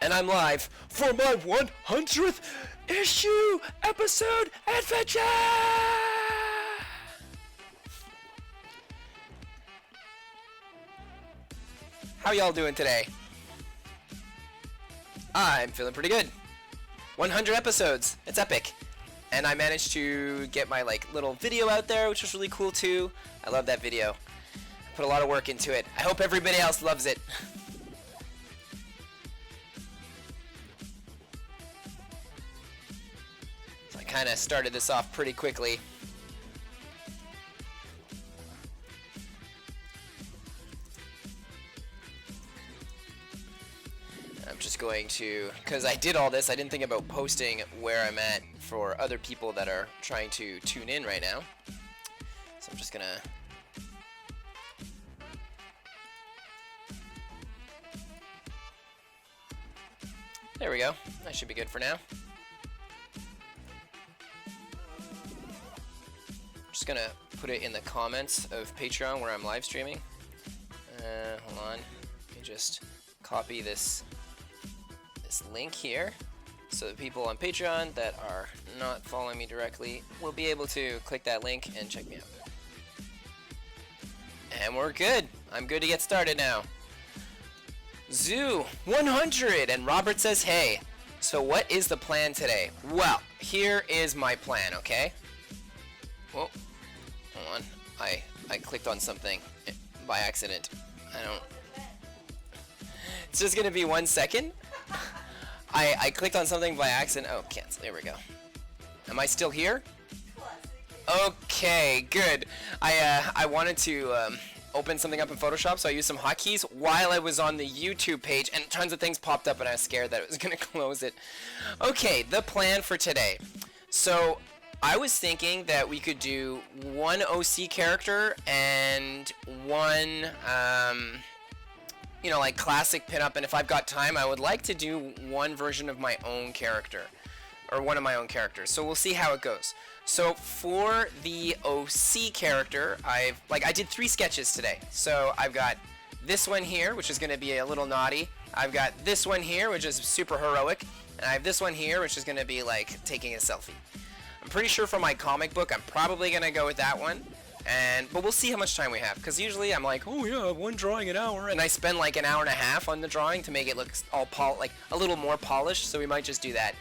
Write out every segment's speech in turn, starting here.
and I'm live for my 100th issue episode adventure! How y'all doing today? I'm feeling pretty good. 100 episodes, it's epic. And I managed to get my little video out there, which was really cool too. I love that video. I put a lot of work into it. I hope everybody else loves it. So I kind of started this off pretty quickly. I'm just going to, because I did all this, I didn't think about posting where I'm at for other people that are trying to tune in right now. So I'm just gonna there we go. That should be good for now. I'm just gonna put it in the comments of Patreon where I'm live streaming. Hold on. Let me just copy this link here so that people on Patreon that are not following me directly will be able to click that link and check me out. And we're good. I'm good to get started now. Zoo 100 and Robert says hey. So what is the plan today? Well, here is my plan, okay? Whoa. Hold on. I clicked on something by accident. It's just gonna be 1 second. I clicked on something by accident. Oh, cancel. There we go. Am I still here? Okay, good. I wanted to open something up in Photoshop, so I used some hotkeys while I was on the YouTube page, and tons of things popped up, and I was scared that it was going to close it. Okay, the plan for today. So I was thinking that we could do one OC character and one classic pinup, and if I've got time, I would like to do one version of my own character, or one of my own characters. So we'll see how it goes. So for the OC character, I did 3 sketches today. So I've got this one here, which is going to be a little naughty. I've got this one here, which is super heroic, and I have this one here, which is going to be like taking a selfie. I'm pretty sure for my comic book, I'm probably going to go with that one. But we'll see how much time we have, because usually I'm like, oh yeah, one drawing an hour, and I spend like an hour and a half on the drawing to make it look all a little more polished, so we might just do that.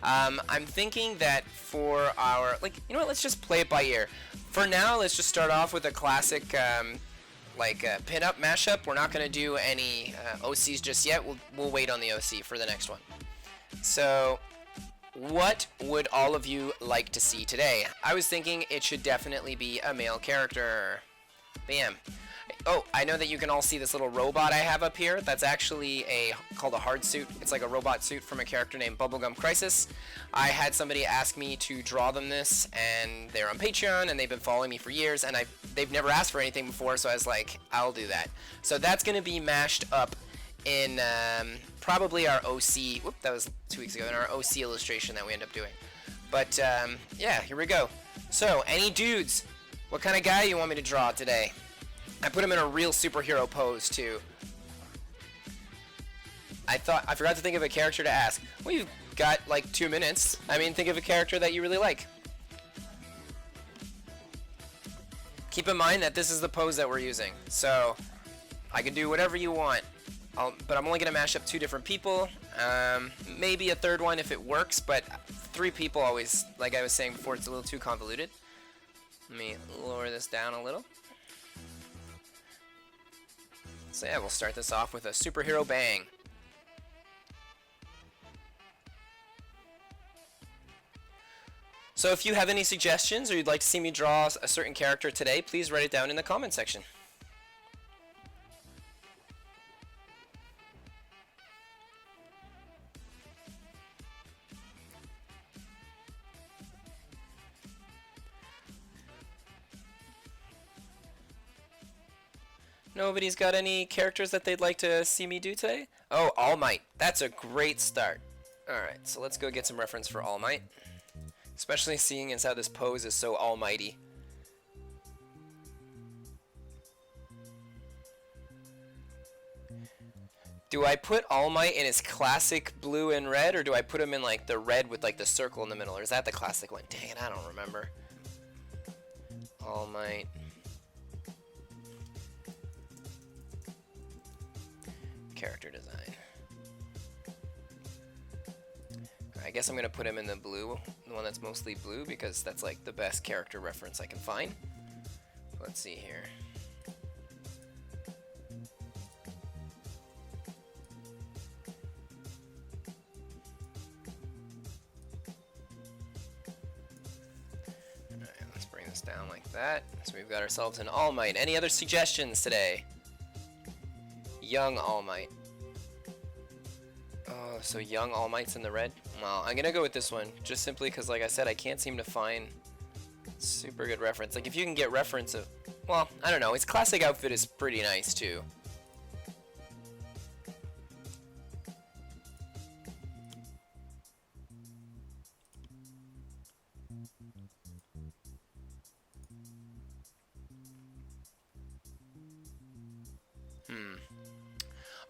I'm thinking that for our, you know what, let's just play it by ear. For now, let's just start off with a classic, pin-up mashup. We're not going to do any OCs just yet. We'll wait on the OC for the next one. So what would all of you like to see today? I was thinking it should definitely be a male character. Bam. Oh, I know that you can all see this little robot I have up here. That's actually called a hard suit. It's like a robot suit from a character named Bubblegum Crisis. I had somebody ask me to draw them this, and they're on Patreon, and they've been following me for years, and they've never asked for anything before, so I was like, I'll do that. So that's going to be mashed up in probably our OC, whoop, that was 2 weeks ago, in our OC illustration that we end up doing. But yeah, here we go. So, any dudes, what kind of guy you want me to draw today? I put him in a real superhero pose too. I forgot to think of a character to ask. Well, you've got like 2 minutes. I mean, think of a character that you really like. Keep in mind that this is the pose that we're using, so I can do whatever you want. But I'm only gonna mash up 2 different people. Maybe a third one if it works, but 3 people always, like I was saying before, it's a little too convoluted. Let me lower this down a little. So yeah, we'll start this off with a superhero bang. So if you have any suggestions or you'd like to see me draw a certain character today, please write it down in the comment section. Nobody's got any characters that they'd like to see me do today? Oh, All Might. That's a great start. Alright, so let's go get some reference for All Might. Especially seeing as how this pose is so almighty. Do I put All Might in his classic blue and red, or do I put him in like the red with like the circle in the middle, or is that the classic one? Dang it, I don't remember. All Might. Character design. I guess I'm gonna put him in the blue, the one that's mostly blue, because that's like the best character reference I can find. Let's see here. Alright, let's bring this down like that. So we've got ourselves an All Might. Any other suggestions today? Young All Might. Oh, so young All Might's in the red? Well, I'm gonna go with this one, just simply because, like I said, I can't seem to find super good reference. Like, if you can get reference of, well, I don't know, his classic outfit is pretty nice, too.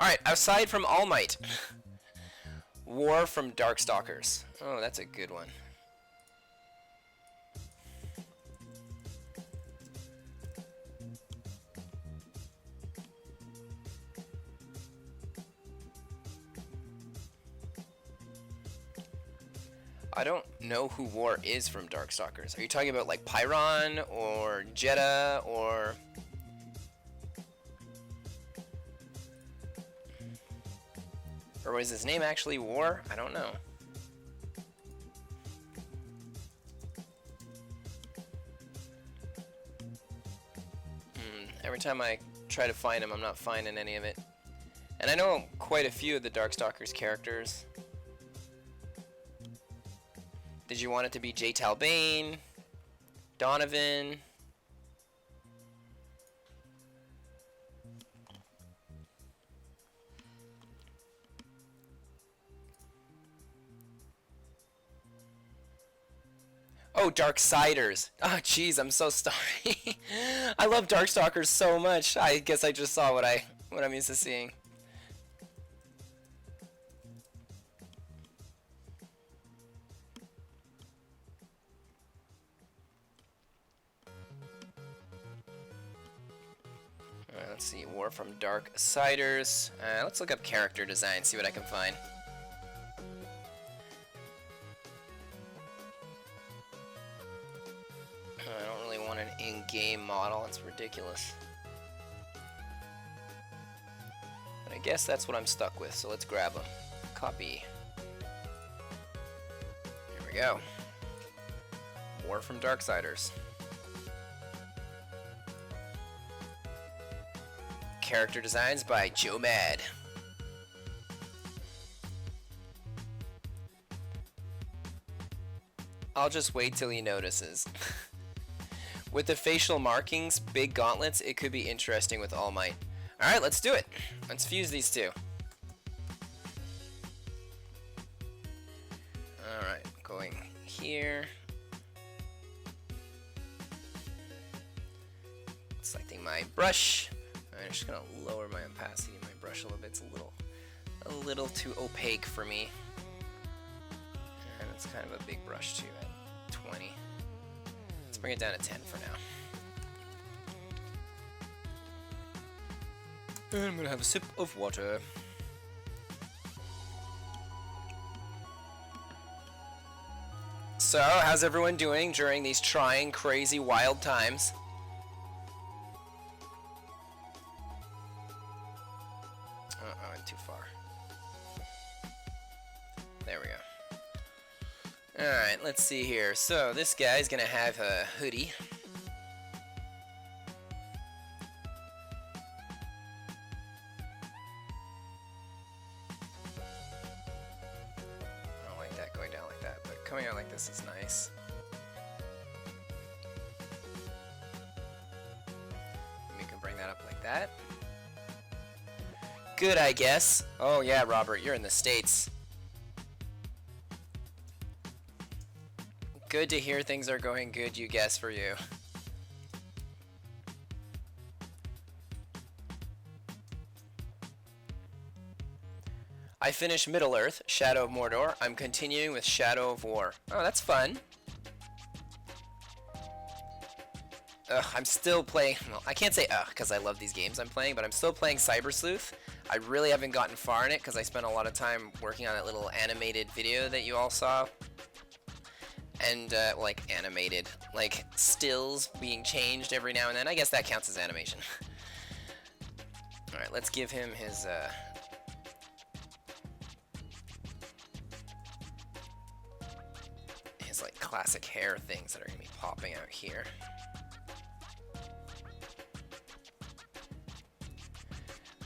Alright, aside from All Might, War from Darkstalkers. Oh, that's a good one. I don't know who War is from Darkstalkers. Are you talking about like Pyron or Jeddah or... Or was his name actually War? I don't know. Every time I try to find him, I'm not finding any of it. And I know quite a few of the Darkstalkers characters. Did you want it to be J. Talbane? Donovan? Oh, Darksiders. Oh, jeez, I'm so sorry. I love Darkstalkers so much. I guess I just saw what I'm used to seeing. Alright, let's see. War from Darksiders. Let's look up character design, see what I can find. I don't really want an in-game model. It's ridiculous. But I guess that's what I'm stuck with, so let's grab them. Copy. Here we go. War from Darksiders. Character designs by Joe Mad. I'll just wait till he notices. With the facial markings, big gauntlets, it could be interesting with All Might. Alright, let's do it. Let's fuse these two. Alright, going here. Selecting my brush. I'm just gonna lower my opacity of my brush a little bit. It's a little too opaque for me. And it's kind of a big brush too at 20. Let's bring it down to 10 for now. And I'm gonna have a sip of water. So, how's everyone doing during these trying, crazy, wild times? I went too far. There we go. Alright, let's see here. So, this guy's gonna have a hoodie. I don't like that going down like that, but coming out like this is nice. We can bring that up like that. Good, I guess. Oh yeah, Robert, you're in the States. Good to hear things are going good, you guess, for you. I finished Middle-earth, Shadow of Mordor. I'm continuing with Shadow of War. Oh, that's fun. Ugh, I'm still playing, well, I can't say ugh, because I love these games I'm playing, but I'm still playing Cyber Sleuth. I really haven't gotten far in it, because I spent a lot of time working on that little animated video that you all saw. And, like, animated, like, stills being changed every now and then. I guess that counts as animation. Alright, let's give him his, like, classic hair things that are going to be popping out here.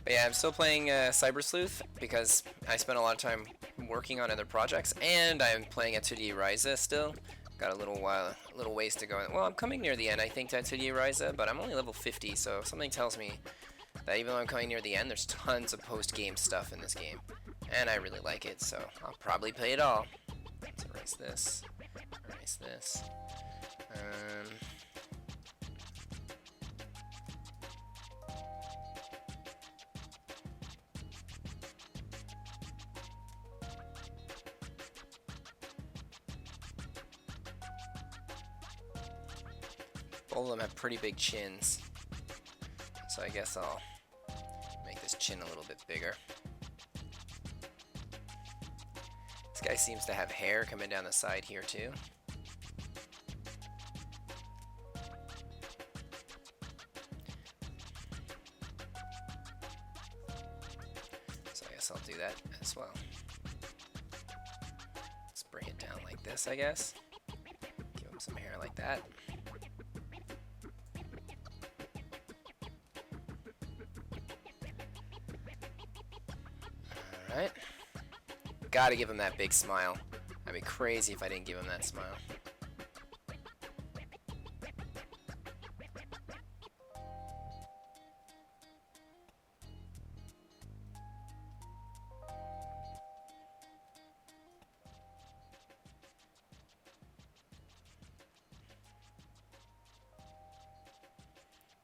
But yeah, I'm still playing Cyber Sleuth because I spent a lot of time working on other projects, and I'm playing Atelier Ryza still. Got a little ways to go. Well, I'm coming near the end, I think, to Atelier Ryza, but I'm only level 50, so something tells me that even though I'm coming near the end, there's tons of post-game stuff in this game, and I really like it, so I'll probably play it all. Let's erase this. Erase this. Both of them have pretty big chins, so I guess I'll make this chin a little bit bigger. This guy seems to have hair coming down the side here too. So I guess I'll do that as well. Let's bring it down like this, I guess. Give him some hair like that. Alright. Gotta give him that big smile. I'd be crazy if I didn't give him that smile.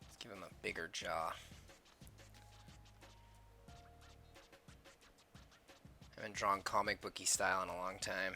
Let's give him a bigger jaw. I haven't drawn comic booky style in a long time.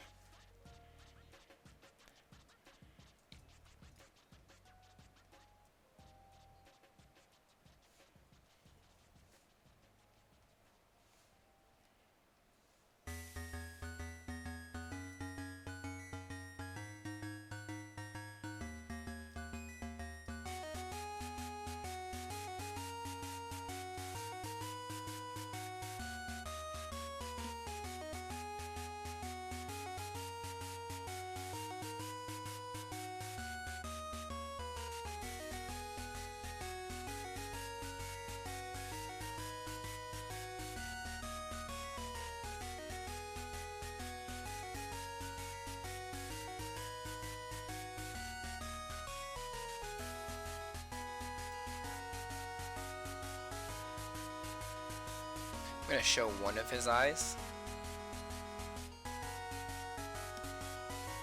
I'm gonna show one of his eyes,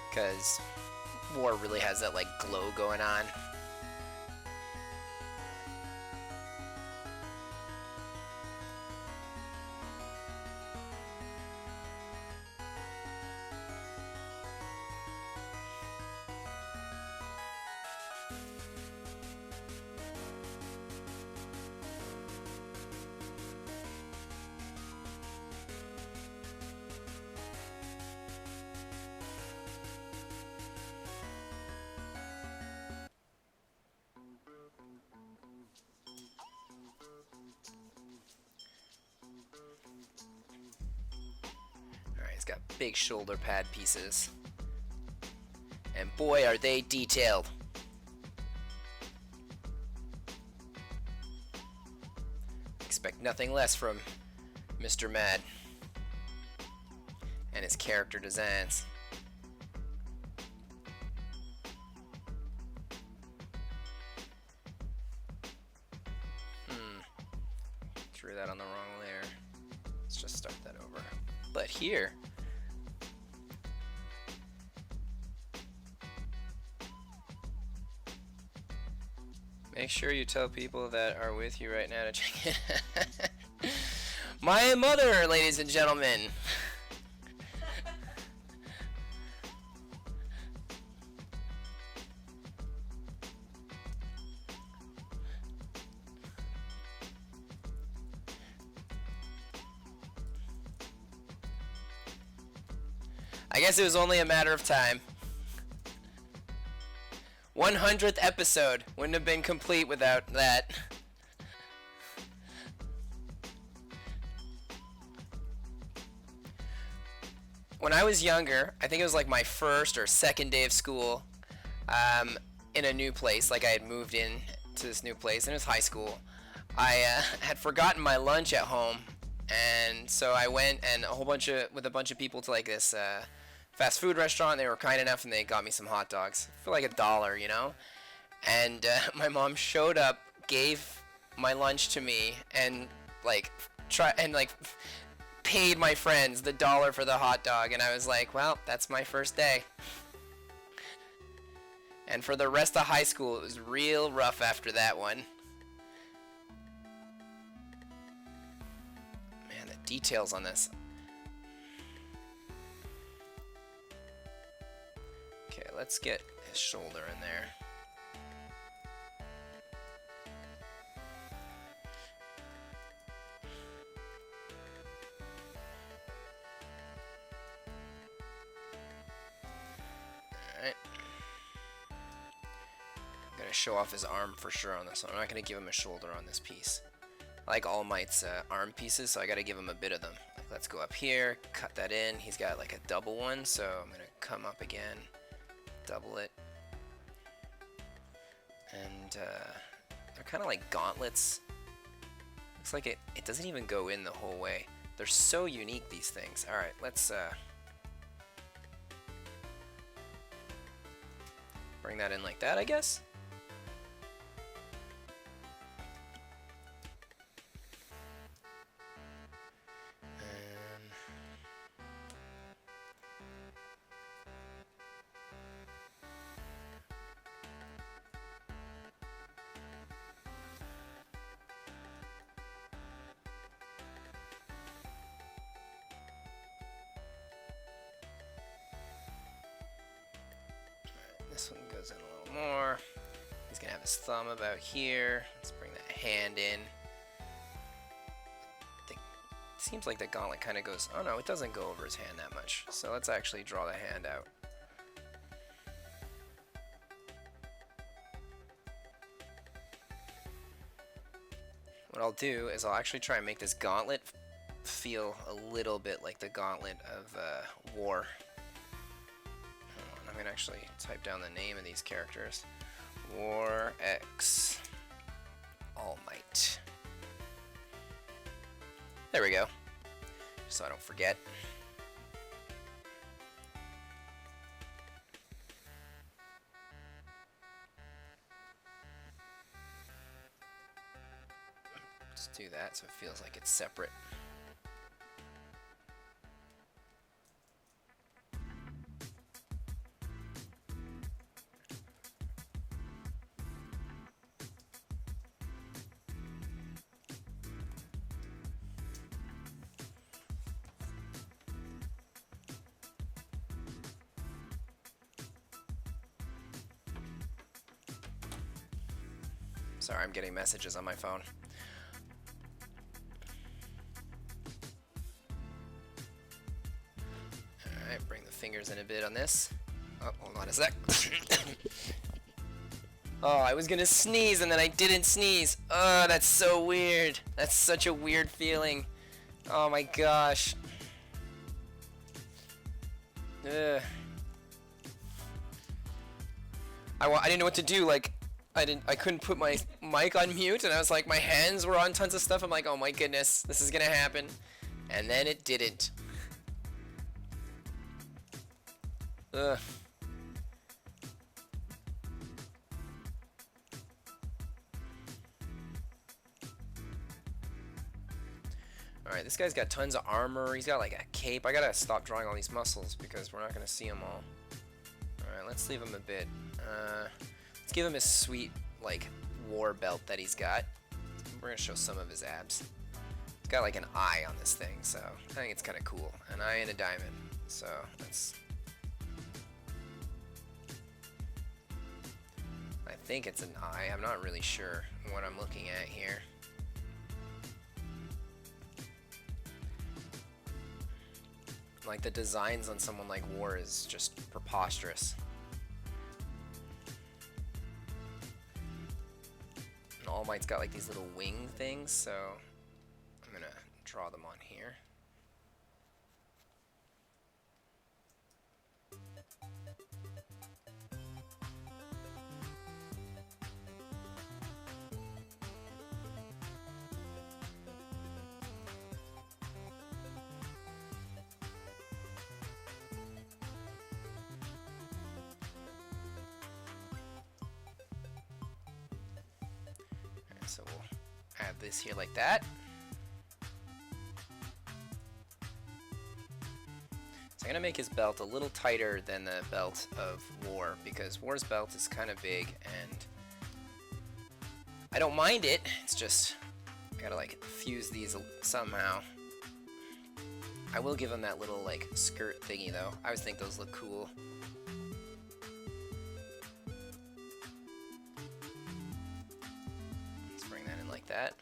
because War really has that like glow going on. He's got big shoulder pad pieces. And boy, are they detailed. Expect nothing less from Mr. Mad and his character designs. Drew that on the wrong layer. Let's just start that over. But here, make sure you tell people that are with you right now to check it. My mother, ladies and gentlemen. I guess it was only a matter of time. 100th episode wouldn't have been complete without that. When I was younger, I think it was like my first or second day of school, in a new place, like I had moved in to this new place, and it was high school. I had forgotten my lunch at home, and so I went and with a bunch of people to like this fast food restaurant. They were kind enough, and they got me some hot dogs for like $1, you know. And my mom showed up, gave my lunch to me, and paid my friends the $1 for the hot dog. And I was like, well, that's my first day. And for the rest of high school, it was real rough after that one. Man, the details on this. Okay, let's get his shoulder in there. Alright. I'm gonna show off his arm for sure on this one. I'm not gonna give him a shoulder on this piece. I like All Might's arm pieces, so I gotta give him a bit of them. Like, let's go up here, cut that in. He's got like a double one, so I'm gonna come up again, double it. And they're kind of like gauntlets. Looks like it doesn't even go in the whole way. They're so unique, these things. Alright, let's bring that in like that, I guess. This one goes in a little more. He's gonna have his thumb about here. Let's bring that hand in. It seems like the gauntlet kind of goes, oh no, it doesn't go over his hand that much. So let's actually draw the hand out. What I'll do is I'll actually try and make this gauntlet feel a little bit like the gauntlet of war. I'm gonna actually type down the name of these characters. War X All Might. There we go. Just so I don't forget. Let's do that so it feels like it's separate. Sorry, I'm getting messages on my phone. Alright, bring the fingers in a bit on this. Oh, hold on a sec. Oh, I was gonna sneeze and then I didn't sneeze. Oh, that's so weird. That's such a weird feeling. Oh my gosh. Ugh. I didn't know what to do. Like, I couldn't put my mic on mute, and I was like, my hands were on tons of stuff. I'm like, oh my goodness, this is gonna happen. And then it didn't. Ugh. Alright, this guy's got tons of armor. He's got like a cape. I gotta stop drawing all these muscles because we're not gonna see them all. Alright, let's leave him a bit. Let's give him his sweet, like, war belt that he's got. We're gonna show some of his abs. It's got like an eye on this thing, so I think it's kind of cool. An eye and a diamond. So that's. I think it's an eye. I'm not really sure what I'm looking at here. Like the designs on someone like War is just preposterous. And All Might's got like these little wing things, so I'm gonna draw them on here. So we'll add this here like that. So I'm going to make his belt a little tighter than the belt of War, because War's belt is kind of big, and I don't mind it. It's just, I gotta like fuse these somehow. I will give him that little like skirt thingy though. I always think those look cool. That.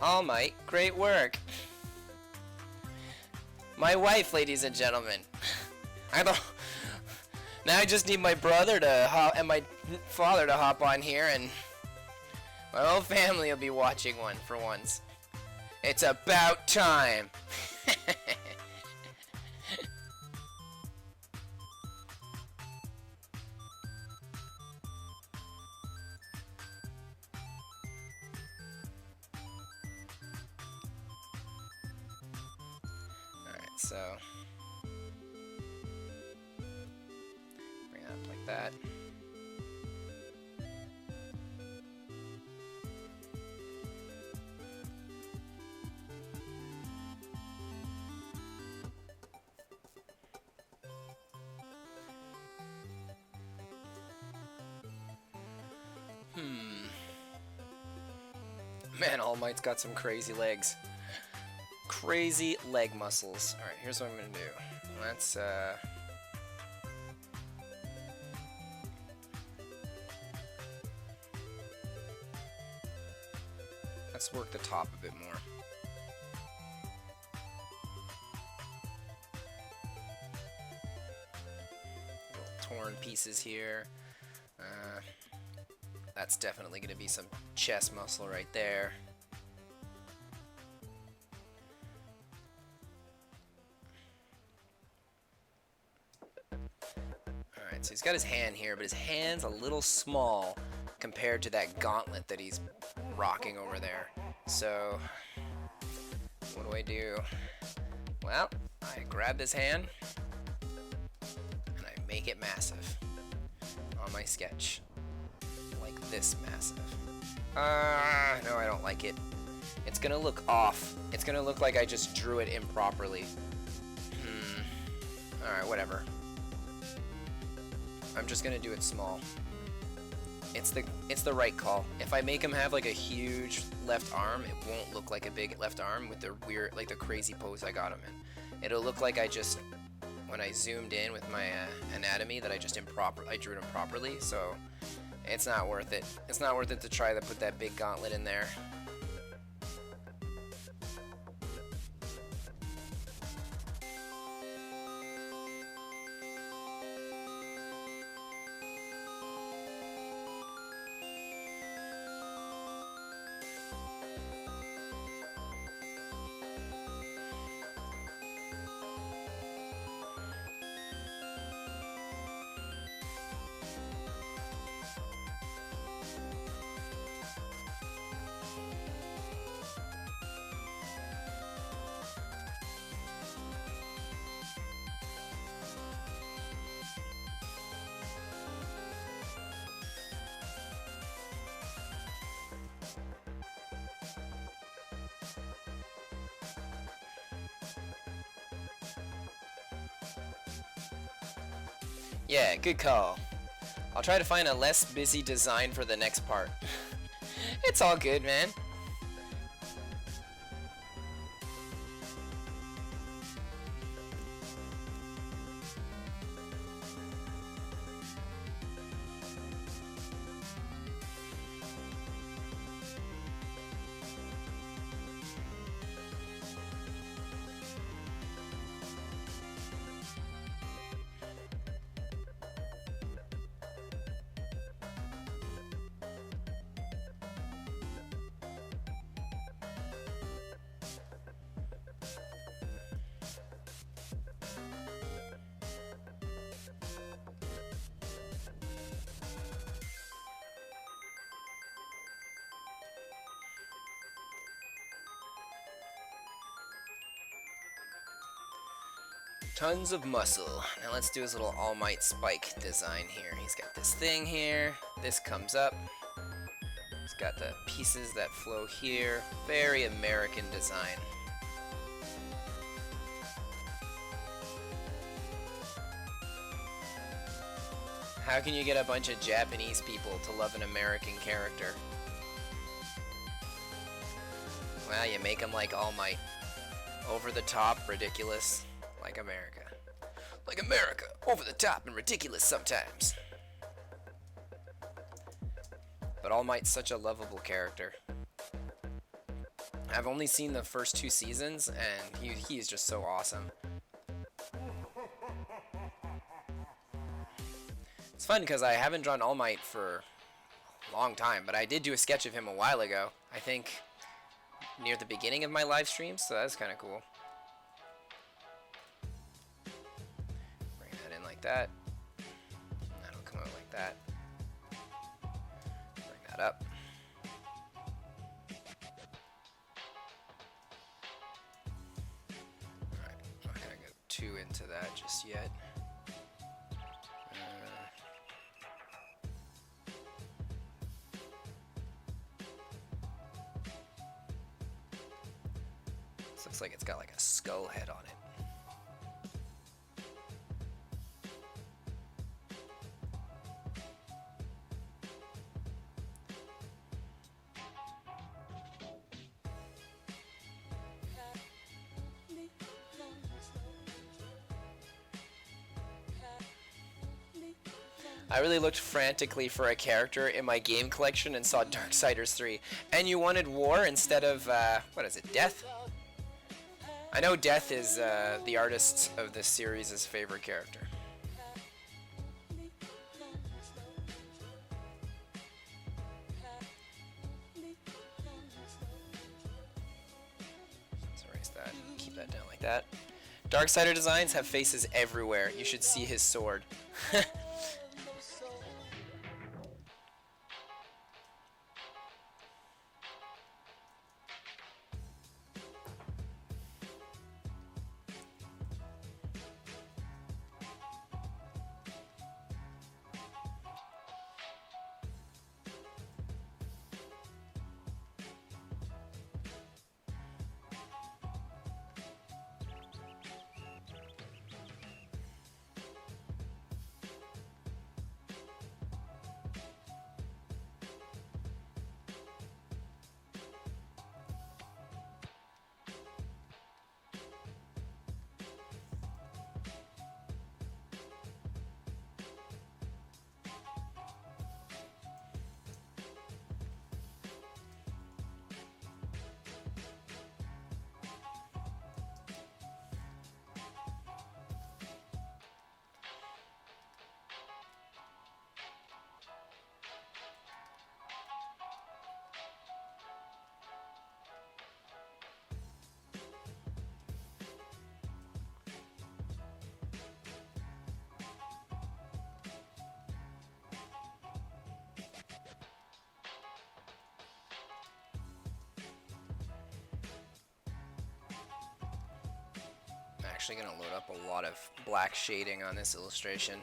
All Might, great work. My wife, ladies and gentlemen. Now I just need my brother to hop and my father to hop on here, and my whole family will be watching one for once. It's about time. Alright, so bring it up like that. Man, All Might's got some crazy legs. Crazy leg muscles. Alright, here's what I'm gonna do. Let's work the top a bit more. Little torn pieces here. That's definitely going to be some chest muscle right there. Alright, so he's got his hand here, but his hand's a little small compared to that gauntlet that he's rocking over there. So, what do I do? Well, I grab this hand, and I make it massive on my sketch. Like this massive. No, I don't like it. It's gonna look off. It's gonna look like I just drew it improperly. Alright, whatever. I'm just gonna do it small. It's the right call. If I make him have like a huge left arm, it won't look like a big left arm with the weird, like the crazy pose I got him in. It'll look like I just, when I zoomed in with my anatomy, that I drew it improperly, so it's not worth it. It's not worth it to try to put that big gauntlet in there. Yeah, good call. I'll try to find a less busy design for the next part. It's all good, man. Tons of muscle. Now let's do his little All Might spike design here. He's got this thing here. This comes up. He's got the pieces that flow here. Very American design. How can you get a bunch of Japanese people to love an American character? Well, you make them like All Might. Over the top, ridiculous. Like America. Like America, over the top and ridiculous sometimes. But All Might's such a lovable character. I've only seen the first 2 seasons, and he's just so awesome. It's fun because I haven't drawn All Might for a long time, but I did do a sketch of him a while ago. I think near the beginning of my live stream, so that's kind of cool. That. That'll come out like that. Bring that up. Alright, I'm not gonna go too into that just yet. This looks like it's got like a skull head on it. I really looked frantically for a character in my game collection and saw Darksiders 3. And you wanted War instead of, what is it, Death? I know Death is the artist of this series' favorite character. Let's erase that. Keep that down like that. Darksider designs have faces everywhere. You should see his sword. Actually going to load up a lot of black shading on this illustration.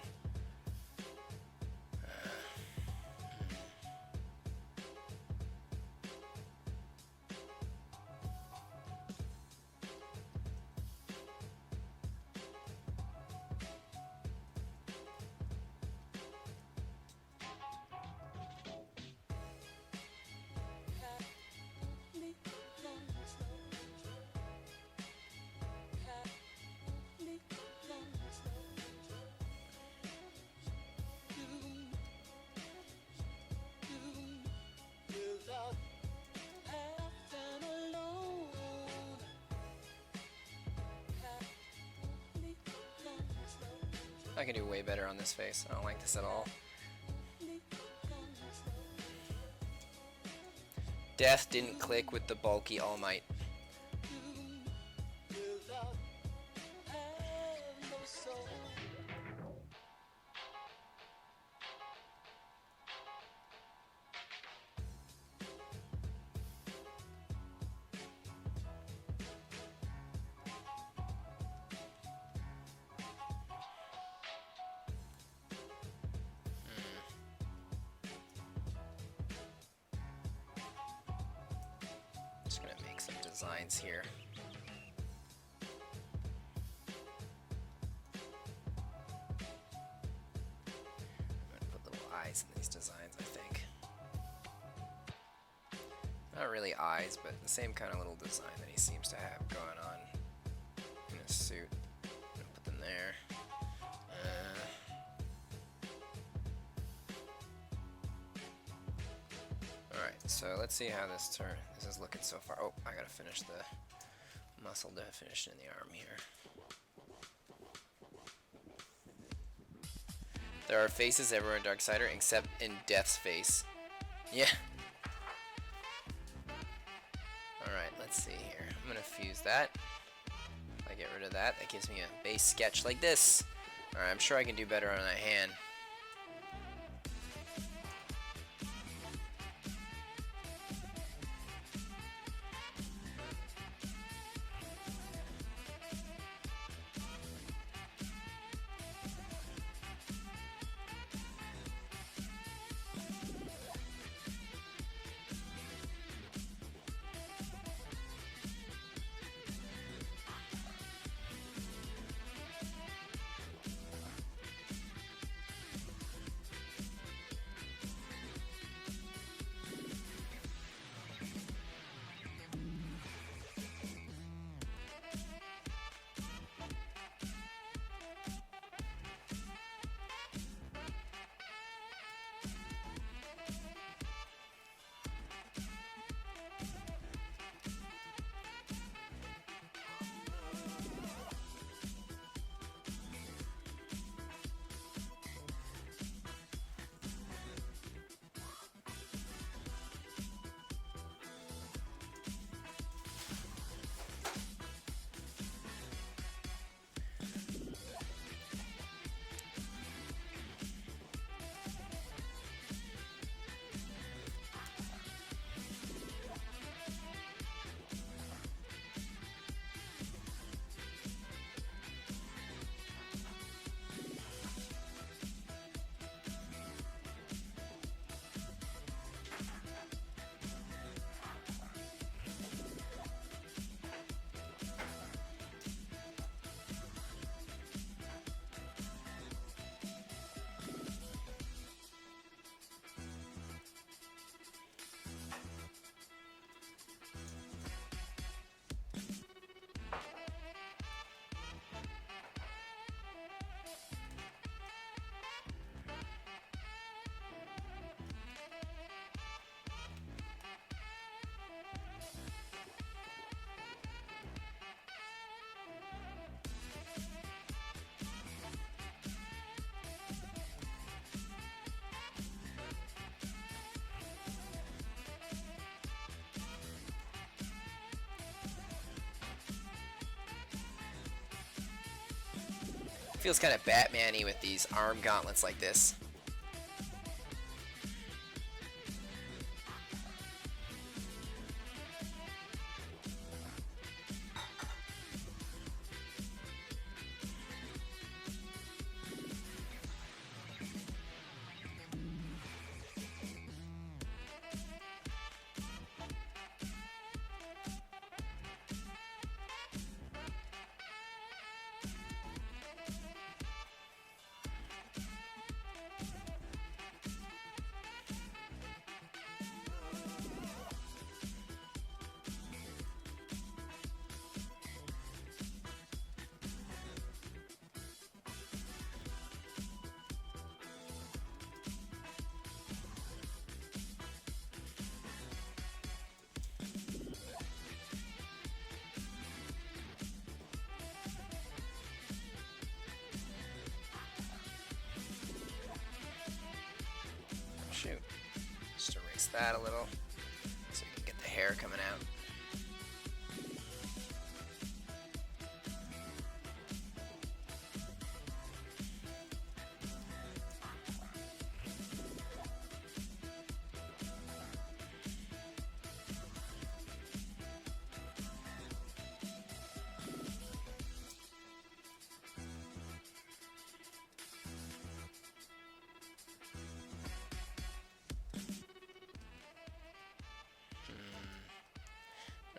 I can do way better on this face. I don't like this at all. Death didn't click with the bulky All Might. Just gonna make some designs here. I'm gonna put little eyes in these designs, I think. Not really eyes, but the same kind of little design that he seems to have going on in his suit. I'm gonna put them there. Alright, so let's see how this is looking so far. Oh, I gotta finish the muscle definition in the arm here. There are faces everywhere in Darksider except in Death's face. Yeah. Alright, let's see here. I'm gonna fuse that. If I get rid of that, that gives me a base sketch like this. Alright, I'm sure I can do better on that hand. Feels kind of Batman-y with these arm gauntlets like this. that a little so you can get the hair coming out.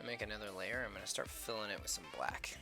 Make another layer. I'm going to start filling it with some black.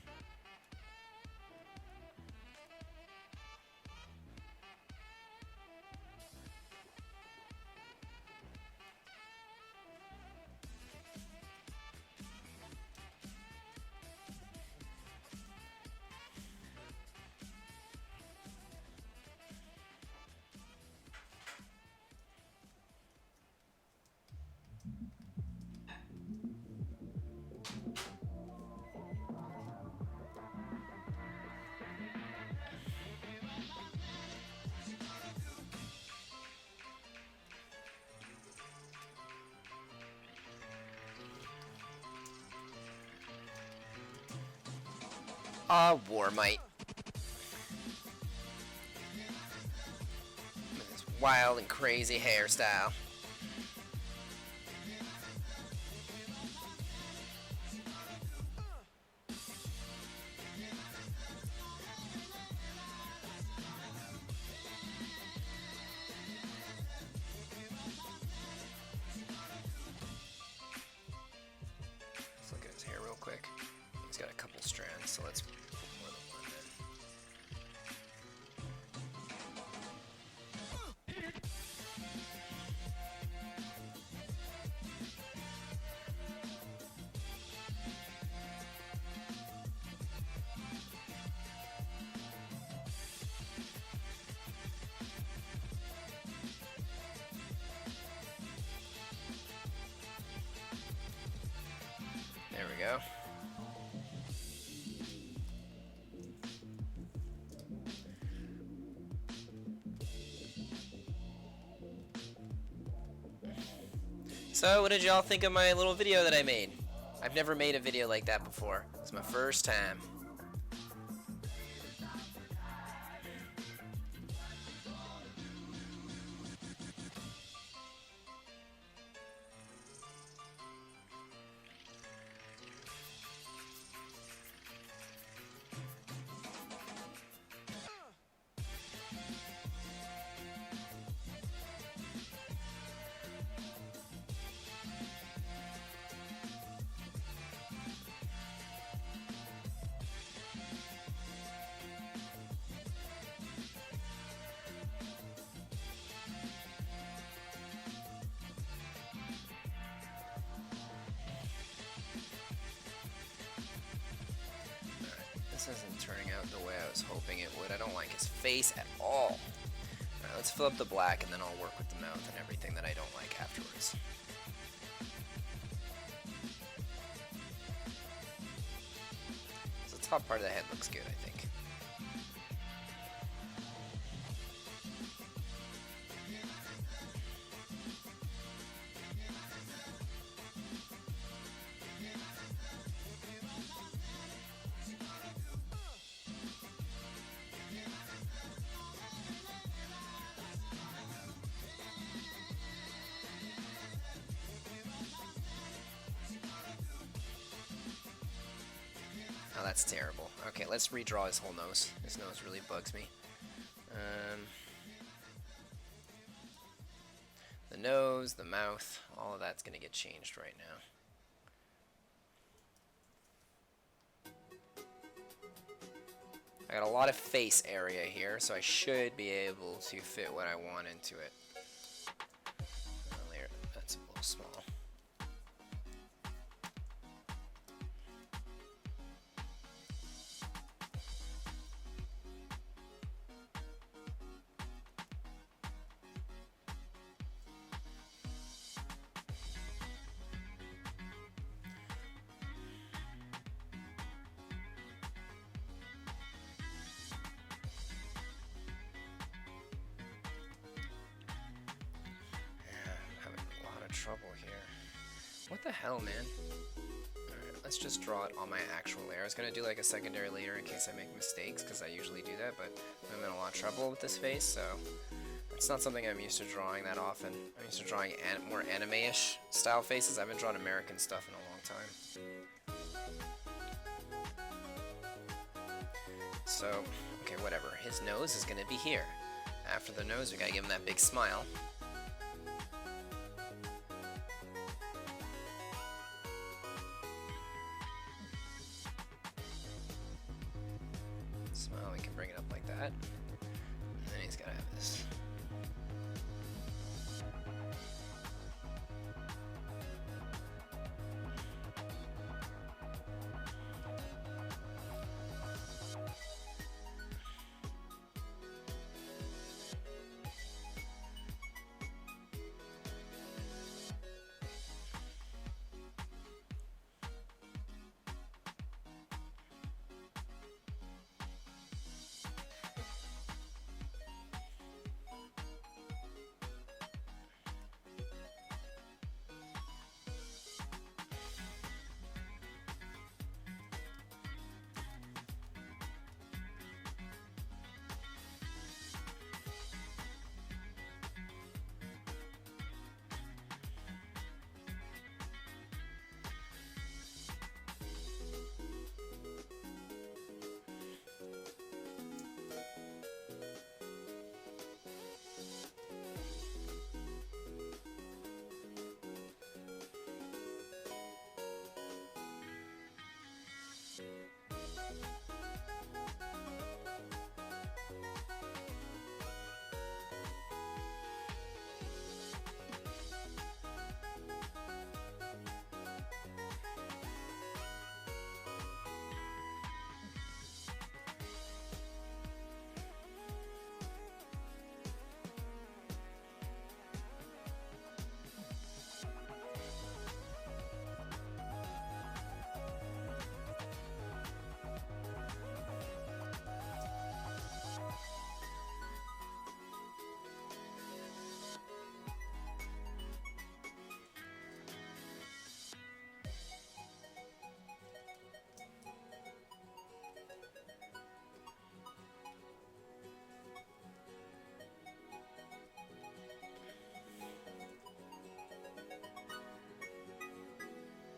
Warmite. With his wild and crazy hairstyle. Let's look at his hair real quick. He's got a couple strands, so let's put more than one There we go. So, what did y'all think of my little video that I made? I've never made a video like that before. It's my first time. This isn't turning out the way I was hoping it would. I don't like his face at all. Alright, let's fill up the black and then I'll work with the mouth and everything that I don't like afterwards. So the top part of the head looks good, I think. Oh, that's terrible. Okay, let's redraw his whole nose. His nose really bugs me. The nose, the mouth, all of that's going to get changed right now. I got a lot of face area here, so I should be able to fit what I want into it. That's a little small. What the hell, man? Alright, let's just draw it on my actual layer. I was gonna do like a secondary layer in case I make mistakes, because I usually do that, but I'm in a lot of trouble with this face, so it's not something I'm used to drawing that often. I'm used to drawing more anime-ish style faces. I haven't drawn American stuff in a long time. So, okay, whatever. His nose is gonna be here. After the nose, we gotta give him that big smile. Smile, we can bring it up like that. And then he's gotta have this.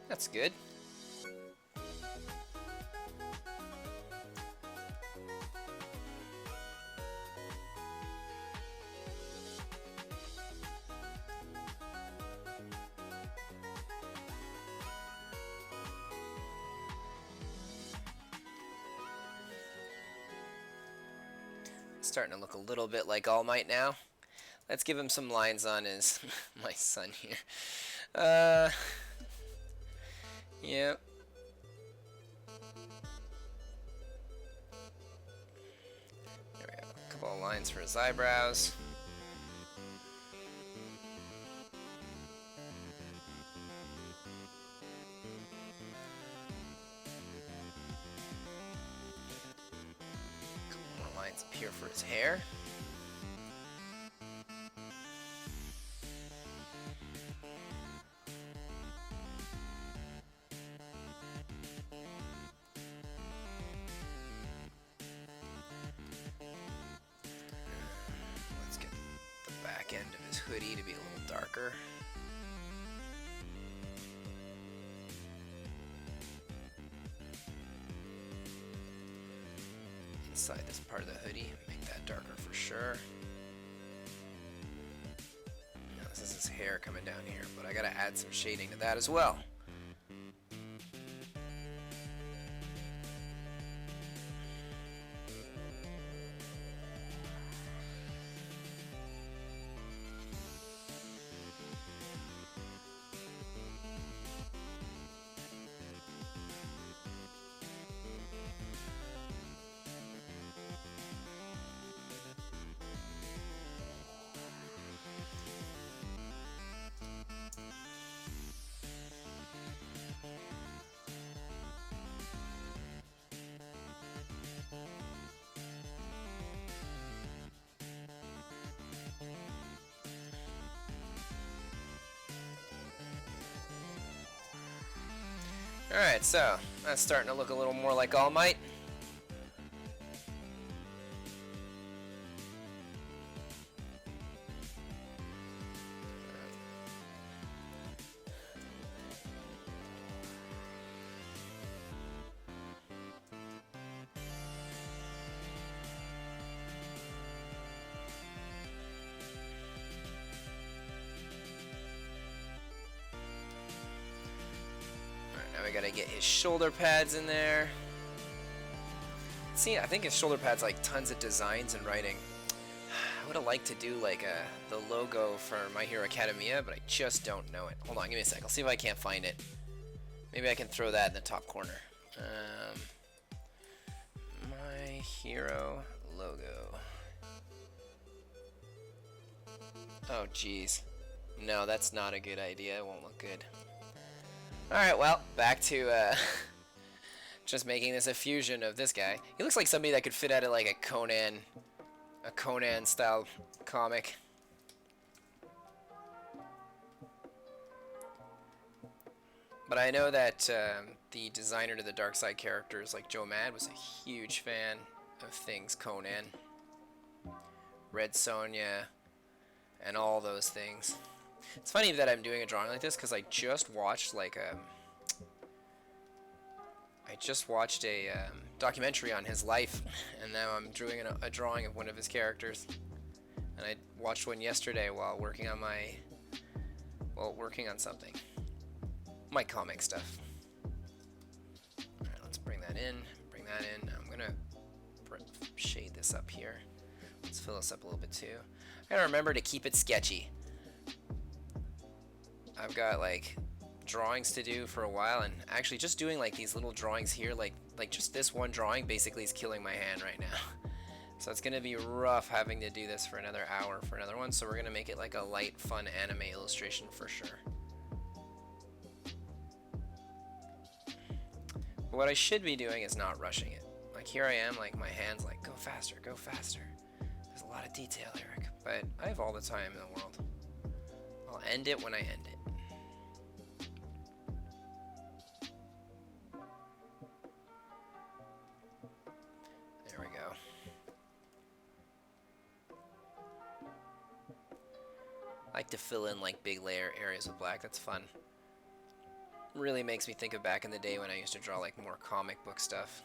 That's good. Starting to look a little bit like All Might now. Let's give him some lines on his my son here. Yep. There we go. A couple of lines for his eyebrows. A couple more lines up here for his hair. End of his hoodie to be a little darker. Inside this part of the hoodie, make that darker for sure. Now this is his hair coming down here, but I gotta add some shading to that as well. Alright, so that's starting to look a little more like All Might. Now we gotta get his shoulder pads in there. See, I think his shoulder pads like tons of designs and writing. I would have liked to do like the logo for My Hero Academia, but I just don't know it. Hold on, give me a sec. I'll see if I can't find it. Maybe I can throw that in the top corner. My Hero logo. Oh, jeez. No, that's not a good idea. It won't look good. Alright, well, back to just making this a fusion of this guy. He looks like somebody that could fit out of like a Conan style comic. But I know that the designer to the Dark Side characters, like Joe Mad, was a huge fan of things Conan, Red Sonja, and all those things. It's funny that I'm doing a drawing like this because I just watched like a documentary on his life, and now I'm doing a drawing of one of his characters. And I watched one yesterday while working on something, my comic stuff. All right, let's bring that in. I'm gonna shade this up here. Let's fill this up a little bit too. I gotta remember to keep it sketchy. I've got like drawings to do for a while, and actually just doing like these little drawings here, like just this one drawing basically is killing my hand right now. So it's gonna be rough having to do this for another hour for another one, so we're gonna make it like a light, fun anime illustration for sure. But what I should be doing is not rushing it. Like here I am, like my hand's like, go faster, go faster. There's a lot of detail, Eric, but I have all the time in the world. I'll end it when I end it. There we go. I like to fill in like big layer areas with black. That's fun. Really makes me think of back in the day when I used to draw like more comic book stuff.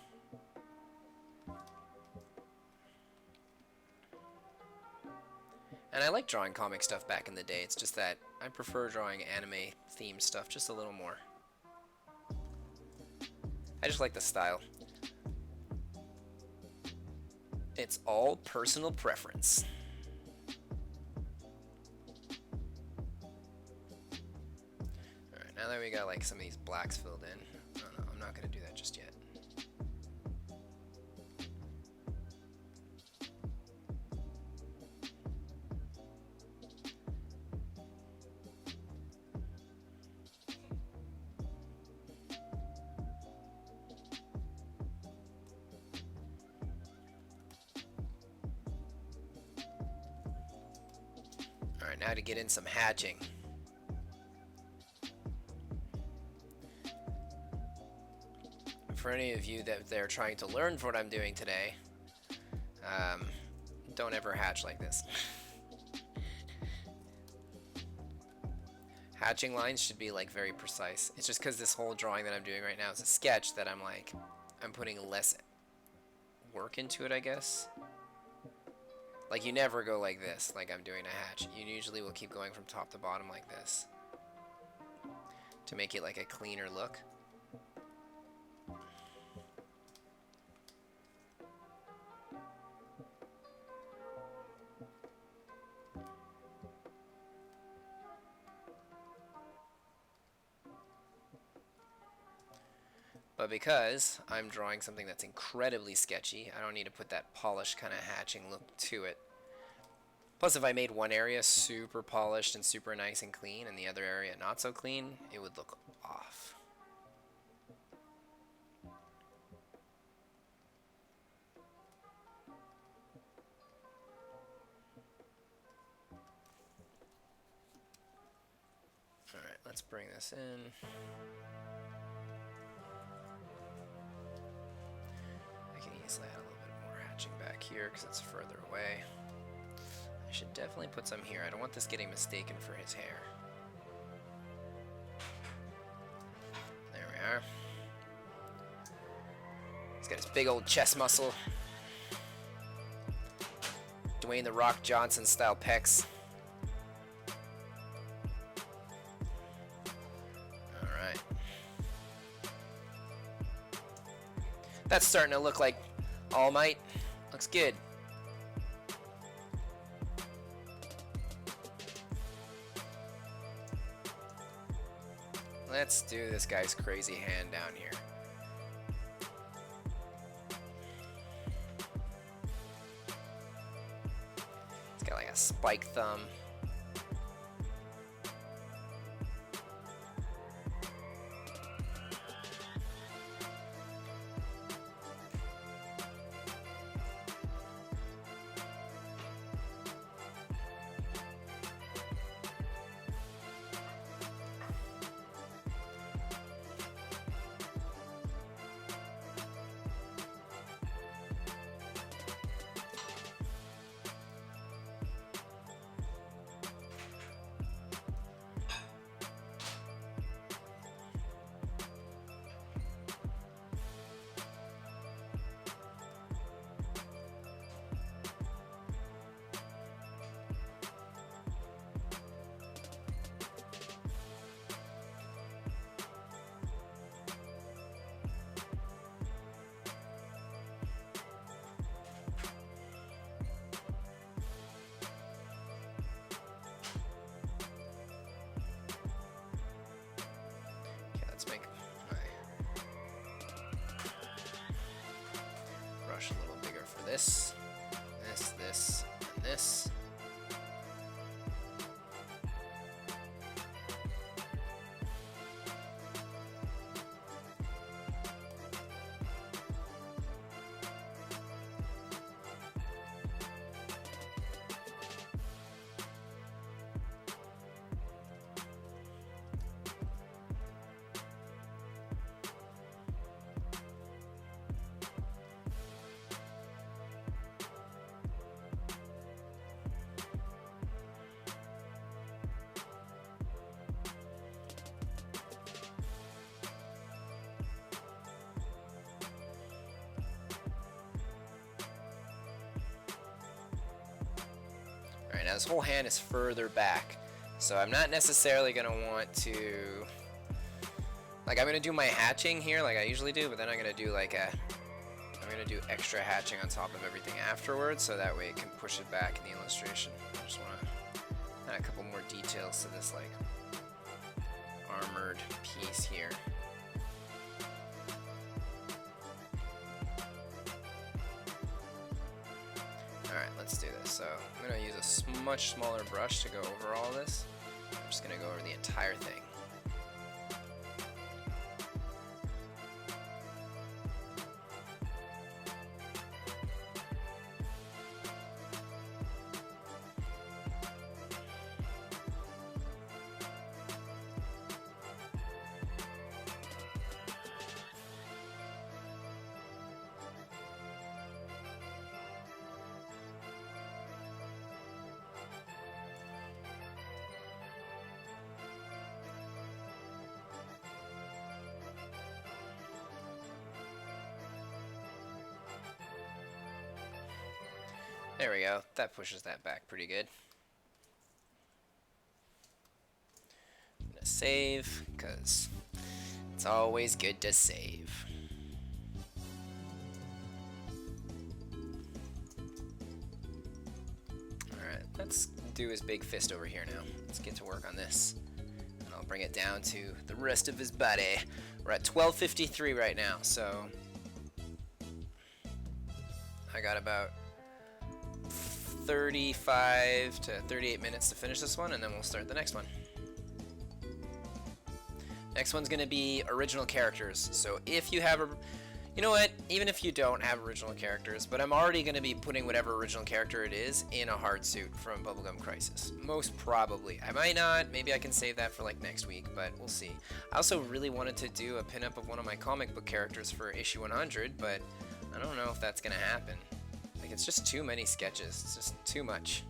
And I like drawing comic stuff back in the day. It's just that I prefer drawing anime themed stuff just a little more. I just like the style. It's all personal preference. Alright, now that we got like some of these blacks filled in, oh no, I'm not going to do that just yet. Alright, now to get in some hatching. For any of you that they're trying to learn from what I'm doing today, don't ever hatch like this. Hatching lines should be like very precise. It's just because this whole drawing that I'm doing right now is a sketch that I'm putting less work into it, I guess. Like you never go like this, like I'm doing a hatch. You usually will keep going from top to bottom like this to make it like a cleaner look. But because I'm drawing something that's incredibly sketchy, I don't need to put that polished kind of hatching look to it. Plus, if I made one area super polished and super nice and clean and the other area not so clean, it would look off. Alright, let's bring this in. can easily add a little bit more hatching back here because it's further away. I should definitely put some here. I don't want this getting mistaken for his hair. There we are. He's got his big old chest muscle. Dwayne "The Rock" Johnson style pecs. Alright. That's starting to look like All Might. Looks good. Let's do this guy's crazy hand down here. He's got like a spike thumb. Let's make my brush a little bigger for this, this, and this. Alright, now this whole hand is further back, so I'm not necessarily going to want to, like, I'm going to do my hatching here like I usually do, but then I'm going to do like I'm going to do extra hatching on top of everything afterwards, so that way it can push it back in the illustration. I just want to add a couple more details to this, like, armored piece here. Alright, let's do this. So I'm going to use a much smaller brush to go over all this. I'm just going to go over the entire thing. There we go. That pushes that back pretty good. I'm gonna save, because it's always good to save. Alright, let's do his big fist over here now. Let's get to work on this. And I'll bring it down to the rest of his body. We're at 12:53 right now, so I got about 35 to 38 minutes to finish this one, and then we'll start the next one. Next one's going to be original characters. So if you have you know what, even if you don't have original characters, but I'm already going to be putting whatever original character it is in a hard suit from Bubblegum Crisis. Most probably. I might not, maybe I can save that for like next week, but we'll see. I also really wanted to do a pinup of one of my comic book characters for issue 100, but I don't know if that's gonna happen. Like, it's just too many sketches. It's just too much.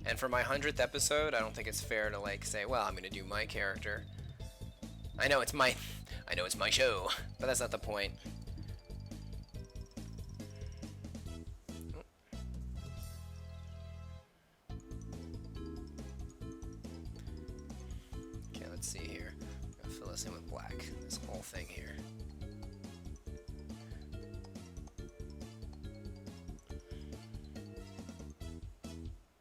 And for my 100th episode, I don't think it's fair to like say, well, I'm gonna do my character. I know it's my show, but that's not the point. Okay, let's see here. I'm gonna fill this in with black. This whole thing here.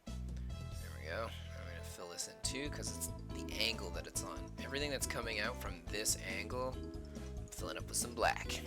There we go. I'm gonna fill this in too because it's the angle that it's on. Everything that's coming out from this angle, I'm filling up with some black.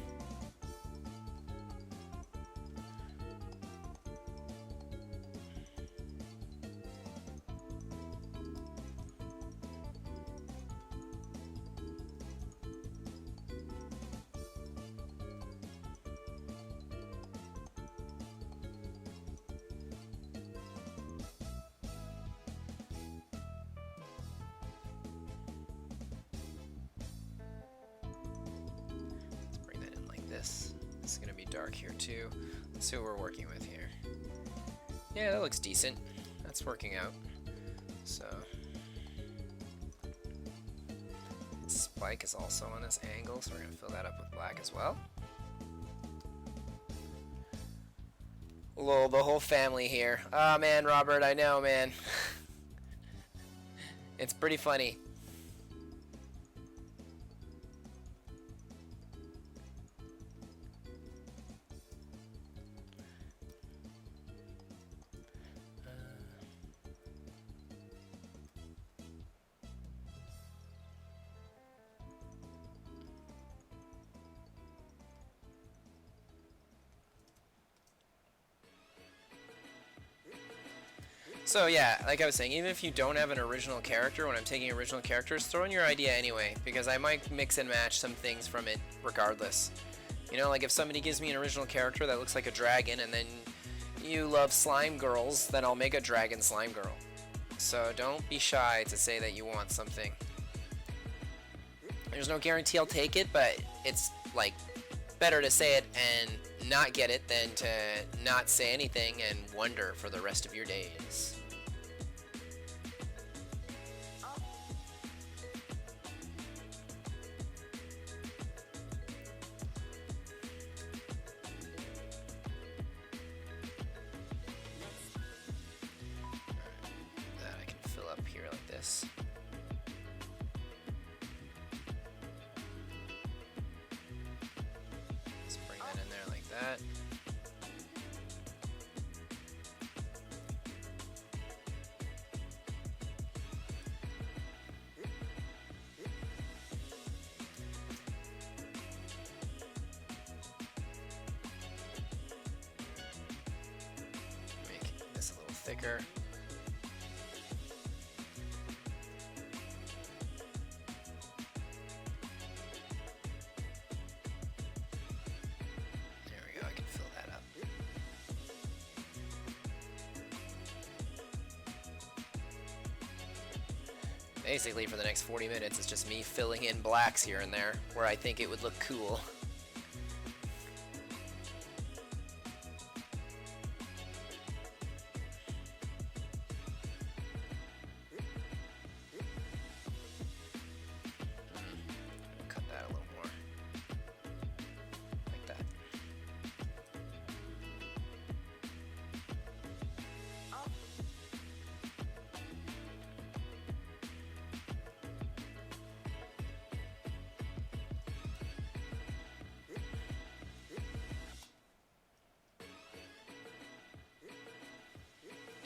This is going to be dark here too. Let's see what we're working with here. Yeah, that looks decent. That's working out. So, spike is also on this angle, so we're going to fill that up with black as well. Lol, the whole family here. Ah, man, Robert, I know, man. It's pretty funny. So yeah, like I was saying, even if you don't have an original character, when I'm taking original characters, throw in your idea anyway, because I might mix and match some things from it regardless. You know, like if somebody gives me an original character that looks like a dragon, and then you love slime girls, then I'll make a dragon slime girl. So don't be shy to say that you want something. There's no guarantee I'll take it, but it's like better to say it and not get it than to not say anything and wonder for the rest of your days. That I can fill up here like this. Let's bring that in there like that. Make this a little thicker. There we go, I can fill that up. Basically, for the next 40 minutes, it's just me filling in blacks here and there, where I think it would look cool. Cut that a little more. Like that.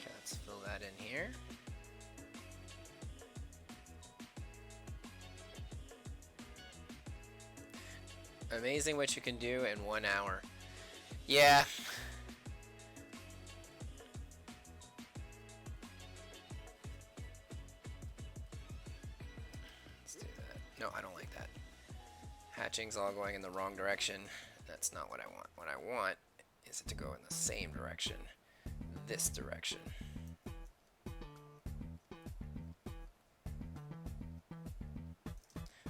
Okay, let's fill that in here. Amazing what you can do in 1 hour. Yeah. Let's do that. No, I don't like that. Hatching's all going in the wrong direction. That's not what I want. What I want is it to go in the same direction. This direction.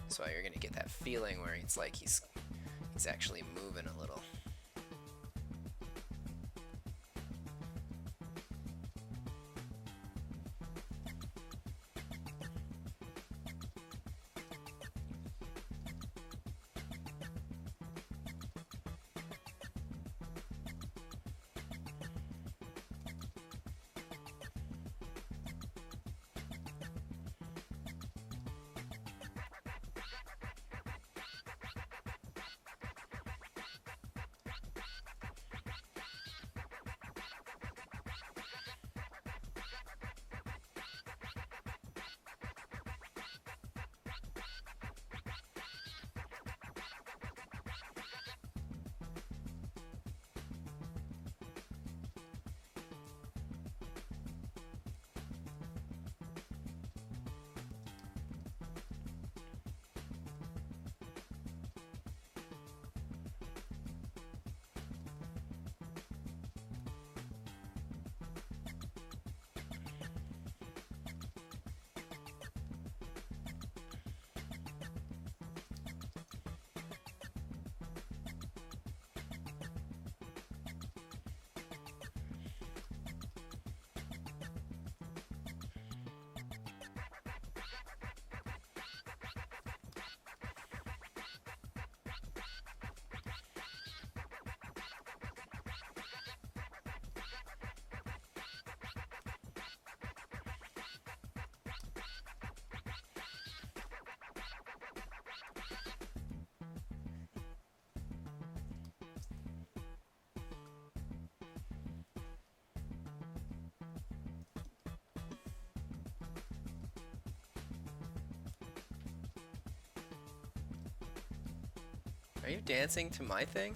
So you're gonna get that feeling where it's like he's actually moving a little. Are you dancing to my thing?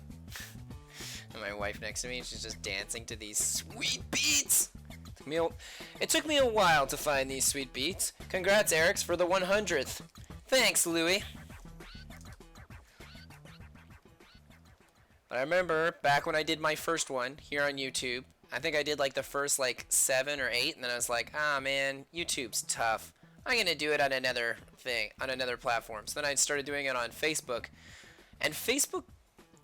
And my wife next to me, she's just dancing to these sweet beats. It took me a while to find these sweet beats. Congrats, Erics, for the 100th. Thanks, Louie. But I remember back when I did my first one here on YouTube, I think I did like the first like 7 or 8, and then I was like, ah man, YouTube's tough. I'm gonna do it on another thing, on another platform. So then I started doing it on Facebook. And Facebook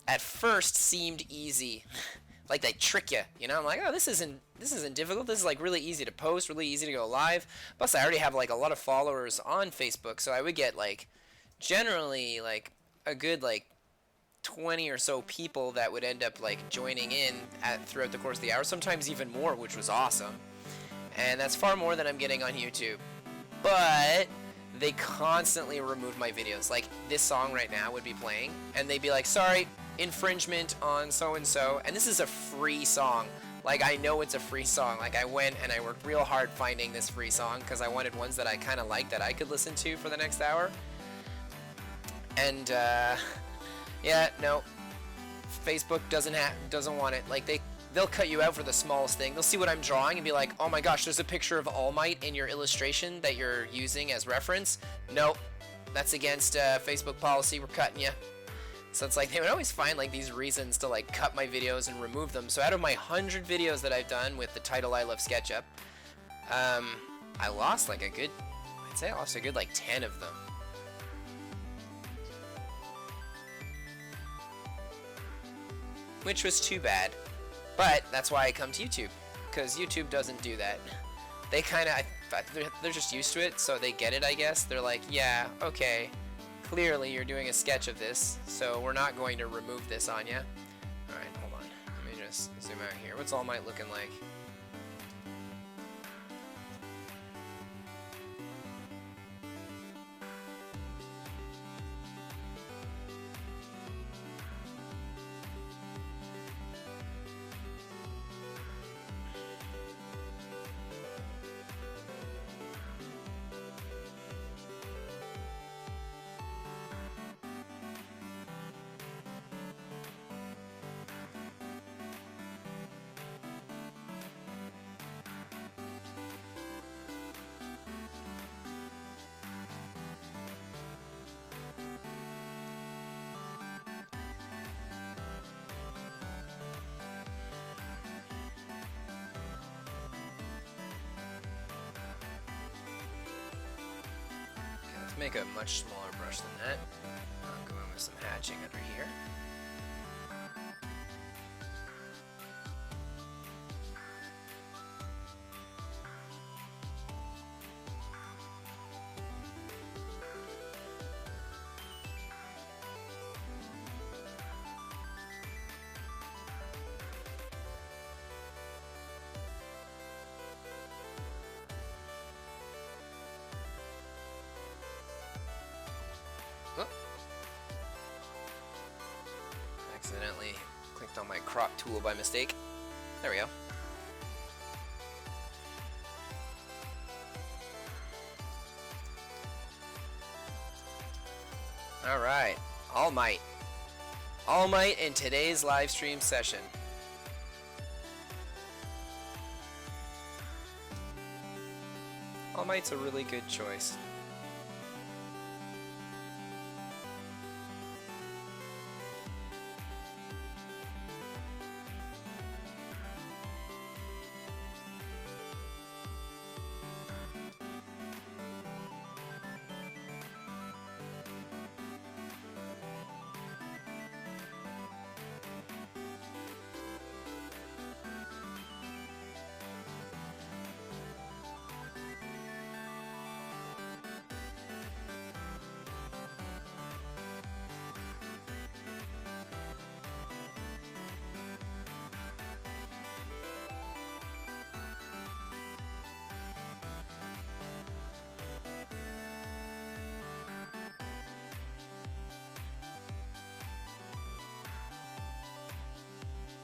at first seemed easy. Like they trick you, you know? I'm like, oh, this isn't difficult. This is like really easy to post, really easy to go live. Plus, I already have like a lot of followers on Facebook, so I would get like generally like a good like 20 or so people that would end up like joining in throughout the course of the hour. Sometimes even more, which was awesome. And that's far more than I'm getting on YouTube. But they constantly remove my videos. Like this song right now would be playing, and they'd be like, sorry, infringement on so-and-so, and this is a free song. Like, I know it's a free song. Like, I went and I worked real hard finding this free song because I wanted ones that I kind of liked that I could listen to for the next hour. And, yeah, no. Facebook doesn't want it. Like, they'll cut you out for the smallest thing. They'll see what I'm drawing and be like, oh my gosh, there's a picture of All Might in your illustration that you're using as reference. Nope, that's against Facebook policy. We're cutting you. So it's like they would always find like these reasons to like cut my videos and remove them. So out of my 100 videos that I've done with the title I Love SketchUp, I lost like a good, I'd say I lost a good like 10 of them. Which was too bad. But that's why I come to YouTube, because YouTube doesn't do that. They kind of, they're just used to it, so they get it, I guess. They're like, yeah, okay, clearly you're doing a sketch of this, so we're not going to remove this on you. Alright, hold on. Let me just zoom out here. What's All Might looking like? make a much smaller brush than that. I'll go in with some hatching under here. Accidentally clicked on my crop tool by mistake. There we go. Alright, All Might. All Might in today's live stream session. All Might's a really good choice.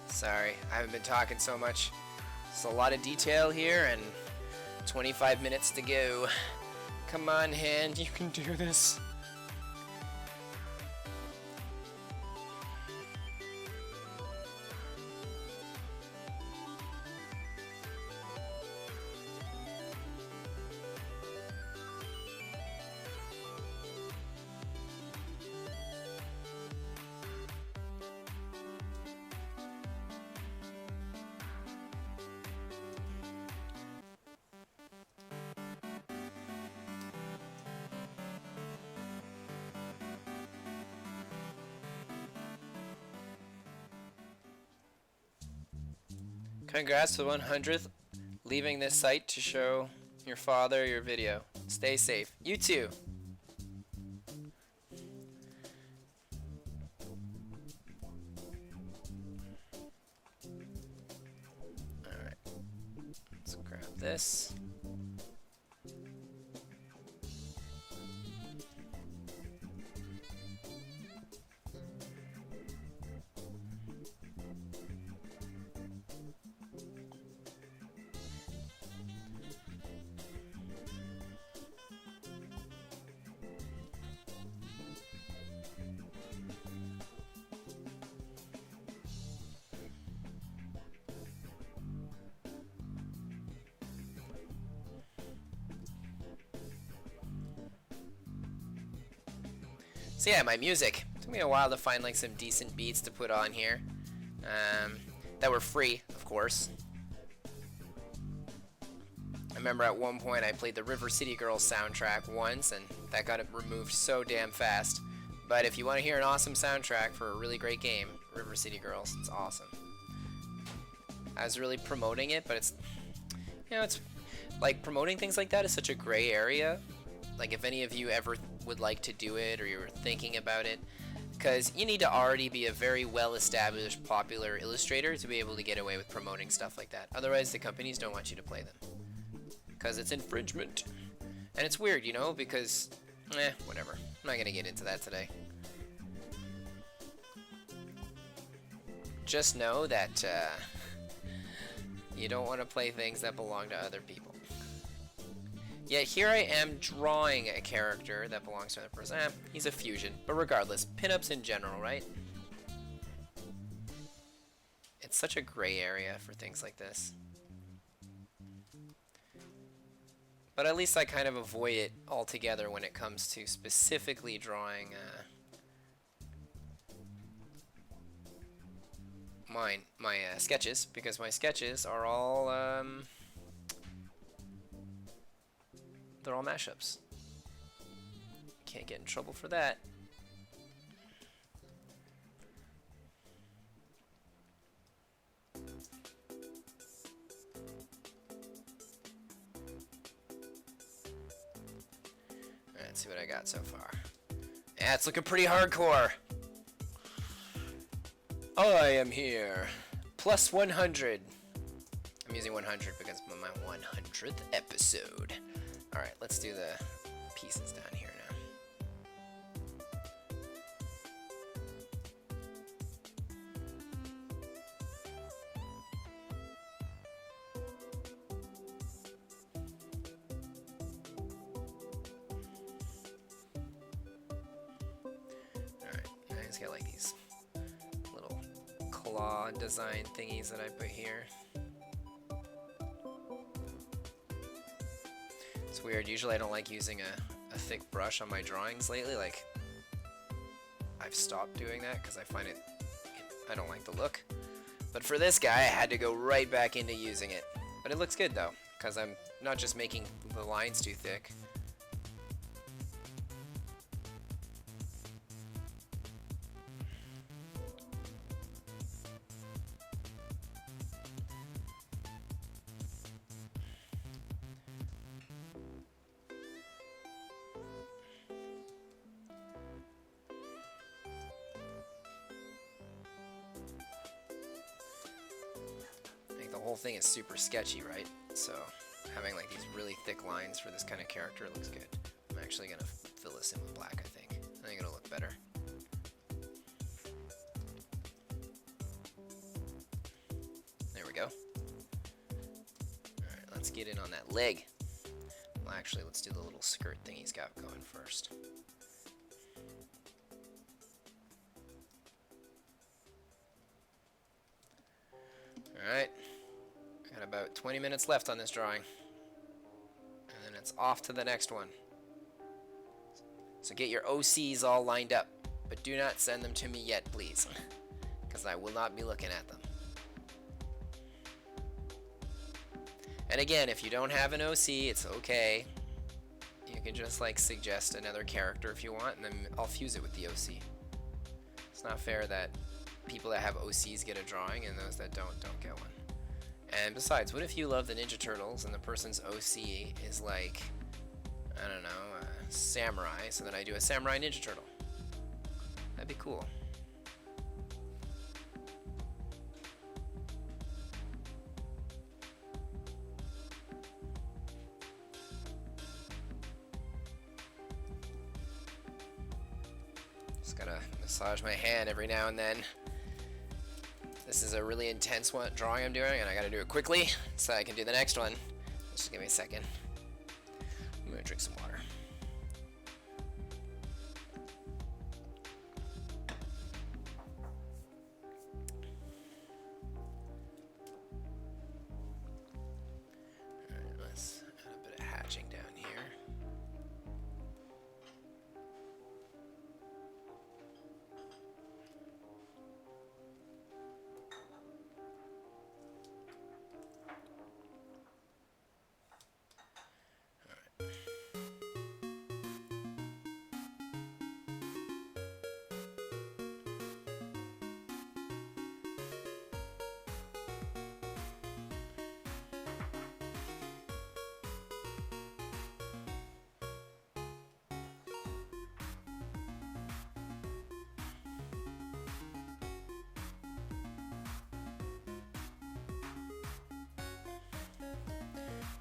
Sorry, I haven't been talking so much. There's a lot of detail here and 25 minutes to go. Come on, hand, you can do this. Congrats to the 100th, leaving this site to show your father your video. Stay safe. You too. Alright. Let's grab this. So yeah, my music. It took me a while to find like some decent beats to put on here. That were free, of course. I remember at one point I played the River City Girls soundtrack once, and that got it removed so damn fast. But if you want to hear an awesome soundtrack for a really great game, River City Girls, it's awesome. I was really promoting it, but it's, you know, it's like promoting things like that is such a gray area. Like if any of you ever would like to do it or you're thinking about it, because you need to already be a very well-established, popular illustrator to be able to get away with promoting stuff like that. Otherwise, the companies don't want you to play them, because it's infringement. And it's weird, you know, because, whatever. I'm not gonna get into that today. Just know that you don't want to play things that belong to other people. Yet here I am drawing a character that belongs to another person. He's a fusion. But regardless, pinups in general, right? It's such a gray area for things like this. But at least I kind of avoid it altogether when it comes to specifically drawing my sketches, because my sketches are all they're all mashups. Can't get in trouble for that. Let's see what I got so far. Yeah, it's looking pretty hardcore. I am here. Plus 100. I'm using 100 because of my 100th episode. Alright, let's do the pieces down here now. Alright, I just got like these little claw design thingies that I put here. It's weird, usually I don't like using a thick brush on my drawings lately, like I've stopped doing that because I find I don't like the look. But for this guy I had to go right back into using it. But it looks good though, because I'm not just making the lines too thick. The whole thing is super sketchy, right? So having like these really thick lines for this kind of character looks good. I'm actually gonna fill this in with black, I think. I think it'll look better. There we go. Alright, let's get in on that leg. Well, actually, let's do the little skirt thing he's got going first. Alright. Got about 20 minutes left on this drawing. And then it's off to the next one. So get your OCs all lined up. But do not send them to me yet, please. Because I will not be looking at them. And again, if you don't have an OC, it's okay. You can just like suggest another character if you want, and then I'll fuse it with the OC. It's not fair that people that have OCs get a drawing and those that don't get one. And besides, what if you love the Ninja Turtles and the person's OC is like, I don't know, a samurai, so then I do a samurai Ninja Turtle. That'd be cool. Just gotta massage my hand every now and then. This is a really intense drawing I'm doing, and I gotta do it quickly so I can do the next one. Just give me a second. I'm gonna drink some water. Alright, let's add a bit of hatching down here.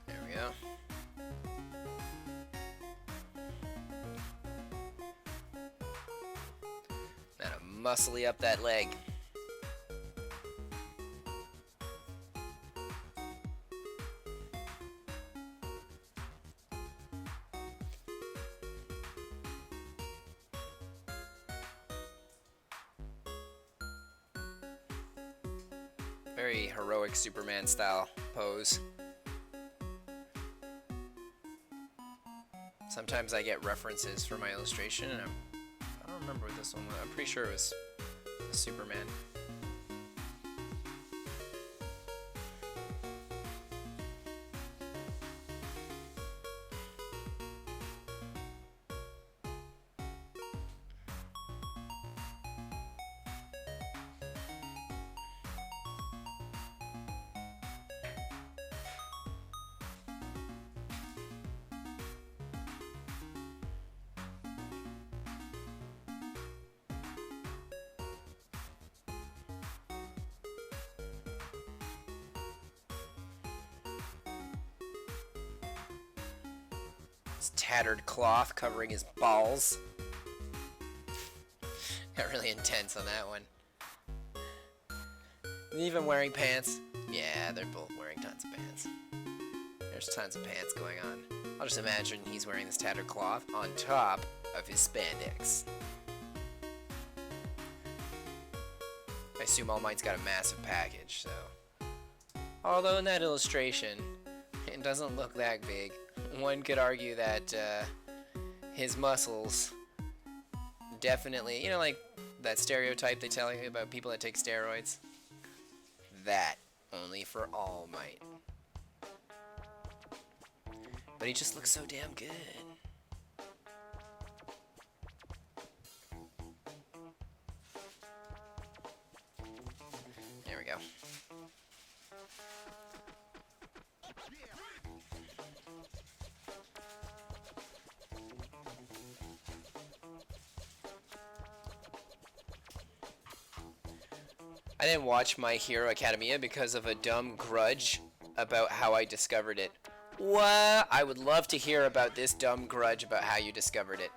There we go. Gotta muscly up that leg. Very heroic Superman style pose. Sometimes I get references for my illustration, and I don't remember what this one was. I'm pretty sure it was Superman. tattered cloth covering his balls. Got really intense on that one. Even wearing pants. Yeah, they're both wearing tons of pants. There's tons of pants going on. I'll just imagine he's wearing this tattered cloth on top of his spandex. I assume All Might's got a massive package, so. Although in that illustration, it doesn't look that big. One could argue that his muscles definitely, you know, like that stereotype they tell you about people that take steroids? That only for All Might. But he just looks so damn good. There we go. I didn't watch My Hero Academia because of a dumb grudge about how I discovered it. What? I would love to hear about this dumb grudge about how you discovered it.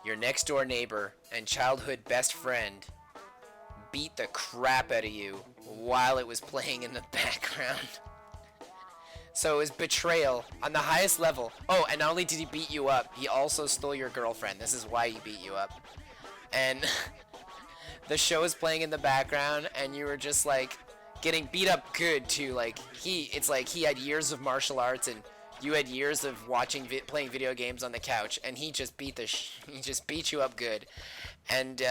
Your next door neighbor and childhood best friend beat the crap out of you while it was playing in the background. So it was betrayal on the highest level. Oh, and not only did he beat you up, he also stole your girlfriend. This is why he beat you up. And the show is playing in the background, and you were just like getting beat up good too. Like it's like he had years of martial arts, and you had years of playing video games on the couch, and he just beat he just beat you up good, and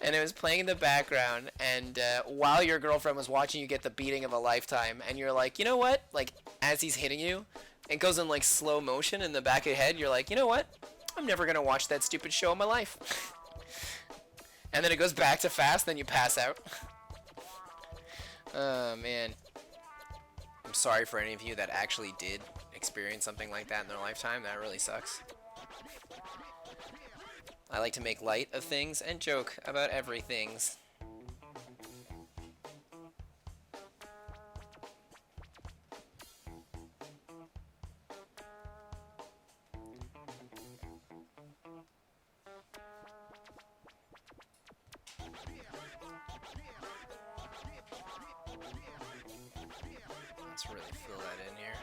and it was playing in the background, and while your girlfriend was watching you get the beating of a lifetime, and you're like, you know what? Like as he's hitting you, it goes in like slow motion in the back of your head. You're like, you know what? I'm never gonna watch that stupid show in my life. And then it goes back to fast, then you pass out. Oh man. I'm sorry for any of you that actually did experience something like that in their lifetime. That really sucks. I like to make light of things and joke about everythings. Let's really fill that in here.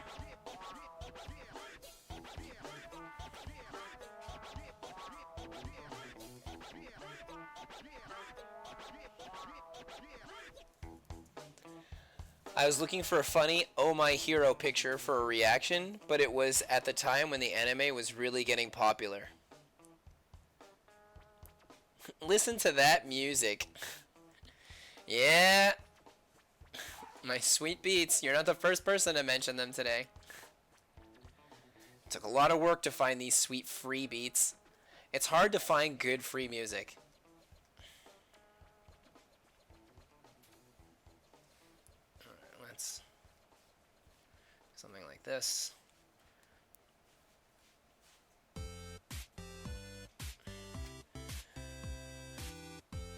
I was looking for a funny Oh My Hero picture for a reaction, but it was at the time when the anime was really getting popular. Listen to that music. Yeah. My sweet beats. You're not the first person to mention them today. It took a lot of work to find these sweet free beats. It's hard to find good free music. Alright, let's something like this.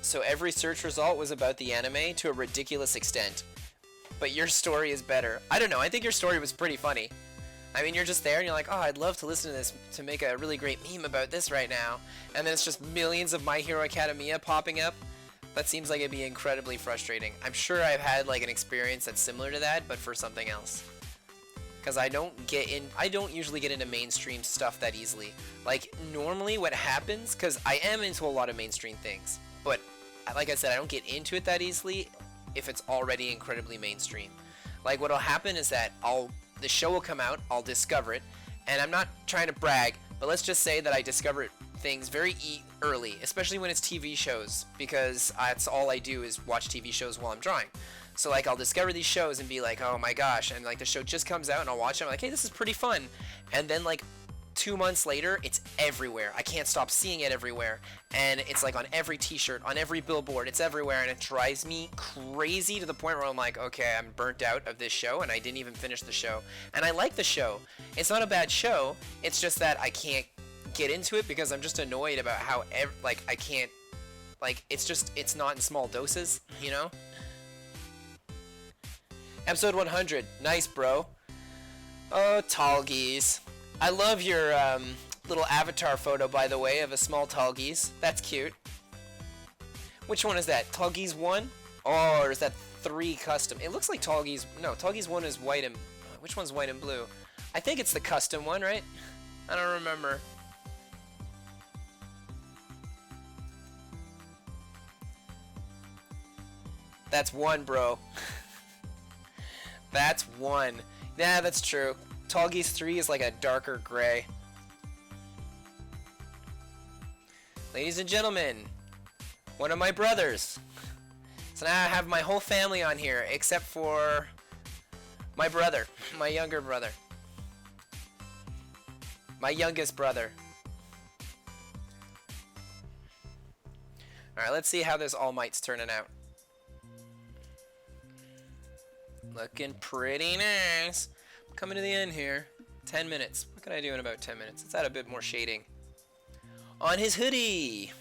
So every search result was about the anime to a ridiculous extent. But your story is better. I don't know, I think your story was pretty funny. I mean, you're just there and you're like, oh, I'd love to listen to this, to make a really great meme about this right now. And then it's just millions of My Hero Academia popping up. That seems like it'd be incredibly frustrating. I'm sure I've had like an experience that's similar to that, but for something else. Because I don't usually get into mainstream stuff that easily. Like, normally what happens, because I am into a lot of mainstream things, but like I said, I don't get into it that easily if it's already incredibly mainstream. Like, what'll happen is that the show will come out, I'll discover it, and I'm not trying to brag, but let's just say that I discover things very early, especially when it's TV shows, because that's all I do is watch TV shows while I'm drawing. So like, I'll discover these shows and be like, oh my gosh, and like the show just comes out and I'll watch it, I'm like, hey, this is pretty fun. And then like 2 months later, it's everywhere. I can't stop seeing it everywhere. And it's like on every t-shirt, on every billboard, it's everywhere, and it drives me crazy to the point where I'm like, okay, I'm burnt out of this show, and I didn't even finish the show. And I like the show. It's not a bad show, it's just that I can't get into it because I'm just annoyed about how, I can't, like, it's not in small doses, you know? Episode 100. Nice, bro. Oh, tall geese. I love your little avatar photo, by the way, of a small tall geese. That's cute. Which one is that? Tall geese 1? Oh, or is that 3 custom? It looks like tall geese... No, tall geese 1 is white and... Which one's white and blue? I think it's the custom one, right? I don't remember. That's 1, bro. That's 1. Yeah, that's true. Tall geese 3 is like a darker gray. Ladies and gentlemen, one of my brothers. So now I have my whole family on here, except for my brother, my younger brother. My youngest brother. Alright, let's see how this All Might's turning out. Looking pretty nice. Coming to the end here. 10 minutes. What can I do in about 10 minutes? Let's add a bit more shading on his hoodie.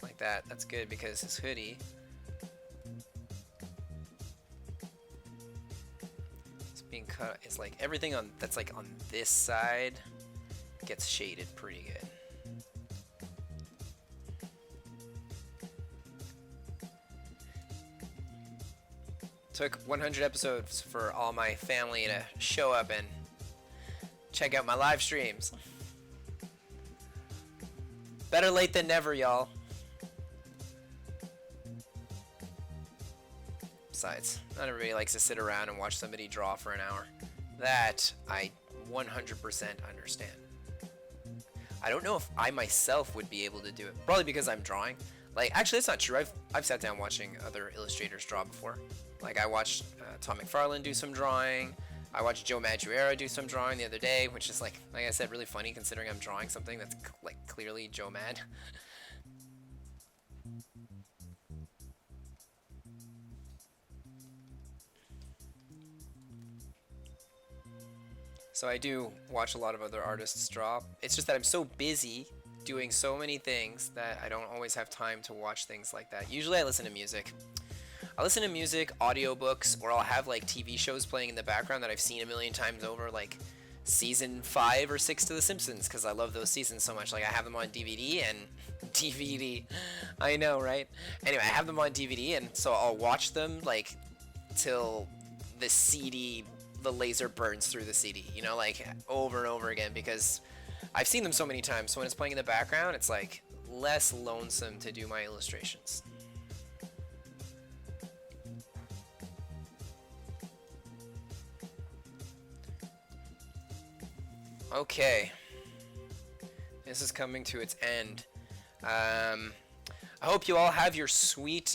Like that. That's good because his hoodie is being cut. It's like everything on that's like on this side gets shaded pretty good. Took 100 episodes for all my family to show up and check out my live streams. Better late than never, y'all. Besides, not everybody likes to sit around and watch somebody draw for an hour. That I 100% understand. I don't know if I myself would be able to do it. Probably because I'm drawing. Like, actually, that's not true. I've sat down watching other illustrators draw before. Like, I watched Tom McFarlane do some drawing. I watched Joe Madureira do some drawing the other day, which is, like I said, really funny considering I'm drawing something that's, like, clearly Joe Mad. So I do watch a lot of other artists draw. It's just that I'm so busy doing so many things that I don't always have time to watch things like that. Usually I listen to music. I listen to music, audiobooks, or I'll have like TV shows playing in the background that I've seen a million times over, like season 5 or 6 to The Simpsons, because I love those seasons so much. Like, I have them on DVD and DVD. I know, right? Anyway, I have them on DVD, and so I'll watch them like till the CD, the laser burns through the CD, you know, like over and over again, because I've seen them so many times. So when it's playing in the background, it's like less lonesome to do my illustrations. Okay, this is coming to its end. I hope you all have your sweet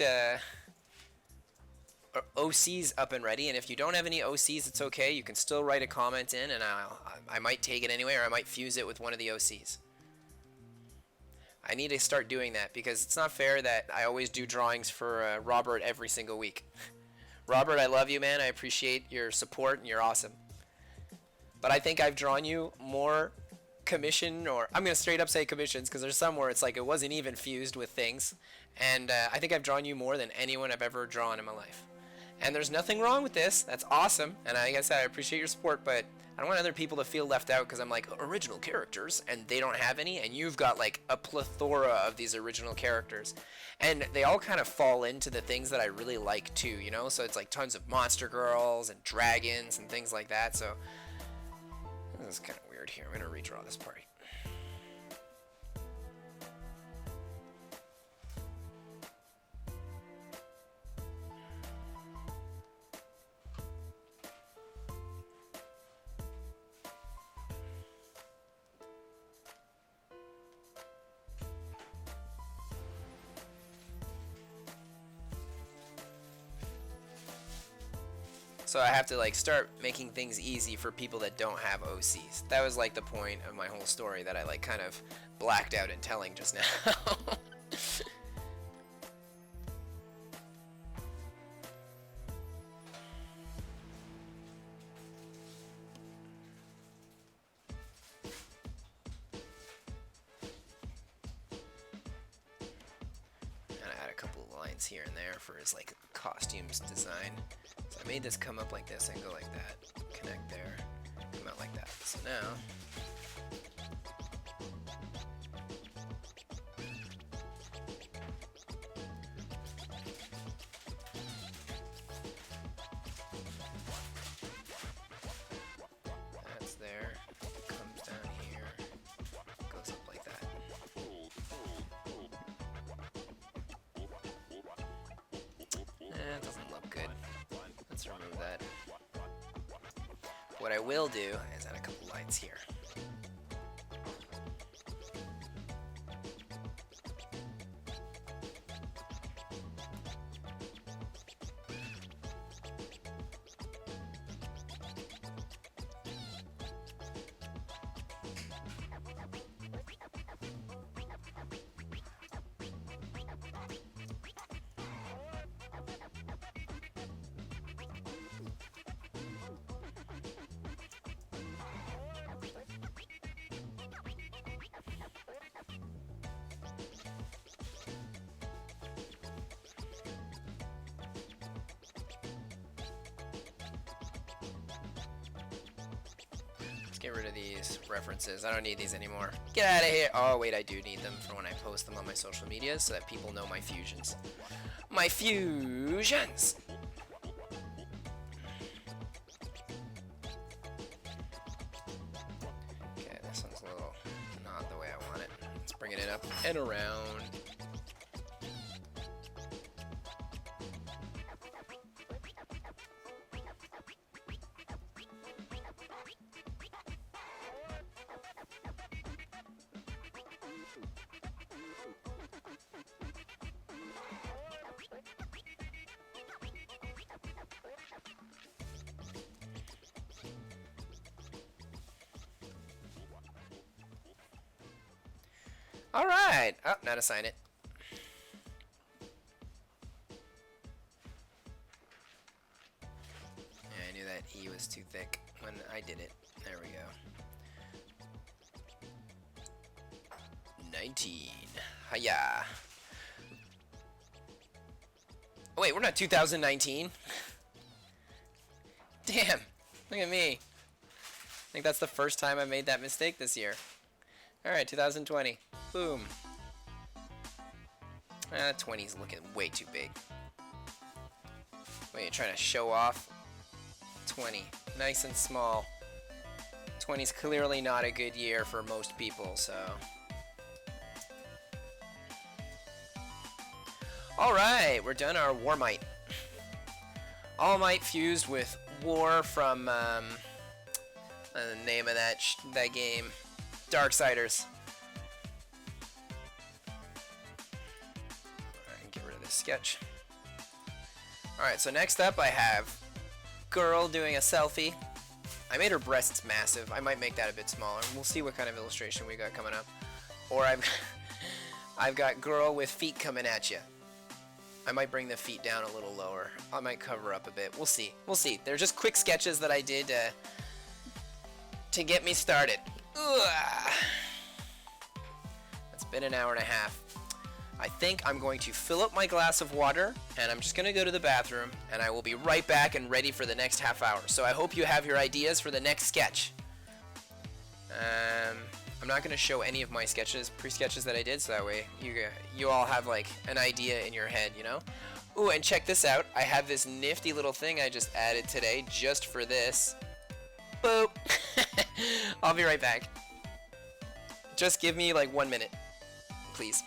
OCs up and ready, and if you don't have any OCs, it's okay. You can still write a comment in, and I might take it anyway, or I might fuse it with one of the OCs. I need to start doing that, because it's not fair that I always do drawings for Robert every single week. Robert, I love you, man. I appreciate your support, and you're awesome. But I think I've drawn you more commission, or I'm going to straight up say commissions, because there's some where it's like it wasn't even fused with things. And I think I've drawn you more than anyone I've ever drawn in my life. And there's nothing wrong with this. That's awesome. And like I said, I appreciate your support, but I don't want other people to feel left out because I'm like, original characters, and they don't have any, and you've got like a plethora of these original characters. And they all kind of fall into the things that I really like too, you know? So it's like tons of monster girls and dragons and things like that. So this is kind of weird here. I'm going to redraw this part. So I have to like start making things easy for people that don't have OCs. That was like the point of my whole story that I like kind of blacked out in telling just now. lights here and there for his like costumes design. So I made this come up like this and go like that, connect there, come out like that. So now that's there, comes down here, goes up like that. It doesn't look good. Let's remove that. What I will do is add a couple lights here. Get rid of these references. I don't need these anymore. Get out of here. Oh, wait, I do need them for when I post them on my social media so that people know my fusions. My fusions! Okay, this one's a little not the way I want it. Let's bring it up and around. All right. Oh, now to sign it. Yeah, I knew that E was too thick when I did it. There we go. 19. Hiya. Oh, wait, we're not 2019. Damn. Look at me. I think that's the first time I made that mistake this year. Alright, 2020. Boom. 20's looking way too big. Wait, you're trying to show off? 20. Nice and small. 20's clearly not a good year for most people, so... Alright, we're done our War Might. All Might fused with War from, the name of that game. Darksiders. Alright, get rid of this sketch. Alright, so next up I have girl doing a selfie. I made her breasts massive. I might make that a bit smaller. We'll see what kind of illustration we got coming up. Or I've got girl with feet coming at you. I might bring the feet down a little lower. I might cover up a bit. We'll see. We'll see. They're just quick sketches that I did to get me started. Ugh. It's been an hour and a half. I think I'm going to fill up my glass of water, and I'm just going to go to the bathroom, and I will be right back and ready for the next half hour. So I hope you have your ideas for the next sketch. I'm not going to show any of my sketches, pre-sketches that I did, so that way you all have like an idea in your head, you know? Ooh, and check this out. I have this nifty little thing I just added today just for this. Boop. I'll be right back. Just give me like 1 minute, please.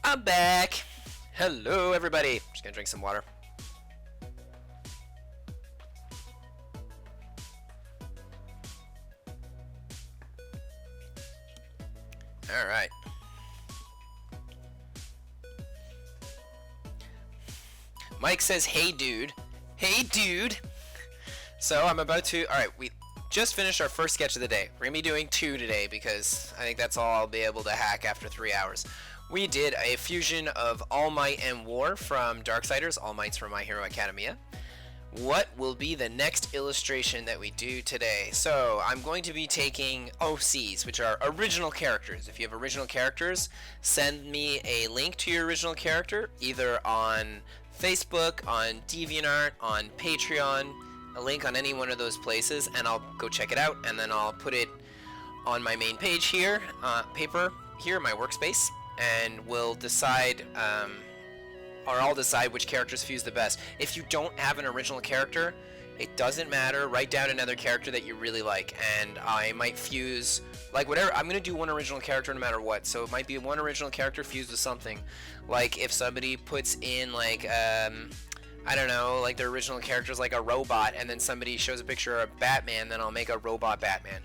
I'm back. Hello, everybody. Just gonna drink some water. All right. Mike says, "Hey, dude." Hey, dude. So I'm about to. All right, we just finished our first sketch of the day. We're gonna be doing 2 today because I think that's all I'll be able to hack after 3 hours. We did a fusion of All Might and War from Darksiders. All Might's from My Hero Academia. What will be the next illustration that we do today? So I'm going to be taking OCs, which are original characters. If you have original characters, send me a link to your original character, either on Facebook, on DeviantArt, on Patreon, a link on any one of those places, and I'll go check it out, and then I'll put it on my main page here, paper here, my workspace, and we'll decide, or I'll decide which characters fuse the best. If you don't have an original character, it doesn't matter. Write down another character that you really like, and I might fuse, like whatever. I'm going to do one original character no matter what, so it might be one original character fused with something. Like if somebody puts in like, I don't know, like their original character is like a robot, and then somebody shows a picture of Batman, then I'll make a robot Batman.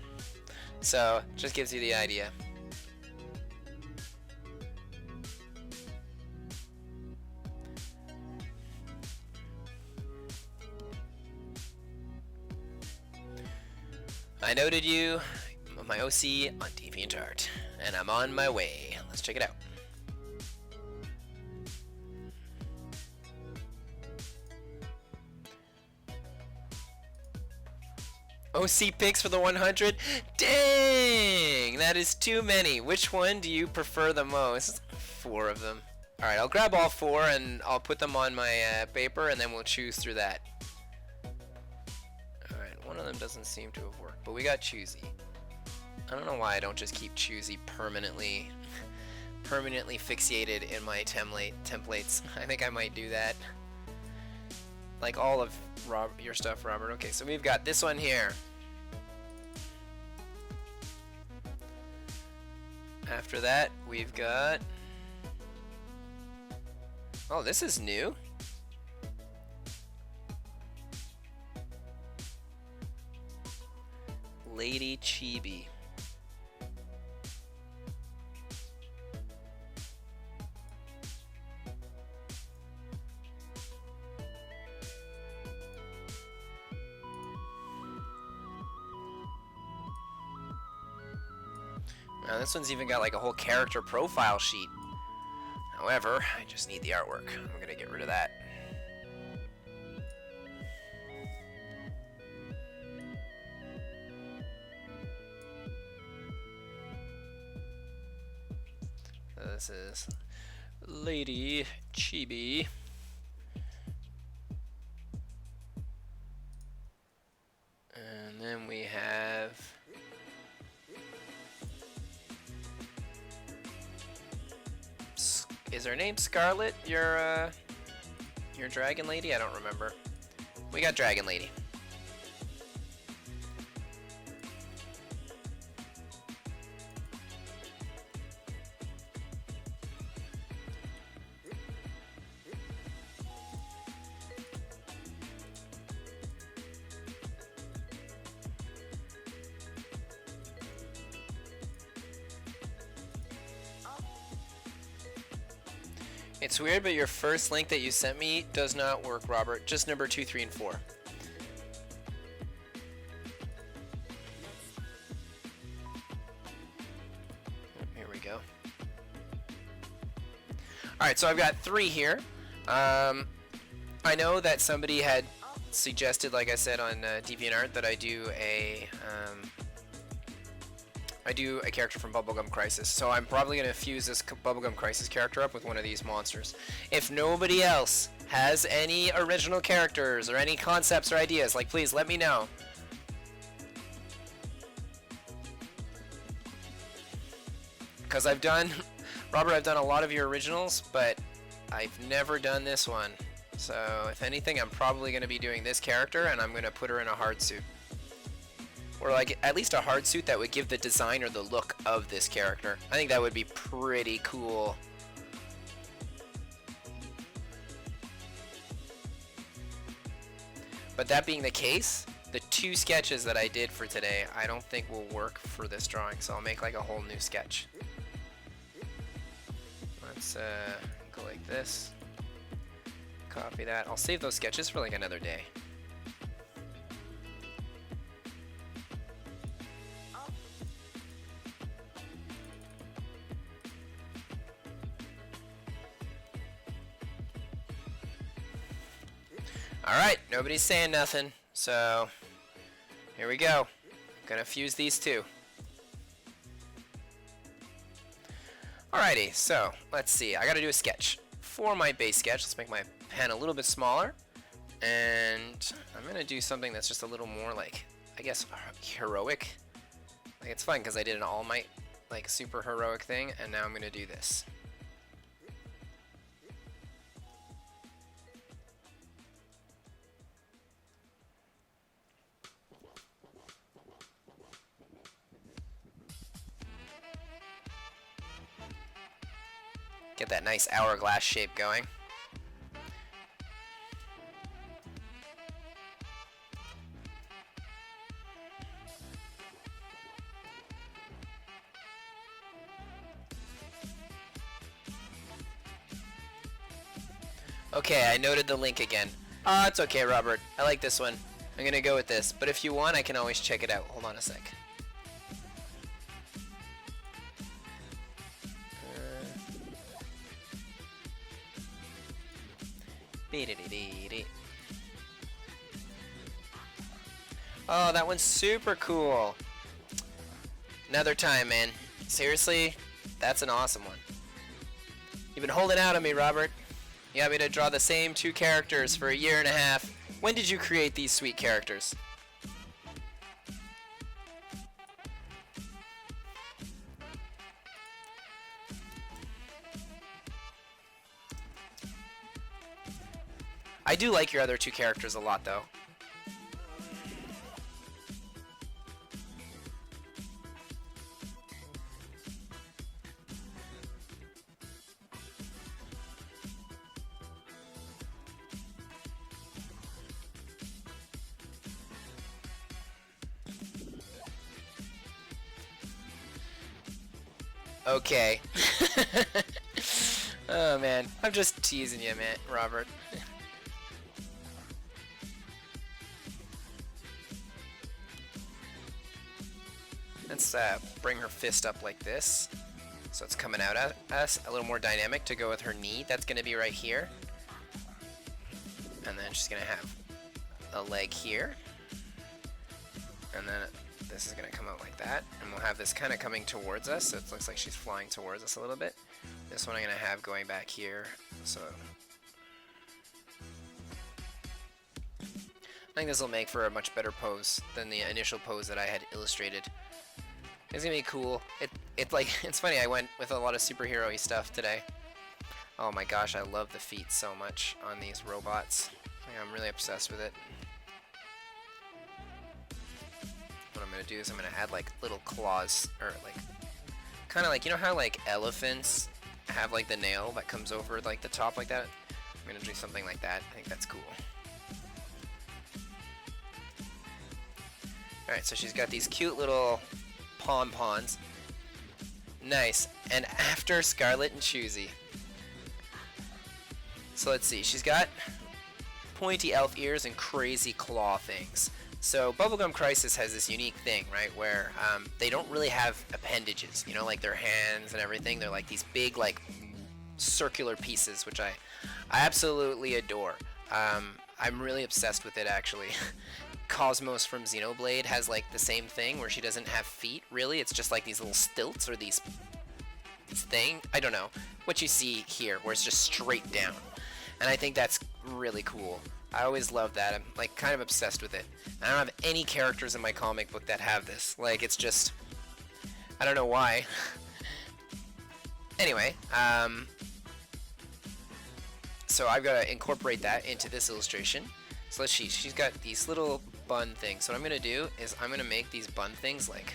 So, just gives you the idea. I noted you, my OC on DeviantArt, and I'm on my way. Let's check it out. OC picks for the 100? Dang! That is too many. Which one do you prefer the most? 4 of them. Alright, I'll grab all 4 and I'll put them on my paper, and then we'll choose through that. Alright, one of them doesn't seem to have worked, but we got Choosy. I don't know why I don't just keep Choosy permanently fixated in my templates. I think I might do that. Like all of your stuff, Robert. Okay, so we've got this one here. After that, we've got... Oh, this is new. Lady Chibi. Now this one's even got like a whole character profile sheet. However, I just need the artwork. I'm gonna get rid of that. So this is Lady Chibi. And then we have... Is her name Scarlet, your dragon lady? I don't remember. We got Dragon Lady. It's weird, but your first link that you sent me does not work, Robert. Just number 2, 3, and 4. Here we go. Alright, so I've got 3 here. I know that somebody had suggested, like I said on DeviantArt, that I do a character from Bubblegum Crisis, so I'm probably going to fuse this Bubblegum Crisis character up with one of these monsters. If nobody else has any original characters or any concepts or ideas, like, please let me know. Because I've done, Robert, I've done a lot of your originals, but I've never done this one. So if anything, I'm probably going to be doing this character, and I'm going to put her in a hard suit. Or like at least a hard suit that would give the design or the look of this character. I think that would be pretty cool. But that being the case, the 2 sketches that I did for today, I don't think will work for this drawing, so I'll make like a whole new sketch. Let's go like this. Copy that. I'll save those sketches for like another day. Alright, nobody's saying nothing, so here we go. Gonna fuse these 2. Alrighty, so let's see. I gotta do a sketch. For my base sketch, let's make my pen a little bit smaller. And I'm gonna do something that's just a little more like, I guess, heroic. Like, it's fun because I did an All Might, like, super heroic thing, and now I'm gonna do this. Get that nice hourglass shape going. Okay, I noted the link again. It's okay, Robert. I like this one. I'm gonna go with this. But if you want, I can always check it out. Hold on a sec. Oh, that one's super cool. Another time, man. Seriously, that's an awesome one. You've been holding out on me, Robert. You got me to draw the same 2 characters for a year and a half. When did you create these sweet characters? I do like your other 2 characters a lot, though. Okay. Oh, man. I'm just teasing you, man, Robert. Let's bring her fist up like this, so it's coming out at us, a little more dynamic to go with her knee. That's going to be right here. And then she's going to have a leg here. And then this is going to come out like that. And we'll have this kind of coming towards us, so it looks like she's flying towards us a little bit. This one I'm going to have going back here, so I think this will make for a much better pose than the initial pose that I had illustrated. It's gonna be cool. It's funny, I went with a lot of superhero-y stuff today. Oh my gosh, I love the feet so much on these robots. I'm really obsessed with it. What I'm gonna do is I'm gonna add like little claws, or like, kinda like, you know how like elephants have like the nail that comes over like the top like that? I'm gonna do something like that. I think that's cool. Alright, so she's got these cute little pom-poms. Nice. And after Scarlet and Choosy. So let's see. She's got pointy elf ears and crazy claw things. So Bubblegum Crisis has this unique thing, right, where they don't really have appendages, you know, like their hands and everything. They're like these big, like, circular pieces, which I absolutely adore. I'm really obsessed with it, actually. Cosmos from Xenoblade has like the same thing where she doesn't have feet, really. It's just like these little stilts or these thing. I don't know. What you see here, where it's just straight down. And I think that's really cool. I always love that. I'm like kind of obsessed with it. I don't have any characters in my comic book that have this. Like, it's just, I don't know why. Anyway, so I've got to incorporate that into this illustration. So let's see, she's got these little bun things. So what I'm going to do is I'm going to make these bun things like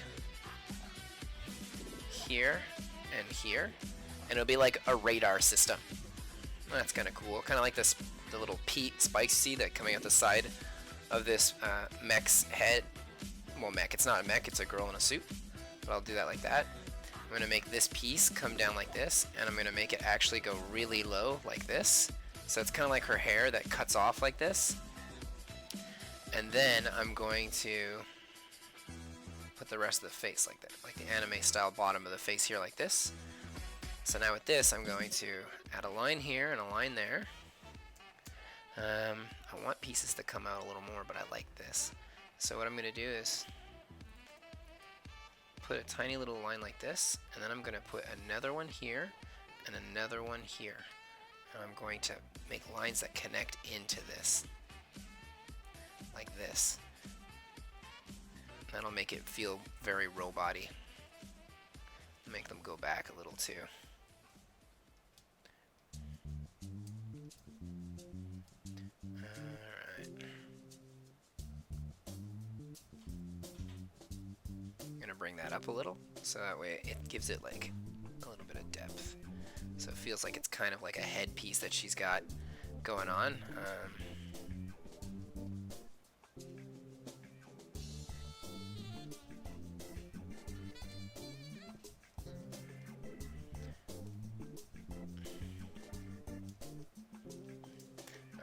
here and here. And it'll be like a radar system. That's kind of cool. Kind of like this, the little spikes you see that coming out the side of this mech's head. Well, mech, it's not a mech, it's a girl in a suit. But I'll do that like that. I'm going to make this piece come down like this, and I'm going to make it actually go really low like this. So it's kind of like her hair that cuts off like this. And then I'm going to put the rest of the face like that, like the anime style bottom of the face here like this. So now with this, I'm going to add a line here and a line there. I want pieces to come out a little more, but I like this. So what I'm going to do is put a tiny little line like this, and then I'm going to put another one here and another one here. And I'm going to make lines that connect into this, like this. That'll make it feel very robot-y. Make them go back a little too. Alright. I'm gonna bring that up a little, so that way it gives it like a little bit of depth. So it feels like it's kind of like a headpiece that she's got going on.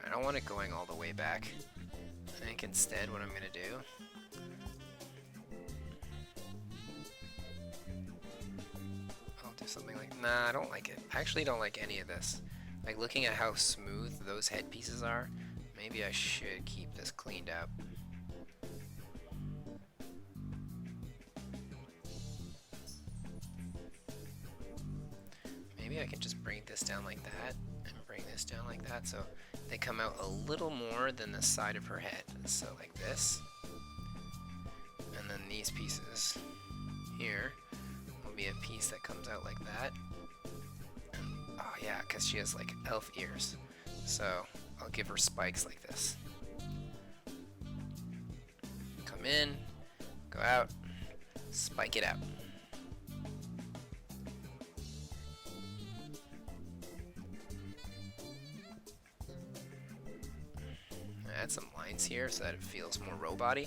I don't want it going all the way back. I think instead what I'm gonna do something like, nah, I don't like it. I actually don't like any of this. Like, looking at how smooth those headpieces are, maybe I should keep this cleaned up. Maybe I can just bring this down like that and bring this down like that, so they come out a little more than the side of her head. So like this, and then these pieces here be a piece that comes out like that. And, oh yeah, because she has like elf ears, so I'll give her spikes like this. Come in, go out, spike it out. Add some lines here so that it feels more robot-y.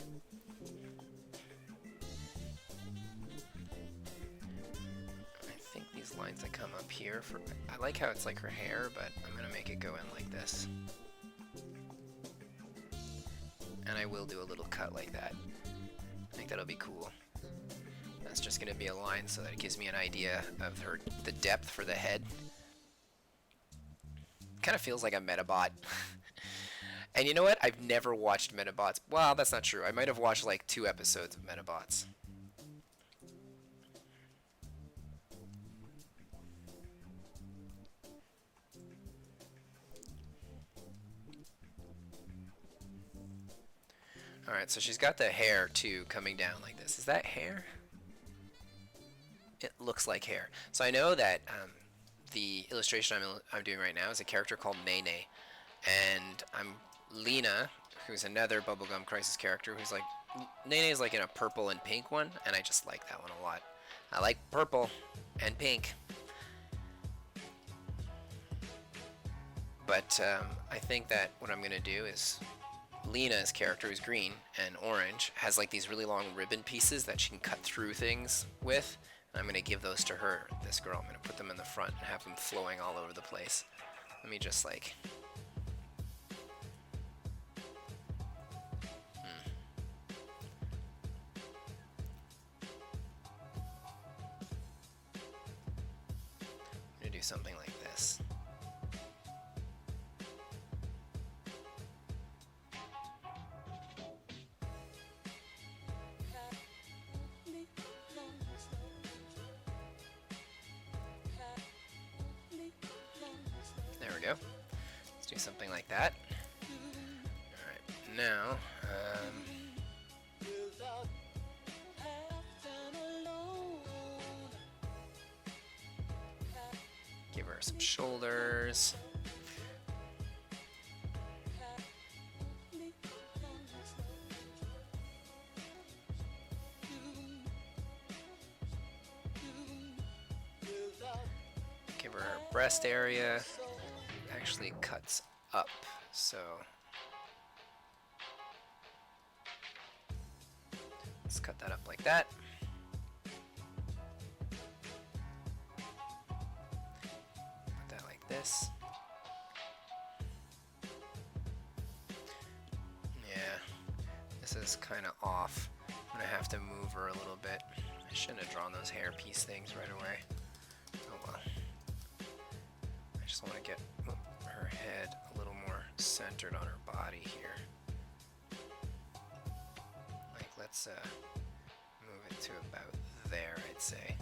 Lines that come up here for, I like how it's like her hair, but I'm gonna make it go in like this, and I will do a little cut like that. I think that'll be cool. That's just gonna be a line so that it gives me an idea of the depth for the head. Kind of feels like a Metabot. And you know what? I've never watched Metabots. Well, that's not true. I might have watched like 2 episodes of Metabots. Alright, so she's got the hair too coming down like this. Is that hair? It looks like hair. So I know that the illustration I'm doing right now is a character called Nene. And I'm Lena, who's another Bubblegum Crisis character, who's like, Nene is like in a purple and pink one, and I just like that one a lot. I like purple and pink. But I think that what I'm going to do is Lena's character, who's green and orange, has like these really long ribbon pieces that she can cut through things with. And I'm going to give those to her, this girl. I'm going to put them in the front and have them flowing all over the place. Let me just like... I'm going to do something like this. There we go. Let's do something like that. Alright, now, give her some shoulders. Give her her breast area. Actually cuts up, so Let's cut that up like that. Put that like this. Yeah, this is kind of off. I'm gonna have to move her a little bit. I shouldn't have drawn those hair piece things right away. Oh well. I just want to get her head a little more centered on her body here. Like, let's move it to about there, I'd say.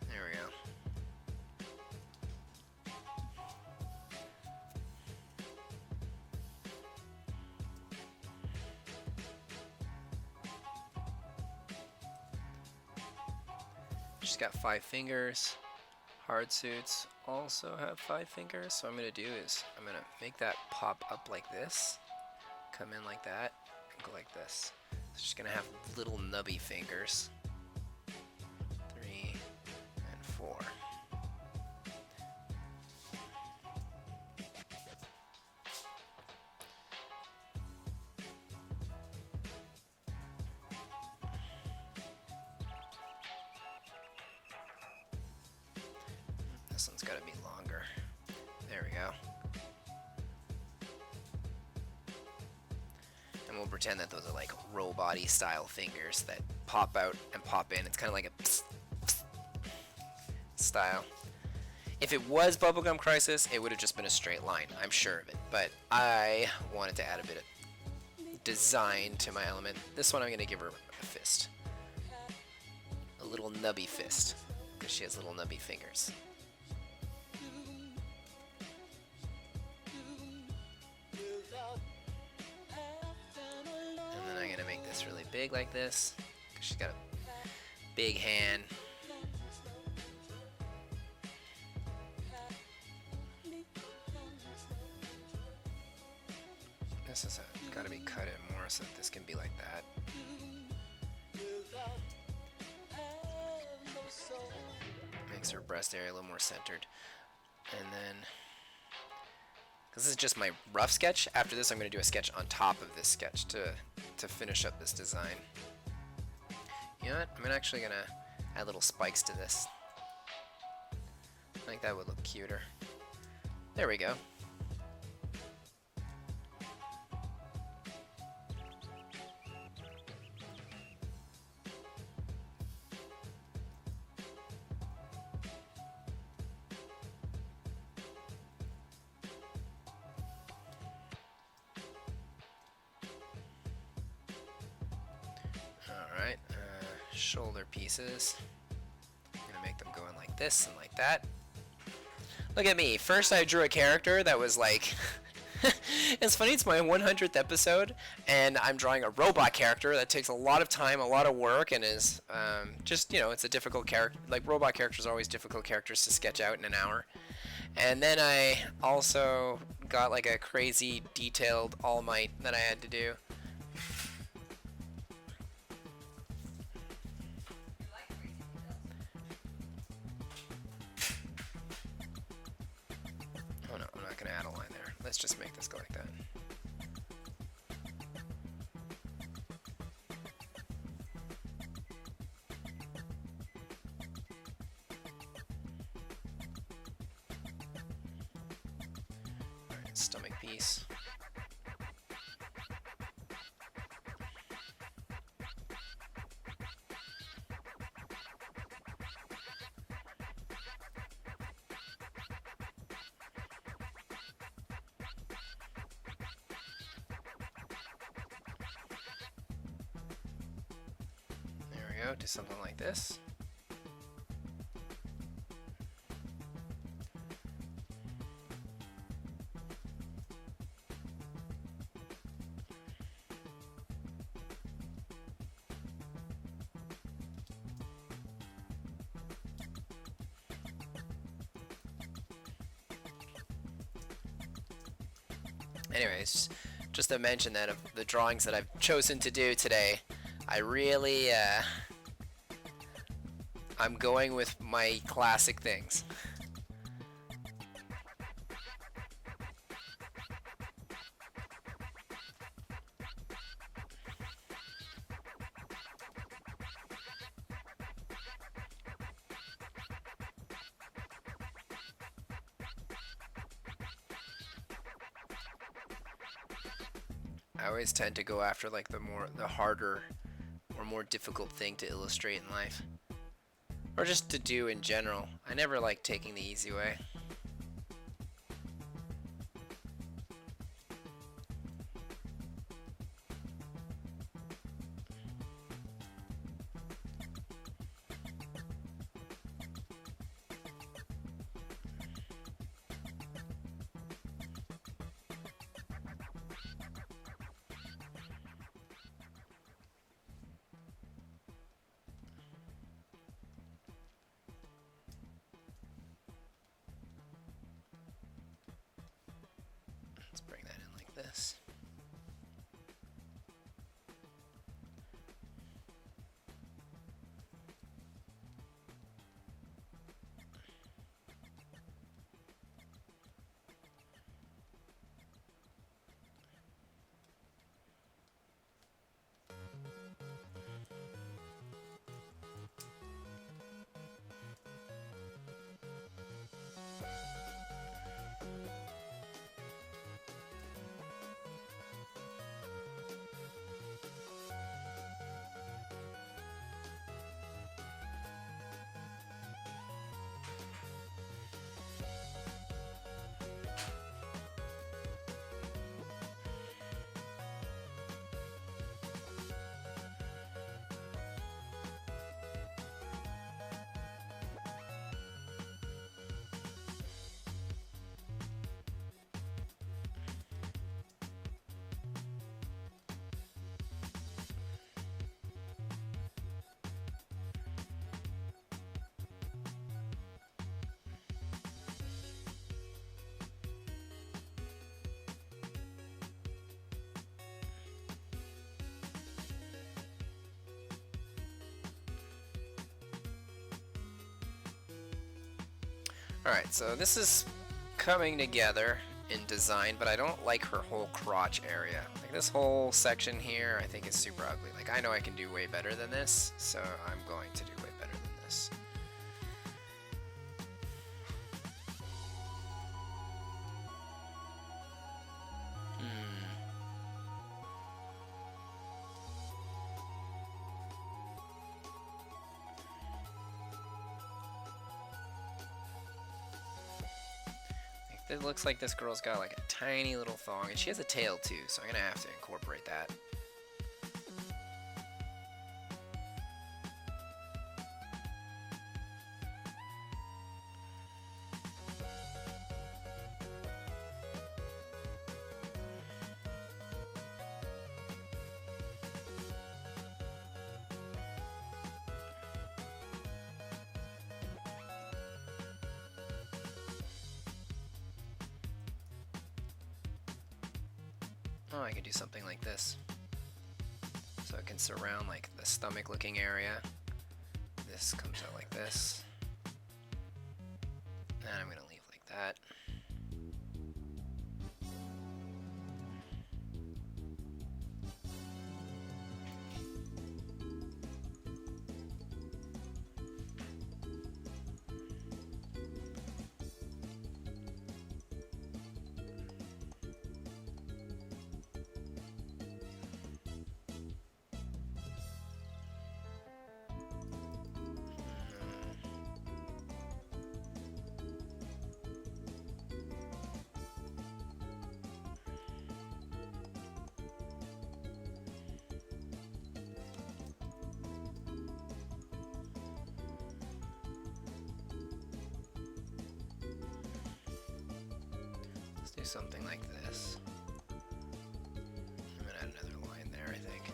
There we go. She's got 5 fingers. Hard suits also have 5 fingers. So what I'm going to do is I'm going to make that pop up like this, come in like that, and go like this. So she's going to have little nubby fingers. 3 and 4. This one's got to be longer. There we go. And we'll pretend that those are like robot-y style fingers that pop out and pop in. It's kind of like a psst, psst style. If it was Bubblegum Crisis, it would have just been a straight line. I'm sure of it. But I wanted to add a bit of design to my element. This one I'm going to give her a fist. A little nubby fist. Because she has little nubby fingers. Really big like this, because she's got a big hand. This is got to be cut in more so that this can be like that. Makes her breast area a little more centered. And then, because this is just my rough sketch, after this I'm going to do a sketch on top of this sketch to finish up this design. You know what? I'm actually going to add little spikes to this. I think that would look cuter. There we go. Alright, shoulder pieces. I'm gonna make them go in like this and like that. Look at me. First I drew a character that was like... It's funny, it's my 100th episode, and I'm drawing a robot character that takes a lot of time, a lot of work, and is just, you know, it's a difficult character. Like, robot characters are always difficult characters to sketch out in an hour. And then I also got like a crazy detailed All Might that I had to do. Oh no, I'm not going to add a line there. Let's just make this go like that. Alright, stomach piece. Do something like this. Anyways, just to mention that of the drawings that I've chosen to do today, I really I'm going with my classic things. I always tend to go after like the harder or more difficult thing to illustrate in life. Or just to do in general. I never like taking the easy way. Let's bring that in like this. Alright, so this is coming together in design, but I don't like her whole crotch area. Like this whole section here I think is super ugly. Like I know I can do way better than this, so I'm going to do way better than this. It looks like this girl's got like a tiny little thong, and she has a tail too, so I'm gonna have to incorporate that. Oh, I could do something like this. So it can surround like the stomach looking area. This comes out like this. And I'm gonna leave like that. Do something like this. I'm gonna add another line there, I think.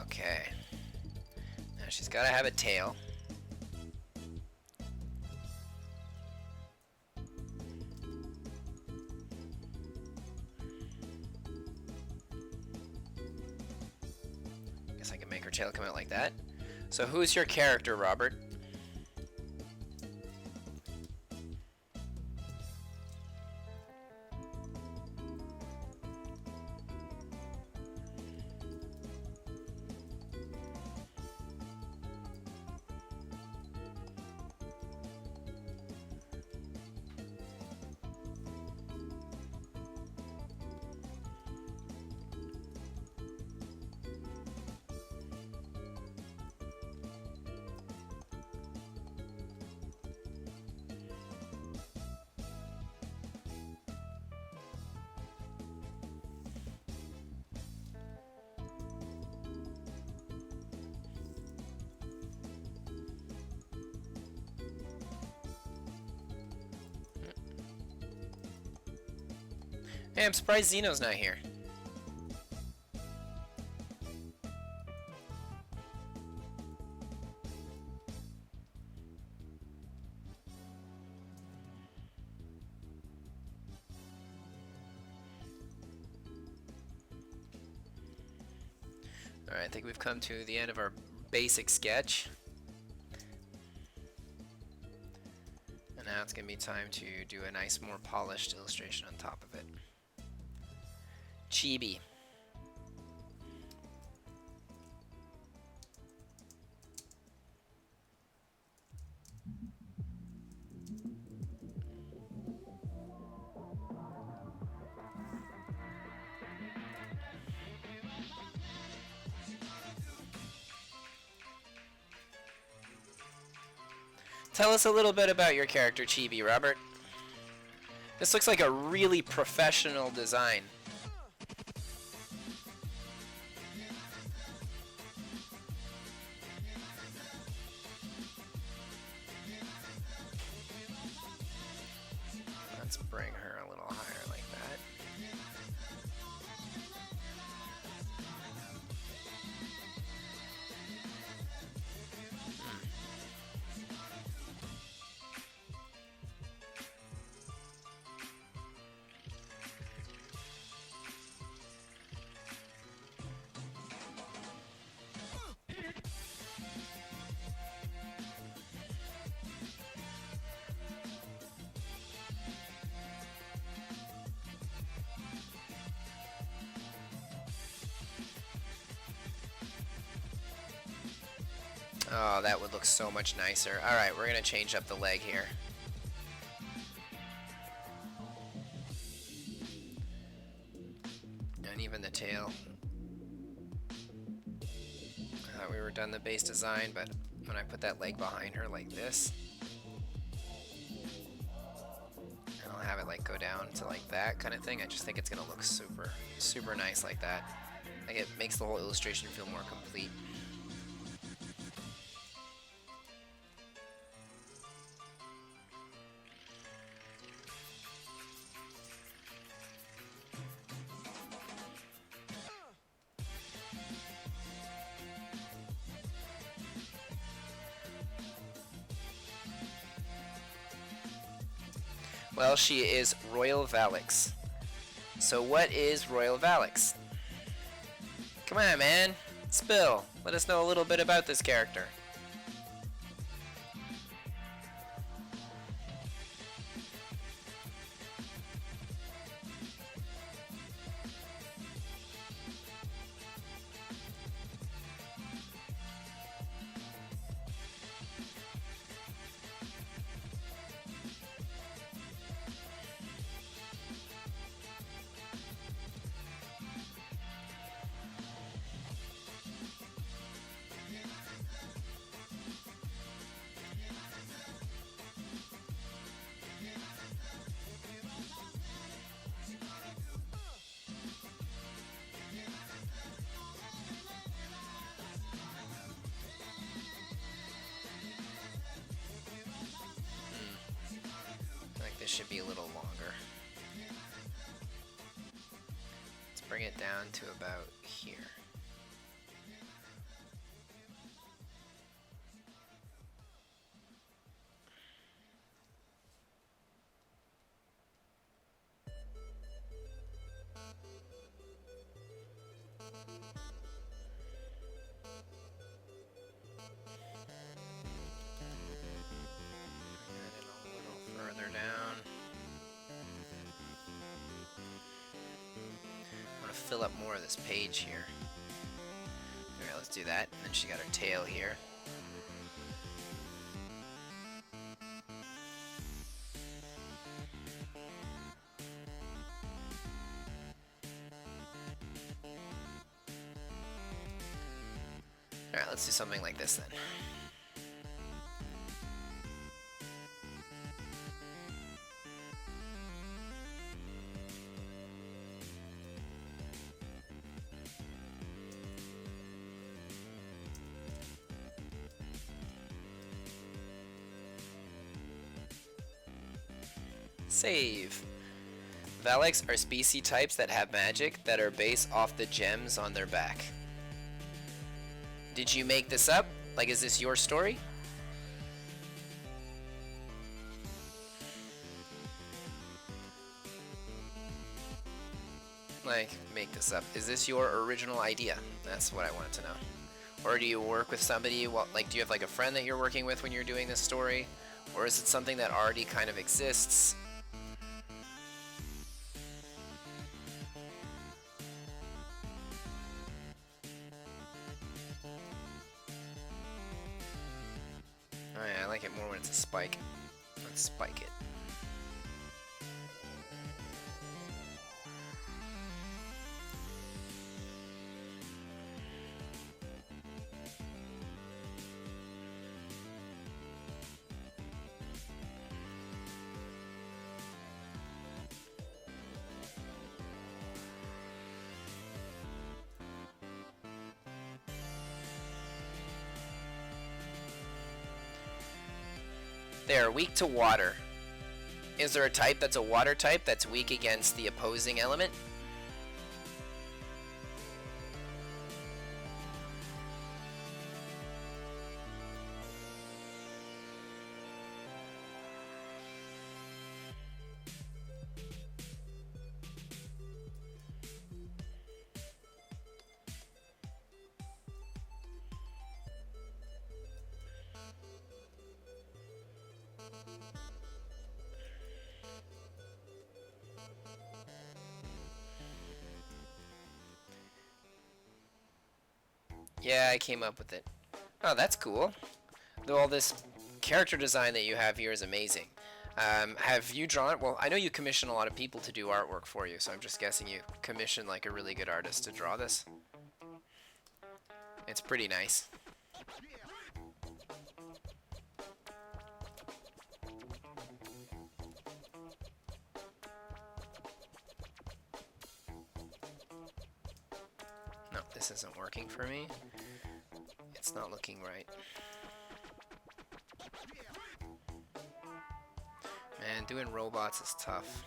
Okay. Now she's gotta have a tail. I can make her tail come out like that. So who's your character, Robert? Hey, I'm surprised Zeno's not here. Alright, I think we've come to the end of our basic sketch. And now it's going to be time to do a nice, more polished illustration on top of it. Chibi. Tell us a little bit about your character, Chibi, Robert. This looks like a really professional design. Let's bring her a little higher like that. Oh, that would look so much nicer. Alright, we're going to change up the leg here. And even the tail. I thought we were done the base design, but when I put that leg behind her like this, and I'll have it like go down to like that kind of thing, I just think it's going to look super, super nice like that. Like it makes the whole illustration feel more complete. Well, she is Royal Valix. So what is Royal Valix? Come on, man. Spill. Let us know a little bit about this character. This should be a little longer. Let's bring it down to about here. Further down. I want to fill up more of this page here. Alright, let's do that. And then she got her tail here. Alright, let's do something like this then. Save. Valaks are species types that have magic that are based off the gems on their back. Did you make this up? Like, is this your story? Like, make this up. Is this your original idea? That's what I wanted to know. Or do you work with somebody? Like, do you have like a friend that you're working with when you're doing this story? Or is it something that already kind of exists? Oh yeah, I like it more when it's a spike. Let's spike it. They are weak to water. Is there a type that's a water type that's weak against the opposing element? Yeah, I came up with it. Oh, that's cool. All this character design that you have here is amazing. Have you drawn it? Well, I know you commission a lot of people to do artwork for you, so I'm just guessing you commissioned like a really good artist to draw this. It's pretty nice. No, this isn't working for me. It's not looking right. Man, doing robots is tough.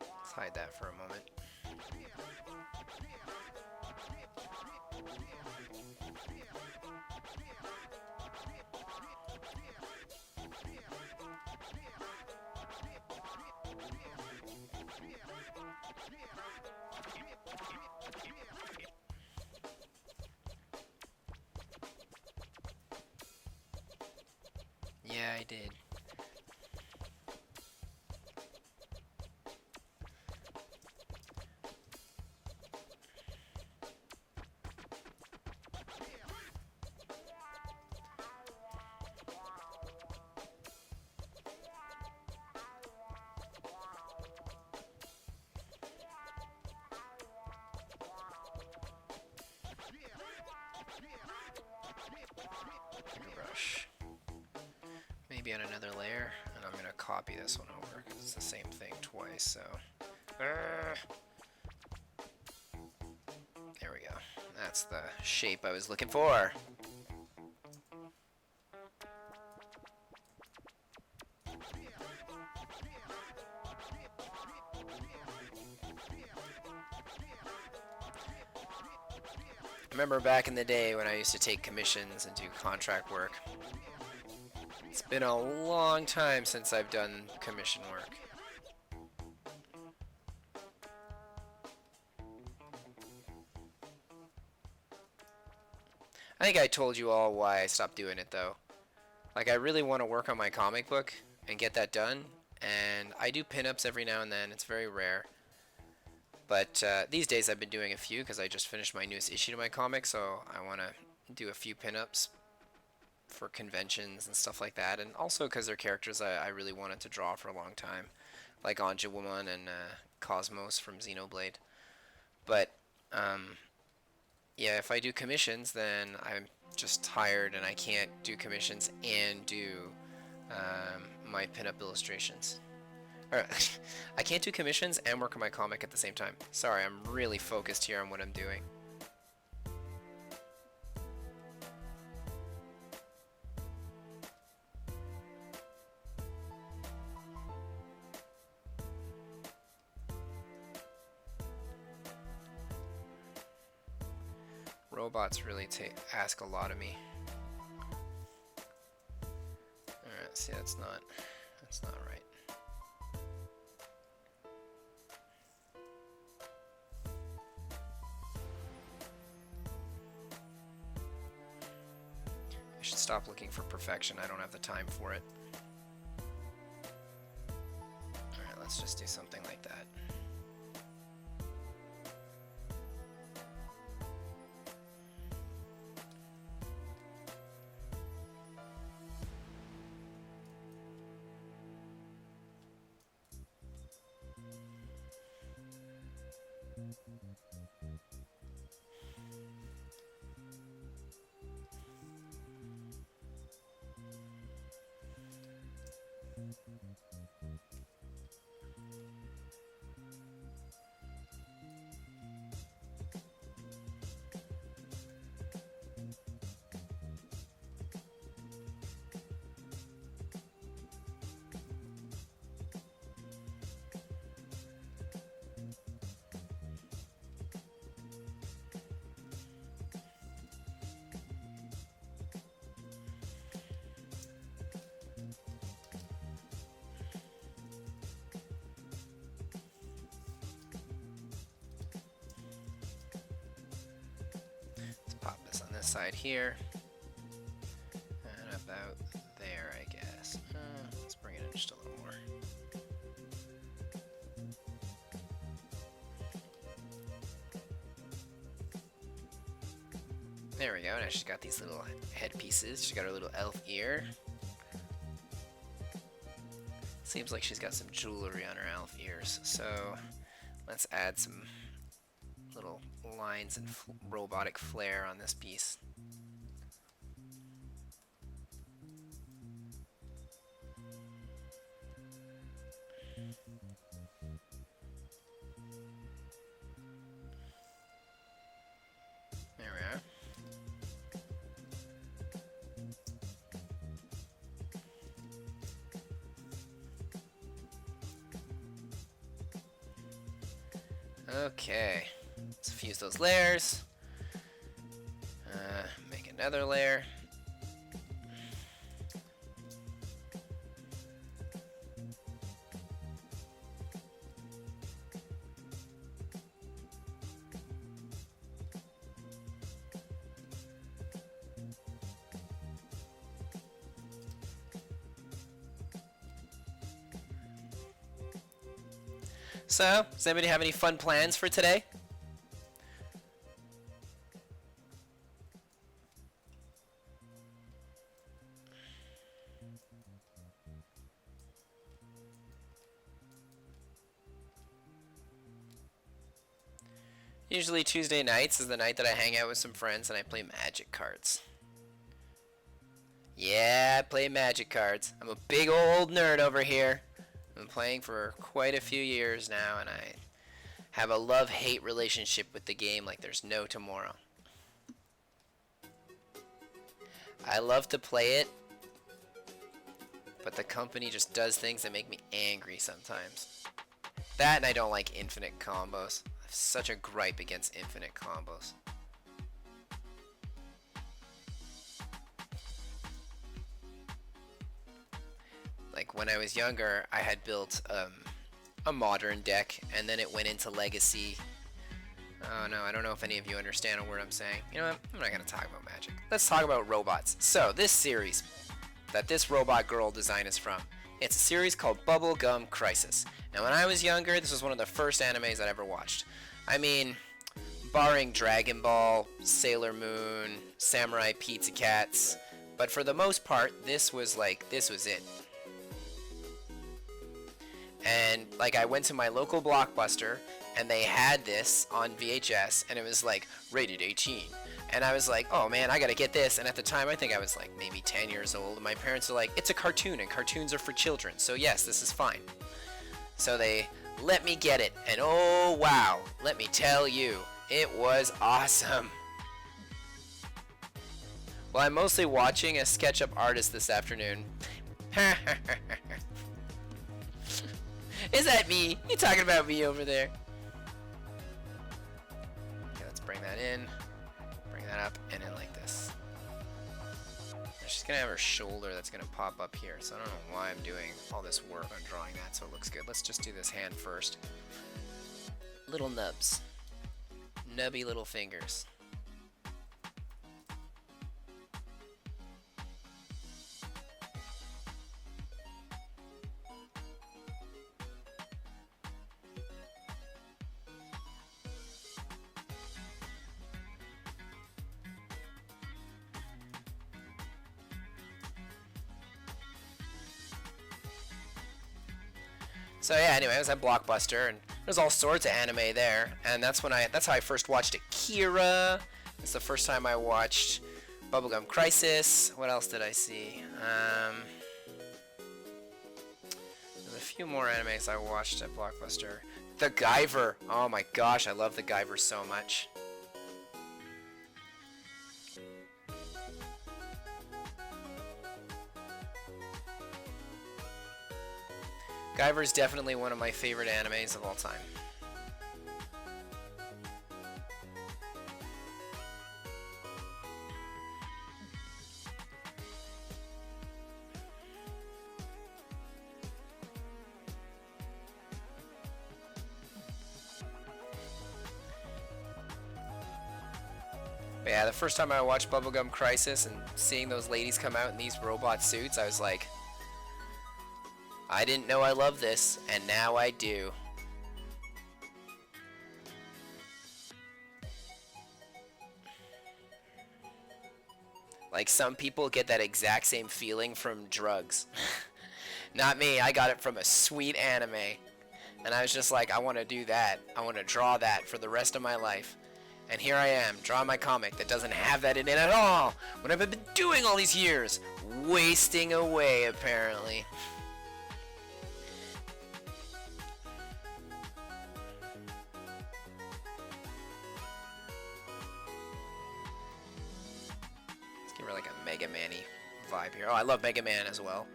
Let's hide that for a moment. Yeah, I did. Brush. Maybe on another layer, and I'm gonna copy this one over because it's the same thing twice. So, there we go. That's the shape I was looking for. I remember back in the day when I used to take commissions and do contract work. It's been a long time since I've done commission work. I think I told you all why I stopped doing it though. Like, I really want to work on my comic book and get that done, and I do pinups every now and then. It's very rare. But these days I've been doing a few because I just finished my newest issue to my comic, so I want to do a few pinups for conventions and stuff like that, and also because they're characters I really wanted to draw for a long time, like Anja Woman and Cosmos from Xenoblade. But yeah, if I do commissions, then I'm just tired and I can't do commissions and do my pinup illustrations. I can't do commissions and work on my comic at the same time. Sorry, I'm really focused here on what I'm doing. Robots really ask a lot of me. Alright, see, that's not right. I should stop looking for perfection. I don't have the time for it. Alright, let's just do something like that. Pop this on this side here, and about there, I guess. Let's bring it in just a little more. There we go. Now she's got these little headpieces. She's got her little elf ear. Seems like she's got some jewelry on her elf ears. So let's add some little lines and robotic flair on this piece. There we are. Okay. Let's fuse those layers. Make another layer. So, does anybody have any fun plans for today? Usually Tuesday nights is the night that I hang out with some friends and I play Magic cards. Yeah, I play Magic cards. I'm a big old nerd over here. I've been playing for quite a few years now, and I have a love-hate relationship with the game like there's no tomorrow. I love to play it, but the company just does things that make me angry sometimes. That and I don't like infinite combos. I have such a gripe against infinite combos. Like when I was younger, I had built a modern deck, and then it went into Legacy. Oh no, I don't know if any of you understand a word I'm saying. You know what? I'm not gonna talk about Magic. Let's talk about robots. So this series that this robot girl design is from, it's a series called Bubblegum Crisis. Now when I was younger, this was one of the first animes I ever watched. I mean, barring Dragon Ball, Sailor Moon, Samurai Pizza Cats, but for the most part, this was it. And like I went to my local Blockbuster and they had this on VHS and it was like rated 18. And I was like, oh man, I gotta get this. And at the time, I think I was like maybe 10 years old. And my parents were like, it's a cartoon and cartoons are for children. So yes, this is fine. So they let me get it. And oh wow, let me tell you, it was awesome. Well, I'm mostly watching a SketchUp artist this afternoon. Is that me? You talking about me over there? Okay, let's bring that in. Bring that up and in like this. She's gonna have her shoulder that's gonna pop up here, so I don't know why I'm doing all this work on drawing that so it looks good. Let's just do this hand first. Little nubs. Nubby little fingers. So yeah, anyway, I was at Blockbuster, and there's all sorts of anime there, and that's how I first watched Akira. It's the first time I watched Bubblegum Crisis. What else did I see? There's a few more animes I watched at Blockbuster. The Guyver. Oh my gosh, I love The Guyver so much. Guyver is definitely one of my favorite animes of all time. But yeah, the first time I watched Bubblegum Crisis and seeing those ladies come out in these robot suits, I was like, I didn't know I loved this, and now I do. Like, some people get that exact same feeling from drugs. Not me, I got it from a sweet anime. And I was just like, I want to do that. I want to draw that for the rest of my life. And here I am, drawing my comic that doesn't have that in it at all. What have I been doing all these years? Wasting away, apparently. Like a Mega Man-y vibe here. Oh, I love Mega Man as well.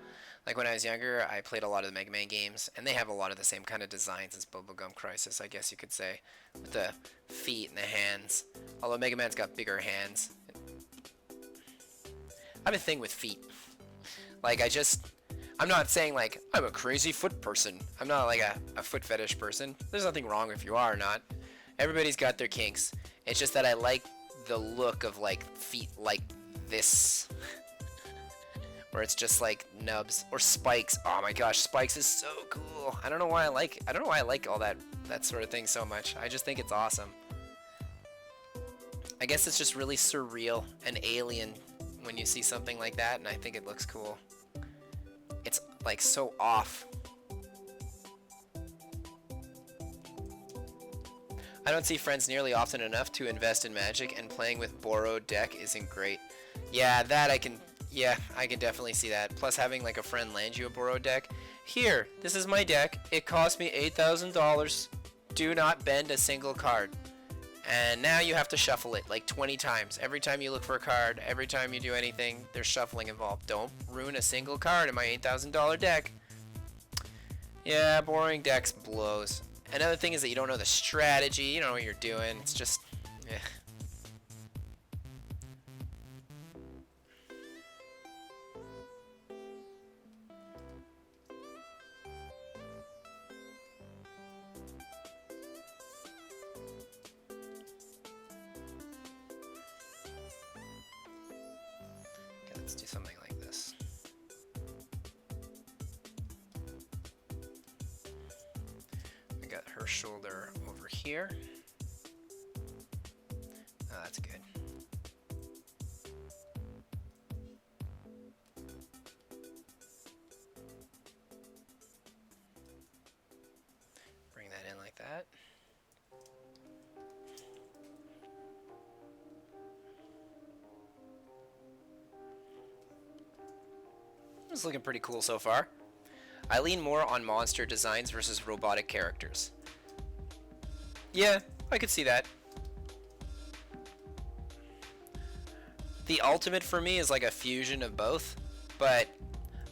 Like when I was younger, I played a lot of the Mega Man games, and they have a lot of the same kind of designs as Bubblegum Crisis, I guess you could say, with the feet and the hands. Although Mega Man's got bigger hands. I have a thing with feet. Like, I'm not saying like I'm a crazy foot person. I'm not like a foot fetish person. There's nothing wrong if you are or not. Everybody's got their kinks. It's just that I like the look of like feet like this, where it's just like nubs or spikes. Oh my gosh, spikes is so cool. I don't know why I like all that sort of thing so much. I just think it's awesome. I guess it's just really surreal and alien when you see something like that, and I think it looks cool. It's like so off. I don't see friends nearly often enough to invest in Magic, and playing with borrowed deck isn't great. Yeah, I can definitely see that. Plus having like a friend lend you a borrowed deck. Here, this is my deck. It cost me $8,000. Do not bend a single card. And now you have to shuffle it like 20 times. Every time you look for a card, every time you do anything, there's shuffling involved. Don't ruin a single card in my $8,000 deck. Yeah, borrowing decks blows. Another thing is that you don't know the strategy, you don't know what you're doing, it's just, eh. Okay, let's do something like this. Got her shoulder over here. Oh, that's good. Bring that in like that. It's looking pretty cool so far. I lean more on monster designs versus robotic characters. Yeah, I could see that. The ultimate for me is like a fusion of both, but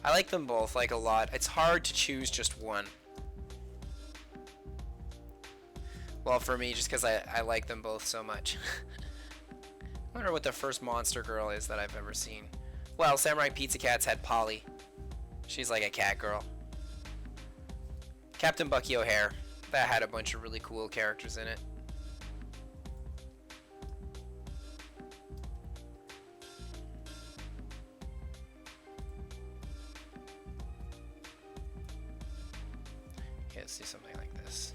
I like them both like a lot. It's hard to choose just one. Well, for me, just because I like them both so much. wonder what the first monster girl is that I've ever seen. Well, Samurai Pizza Cats had Polly. She's like a cat girl. Captain Bucky O'Hare. That had a bunch of really cool characters in it. Okay, let's do something like this.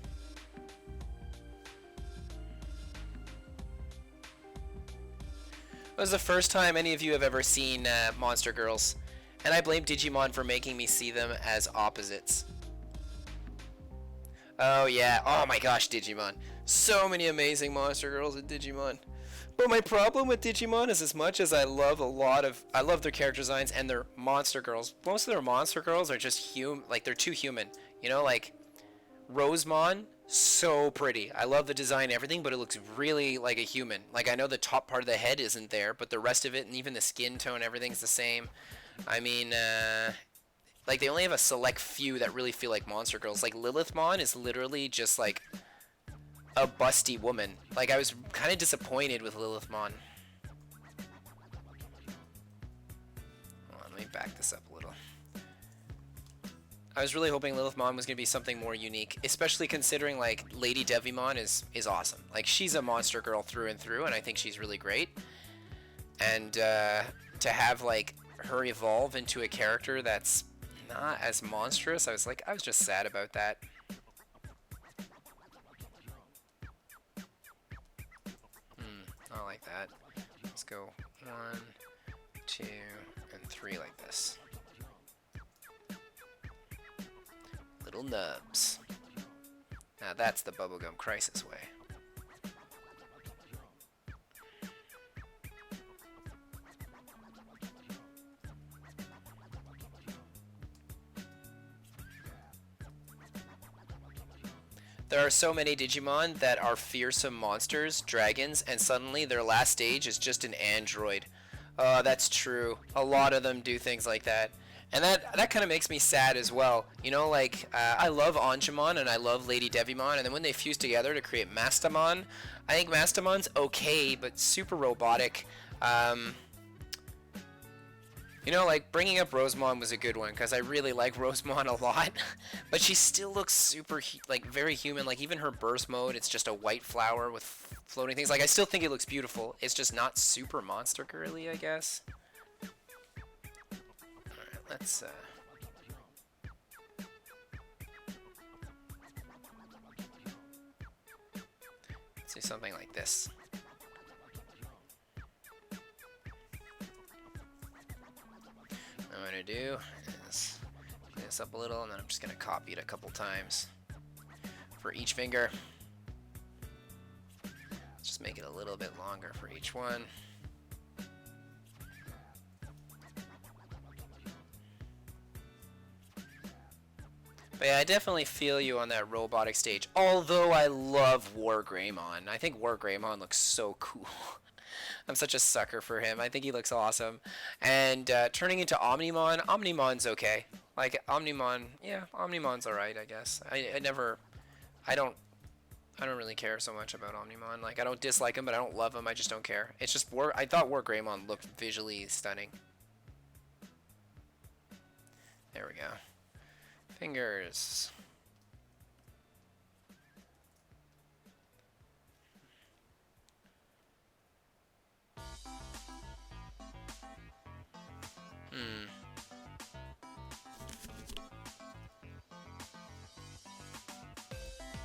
It was the first time any of you have ever seen Monster Girls, and I blame Digimon for making me see them as opposites. Oh yeah, oh my gosh, Digimon. So many amazing Monster Girls in Digimon. But my problem with Digimon is, as much as I love their character designs and their Monster Girls, most of their Monster Girls are just like they're too human. You know, like Rosemon, so pretty. I love the design and everything, but it looks really like a human. Like, I know the top part of the head isn't there, but the rest of it, and even the skin tone, everything's the same. I mean, like, they only have a select few that really feel like Monster Girls. Like, Lilithmon is literally just, like, a busty woman. Like, I was kind of disappointed with Lilithmon. Hold on, let me back this up a little. I was really hoping Lilithmon was going to be something more unique, especially considering, like, Lady Devimon is awesome. Like, she's a monster girl through and through, and I think she's really great. And to have, like, her evolve into a character that's not as monstrous, I was just sad about that. Not like that. Let's go 1, 2, and 3 like this. Little nubs. Now that's the Bubblegum Crisis way. There are so many Digimon that are fearsome monsters, dragons, and suddenly their last stage is just an android. That's true. A lot of them do things like that. And that kind of makes me sad as well. You know, like, I love Angemon and I love Lady Devimon, and then when they fuse together to create Mastamon, I think Mastamon's okay, but super robotic. You know, like, bringing up Rosemon was a good one, because I really like Rosemon a lot. But she still looks super, like, very human. Like, even her burst mode, it's just a white flower with floating things. Like, I still think it looks beautiful. It's just not super monster girly, I guess. Alright, let's do something like this. What I'm going to do is clean this up a little, and then I'm just going to copy it a couple times for each finger. Let's just make it a little bit longer for each one. But yeah, I definitely feel you on that robotic stage, although I love War Greymon. I think War Greymon looks so cool. I'm such a sucker for him. I think he looks awesome. And turning into Omnimon, Omnimon's okay. Like, Omnimon, yeah, Omnimon's alright, I guess. I don't really care so much about Omnimon. Like, I don't dislike him, but I don't love him. I just don't care. It's just I thought War Greymon looked visually stunning. There we go. Fingers.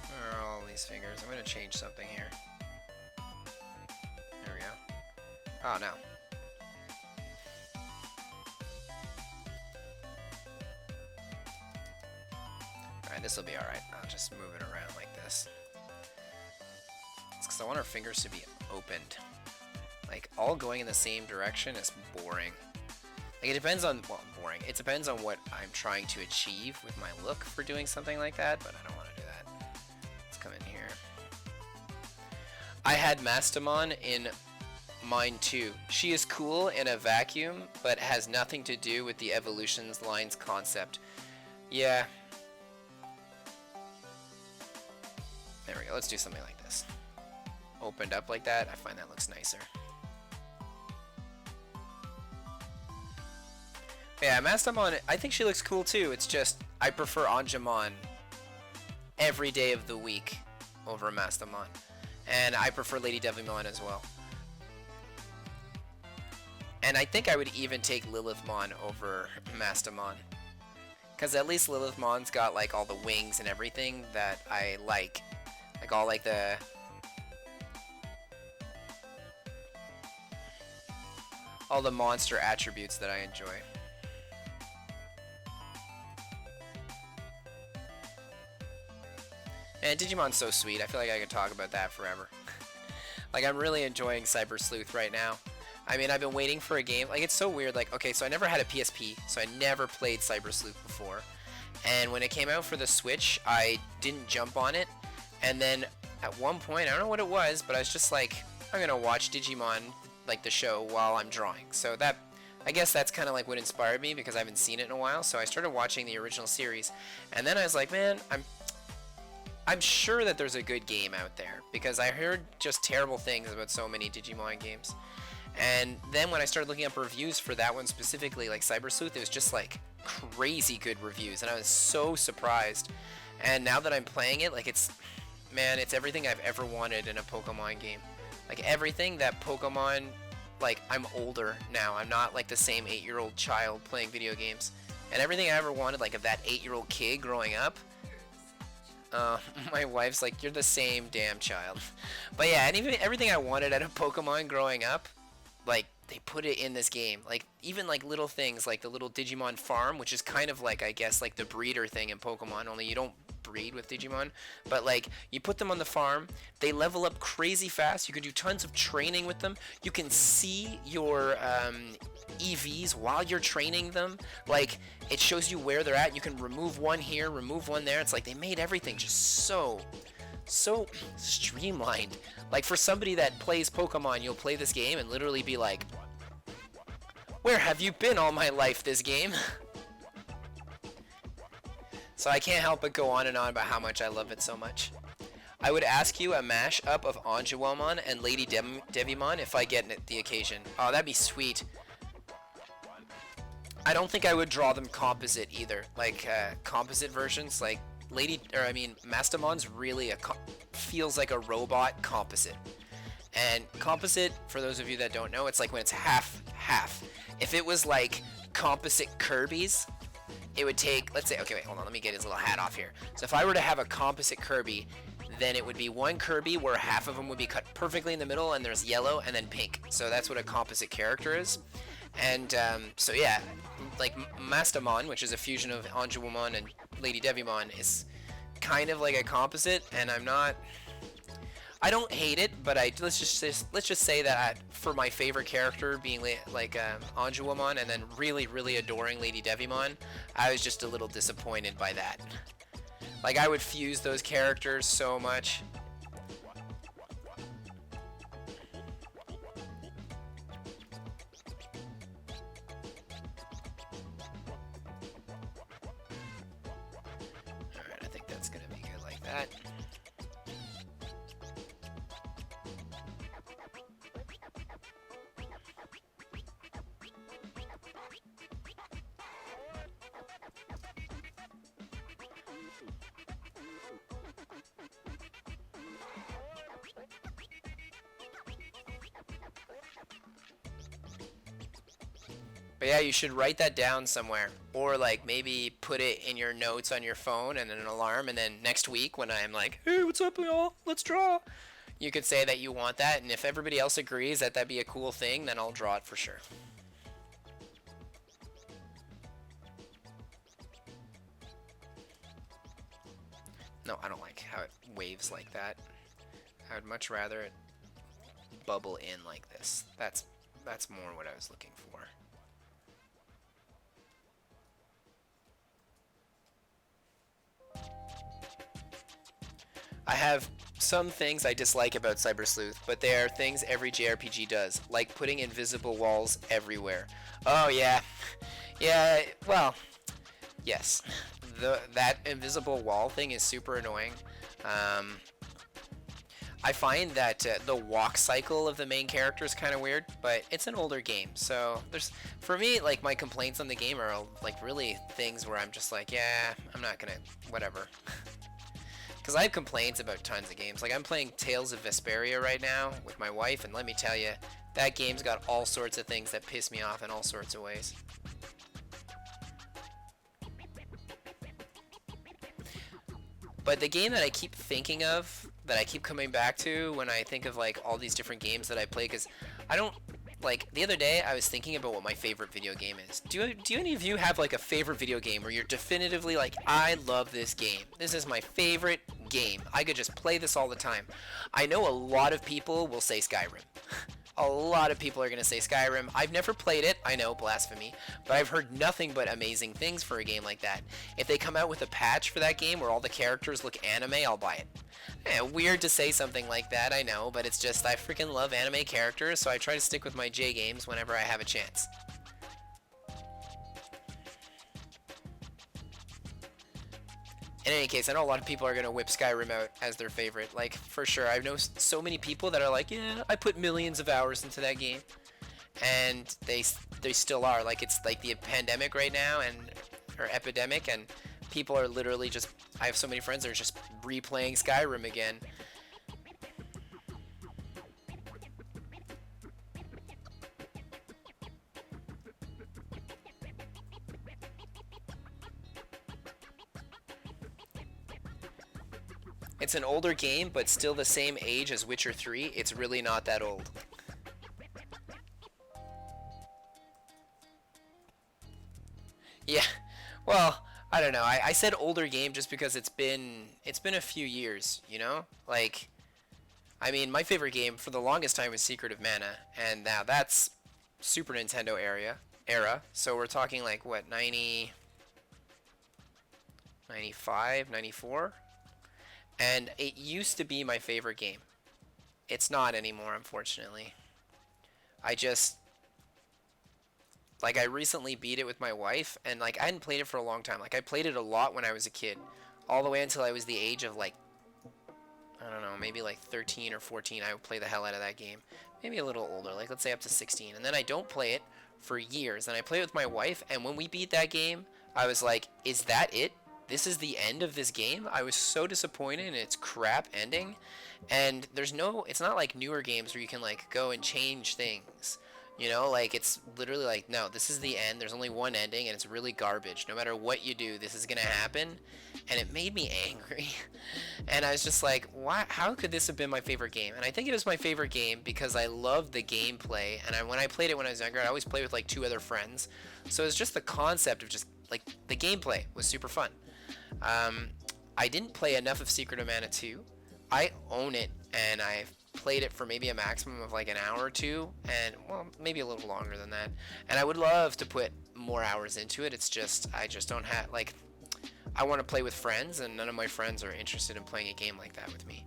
Where are all these fingers? I'm going to change something here. There we go. Oh, no. Alright, this will be alright. I'll just move it around like this. It's because I want our fingers to be opened. Like, all going in the same direction is boring. Like, it depends on, well, boring. It depends on what I'm trying to achieve with my look for doing something like that, but I don't want to do that. Let's come in here. I had Mastamon in mine too. She is cool in a vacuum, but has nothing to do with the evolutions lines concept. Yeah. There we go. Let's do something like this. Opened up like that. I find that looks nicer. Yeah, Mastamon, I think she looks cool too. It's just, I prefer Anjumon every day of the week over Mastamon. And I prefer Lady Devimon as well. And I think I would even take Lilithmon over Mastamon. Because at least Lilithmon's got like all the wings and everything that I like. Like all like all the monster attributes that I enjoy. And Digimon's so sweet. I feel like I could talk about that forever. Like, I'm really enjoying Cyber Sleuth right now. I mean, I've been waiting for a game. Like, it's so weird. Like, okay, so I never had a PSP, so I never played Cyber Sleuth before. And when it came out for the Switch, I didn't jump on it. And then at one point, I don't know what it was, but I was just like, I'm gonna watch Digimon, like the show, while I'm drawing. So that, I guess that's kind of like what inspired me, because I haven't seen it in a while. So I started watching the original series, and then I was like, man, I'm sure that there's a good game out there, because I heard just terrible things about so many Digimon games. And then when I started looking up reviews for that one specifically, like Cyber Sleuth, it was just like crazy good reviews, and I was so surprised. And now that I'm playing it, like man, it's everything I've ever wanted in a Pokemon game. Like everything that Pokemon, like I'm older now. I'm not like the same 8-year-old child playing video games. And everything I ever wanted, like of that 8-year-old kid growing up, my wife's like, you're the same damn child. But yeah, and even everything I wanted out of Pokemon growing up, like they put it in this game. Like even like little things like the little Digimon farm, which is kind of like, I guess, like the breeder thing in Pokemon, only you don't breed with Digimon, but like you put them on the farm, they level up crazy fast. You can do tons of training with them. You can see your EVs while you're training them. Like it shows you where they're at. You can remove one here, remove one there. It's like they made everything just so streamlined. Like for somebody that plays Pokemon, you'll play this game and literally be like, where have you been all my life, this game? So I can't help but go on and on about how much I love it so much. I would ask you a mash-up of Anjouamon and Lady Devimon if I get the occasion. Oh, that'd be sweet. I don't think I would draw them composite either. Like composite versions, like Mastamon's really feels like a robot composite. And composite, for those of you that don't know, it's like when it's half. If it was like composite Kirby's, it would take, let's say, okay, wait, hold on, let me get his little hat off here. So if I were to have a composite Kirby, then it would be one Kirby where half of them would be cut perfectly in the middle, and there's yellow and then pink. So that's what a composite character is. And so yeah, like Mastamon, which is a fusion of Anjouamon and Lady Devimon, is kind of like a composite, and I don't hate it, but let's just say that for my favorite character being like Anjouamon, and then really adoring Lady Devimon, I was just a little disappointed by that. Like I would fuse those characters so much. Alright, I think that's gonna be good like that. But yeah, you should write that down somewhere, or like maybe put it in your notes on your phone and an alarm, and then next week when I'm like, hey, what's up y'all, let's draw, you could say that you want that, and if everybody else agrees that that'd be a cool thing, then I'll draw it for sure. No, I don't like how it waves like that. I would much rather it bubble in like this. That's more what I was looking for. I have some things I dislike about Cyber Sleuth, but they are things every JRPG does, like putting invisible walls everywhere. Oh yeah. Yeah, well, yes. That invisible wall thing is super annoying. I find that the walk cycle of the main character is kind of weird, but it's an older game, so there's for me like my complaints on the game are like really things where I'm just like, yeah, I'm not gonna whatever. Because I have complaints about tons of games. Like I'm playing Tales of Vesperia right now with my wife, and let me tell you, that game's got all sorts of things that piss me off in all sorts of ways. But the game that I keep thinking of, that I keep coming back to when I think of like all these different games that I play, because I don't like the other day I was thinking about what my favorite video game is. Do any of you have like a favorite video game where you're definitively like, I love this game. This is my favorite game. I could just play this all the time. I know a lot of people will say Skyrim. A lot of people are going to say Skyrim. I've never played it, I know, blasphemy, but I've heard nothing but amazing things for a game like that. If they come out with a patch for that game where all the characters look anime, I'll buy it. Weird to say something like that, I know, but it's just I freaking love anime characters, so I try to stick with my J games whenever I have a chance. In any case, I know a lot of people are going to whip Skyrim out as their favorite, like, for sure. I know so many people that are like, yeah, I put millions of hours into that game, and they still are. Like, it's like the pandemic right now, or epidemic, and people are literally just, I have so many friends that are just replaying Skyrim again. It's an older game, but still the same age as Witcher 3. It's really not that old. Yeah, well, I don't know. I said older game just because it's been a few years, you know? Like, I mean, my favorite game for the longest time was Secret of Mana, and now that's Super Nintendo era. So we're talking like what, 90, 95, 94? And it used to be my favorite game. It's not anymore, unfortunately. I just like I recently beat it with my wife, and like I hadn't played it for a long time. Like I played it a lot when I was a kid, all the way until I was the age of like, I don't know, maybe like 13 or 14. I would play the hell out of that game. Maybe a little older, like let's say up to 16. And then I don't play it for years. And I play it with my wife, and when we beat that game, I was like, is that it? This is the end of this game? I was so disappointed in its crap ending. And it's not like newer games where you can like go and change things. You know, like it's literally like, no, this is the end. There's only one ending, and it's really garbage. No matter what you do, this is gonna happen, and it made me angry. And I was just like, why? How could this have been my favorite game? And I think it was my favorite game because I loved the gameplay. And when I played it when I was younger, I always played with like 2 other friends. So it's just the concept of just like the gameplay was super fun. I didn't play enough of Secret of Mana 2. I own it, and I've played it for maybe a maximum of like an hour or two, and well, maybe a little longer than that. And I would love to put more hours into it. It's just I just don't have like, I want to play with friends, and none of my friends are interested in playing a game like that with me.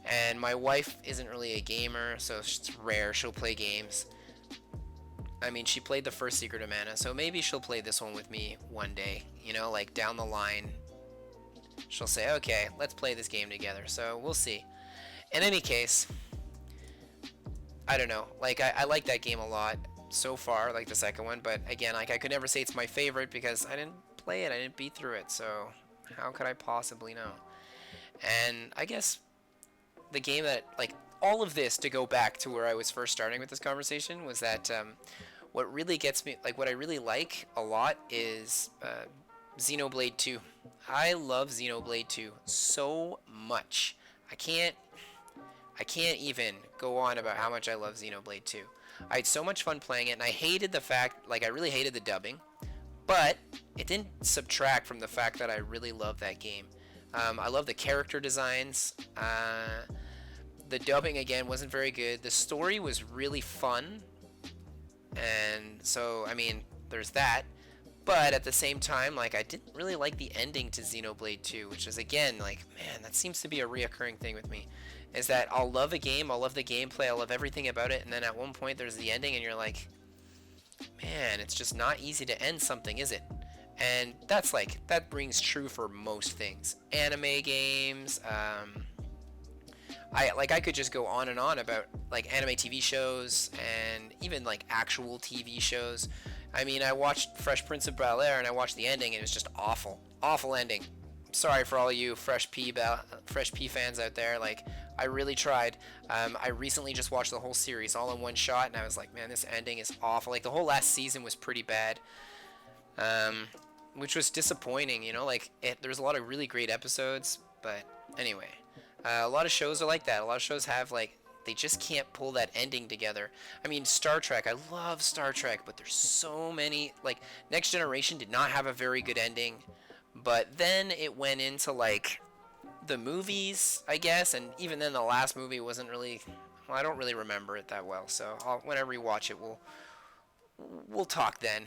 And my wife isn't really a gamer, so it's rare she'll play games. I mean, she played the first Secret of Mana, so maybe she'll play this one with me one day, you know, like down the line. She'll say, okay, let's play this game together, so we'll see. In any case, I don't know, like I like that game a lot so far, like the second one, but again, like I could never say it's my favorite because I didn't play it, I didn't beat through it, so how could I possibly know? And I guess the game that, like, all of this to go back to where I was first starting with this conversation was that what really gets me, like what I really like a lot is Xenoblade 2. I love Xenoblade 2 so much. I can't even go on about how much I love Xenoblade 2. I had so much fun playing it, and I hated the fact, like I really hated the dubbing, but it didn't subtract from the fact that I really love that game. I love the character designs. The dubbing, again, wasn't very good. The story was really fun, and so, I mean, there's that. But at the same time, like, I didn't really like the ending to Xenoblade 2, which is, again, like, man, that seems to be a reoccurring thing with me. Is that I'll love a game, I'll love the gameplay, I'll love everything about it, and then at one point there's the ending, and you're like, man, it's just not easy to end something, is it? And that's like, that rings true for most things. Anime games, I could just go on and on about like anime TV shows and even like actual TV shows. I mean, I watched Fresh Prince of Bel-Air and I watched the ending and it was just awful. Awful ending. Sorry for all you Fresh P fans out there. Like, I really tried. I recently just watched the whole series all in one shot, and I was like, man, this ending is awful. Like, the whole last season was pretty bad, which was disappointing. You know, like there was a lot of really great episodes, but anyway, a lot of shows are like that. A lot of shows have like they just can't pull that ending together. I mean, Star Trek. I love Star Trek, but there's so many. Like, Next Generation did not have a very good ending. But then it went into like the movies, I guess, and even then the last movie wasn't really. Well, I don't really remember it that well, so when I rewatch it, we'll talk then.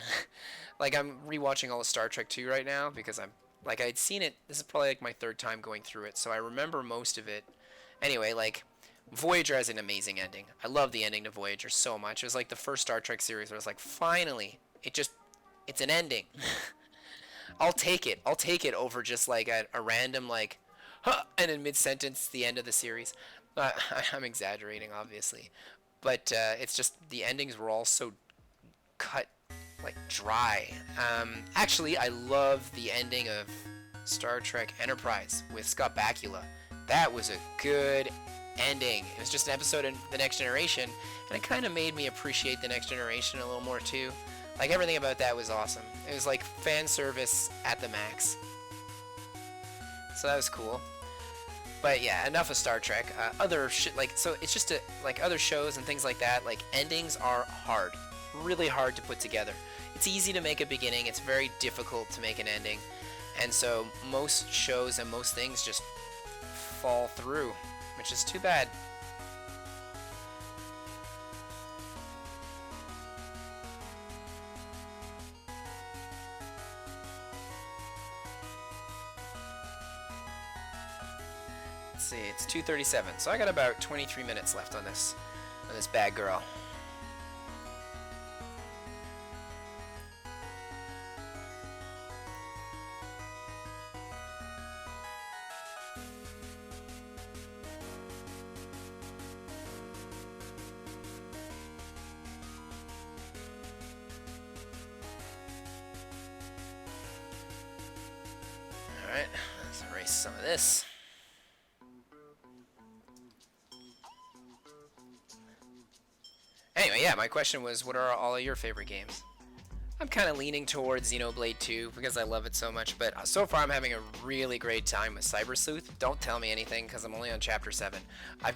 Like, I'm rewatching all of Star Trek 2 right now because I'd seen it. This is probably like my third time going through it, so I remember most of it. Anyway, like Voyager has an amazing ending. I love the ending to Voyager so much. It was like the first Star Trek series where I was like, finally, it's an ending. I'll take it. I'll take it over just like a random like, huh, and in mid-sentence the end of the series. I'm exaggerating, obviously, but it's just the endings were all so cut, like dry. Actually, I love the ending of Star Trek Enterprise with Scott Bakula. That was a good ending. It was just an episode in The Next Generation, and it kind of made me appreciate The Next Generation a little more too. Like, everything about that was awesome. It was like fan service at the max. So that was cool. But yeah, enough of Star Trek. Other shit, like, so it's just like other shows and things like that, like, endings are hard. Really hard to put together. It's easy to make a beginning, it's very difficult to make an ending. And so most shows and most things just fall through, which is too bad. Let's see, it's 2:37, so I got about 23 minutes left on this bad girl. Alright, let's erase some of this. Anyway, yeah, my question was, what are all of your favorite games? I'm kind of leaning towards Xenoblade 2 because I love it so much, but so far I'm having a really great time with Cyber Sleuth. Don't tell me anything because I'm only on Chapter 7. I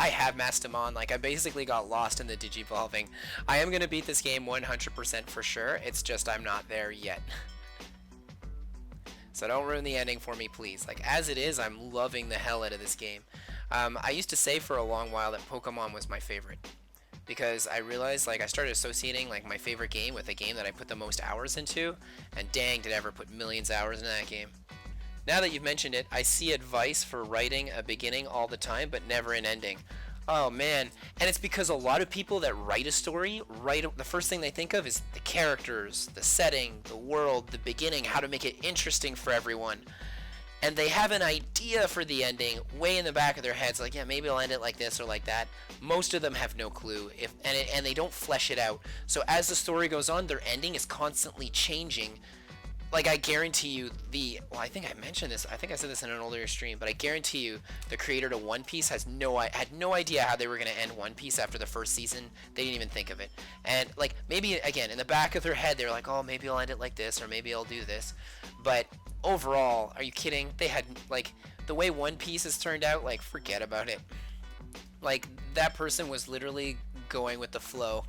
have Mastamon, like I basically got lost in the Digivolving. I am going to beat this game 100% for sure, it's just I'm not there yet. So don't ruin the ending for me, please. Like, as it is, I'm loving the hell out of this game. I used to say for a long while that Pokemon was my favorite, because I realized, like, I started associating like my favorite game with a game that I put the most hours into, and dang, did I ever put millions of hours in that game. Now that you've mentioned it, I see advice for writing a beginning all the time, but never an ending. Oh man, and it's because a lot of people that write a story, the first thing they think of is the characters, the setting, the world, the beginning, how to make it interesting for everyone. And they have an idea for the ending way in the back of their heads, like, yeah, maybe I'll end it like this or like that. Most of them have no clue, and they don't flesh it out. So as the story goes on, their ending is constantly changing. Like, I guarantee you well, I think I mentioned this, I think I said this in an earlier stream, but I guarantee you the creator to One Piece had no idea how they were going to end One Piece after the first season. They didn't even think of it. And, like, maybe, again, in the back of their head, they were like, oh, maybe I'll end it like this, or maybe I'll do this. But overall, are you kidding? They had, like, the way One Piece has turned out, like, forget about it. Like, that person was literally going with the flow.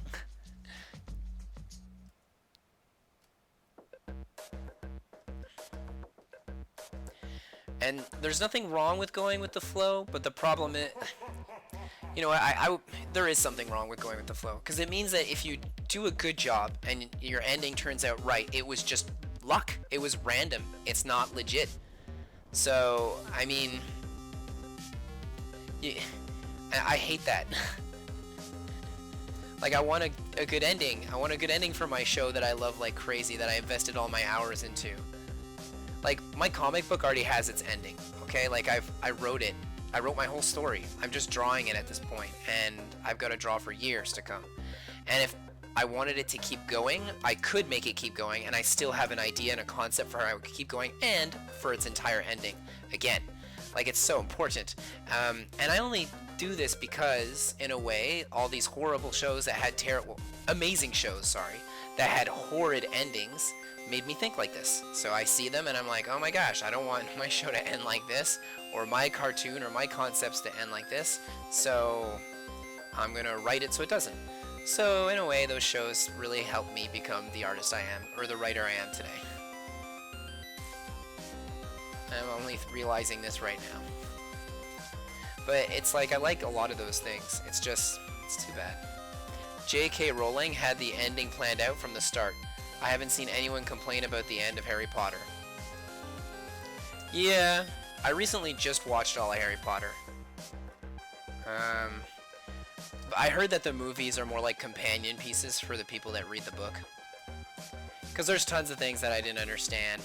And there's nothing wrong with going with the flow, but the problem is, you know, there is something wrong with going with the flow, because it means that if you do a good job and your ending turns out right, it was just luck. It was random. It's not legit. So, I mean, I hate that. Like, I want a good ending. I want a good ending for my show that I love like crazy, that I invested all my hours into. Like, my comic book already has its ending, okay? Like, I wrote it. I wrote my whole story. I'm just drawing it at this point, and I've got to draw for years to come. And if I wanted it to keep going, I could make it keep going, and I still have an idea and a concept for how I would keep going, and for its entire ending. Again, like, it's so important. And I only do this because, in a way, all these horrible shows that had terrible, amazing shows, sorry, that had horrid endings made me think like this. So I see them and I'm like, oh my gosh, I don't want my show to end like this, or my cartoon or my concepts to end like this, so I'm gonna write it so it doesn't. So in a way, those shows really helped me become the artist I am, or the writer I am today. I'm only realizing this right now. But it's like, I like a lot of those things. It's just, it's too bad. J.K. Rowling had the ending planned out from the start. I haven't seen anyone complain about the end of Harry Potter. Yeah, I recently just watched all of Harry Potter. I heard that the movies are more like companion pieces for the people that read the book. Because there's tons of things that I didn't understand.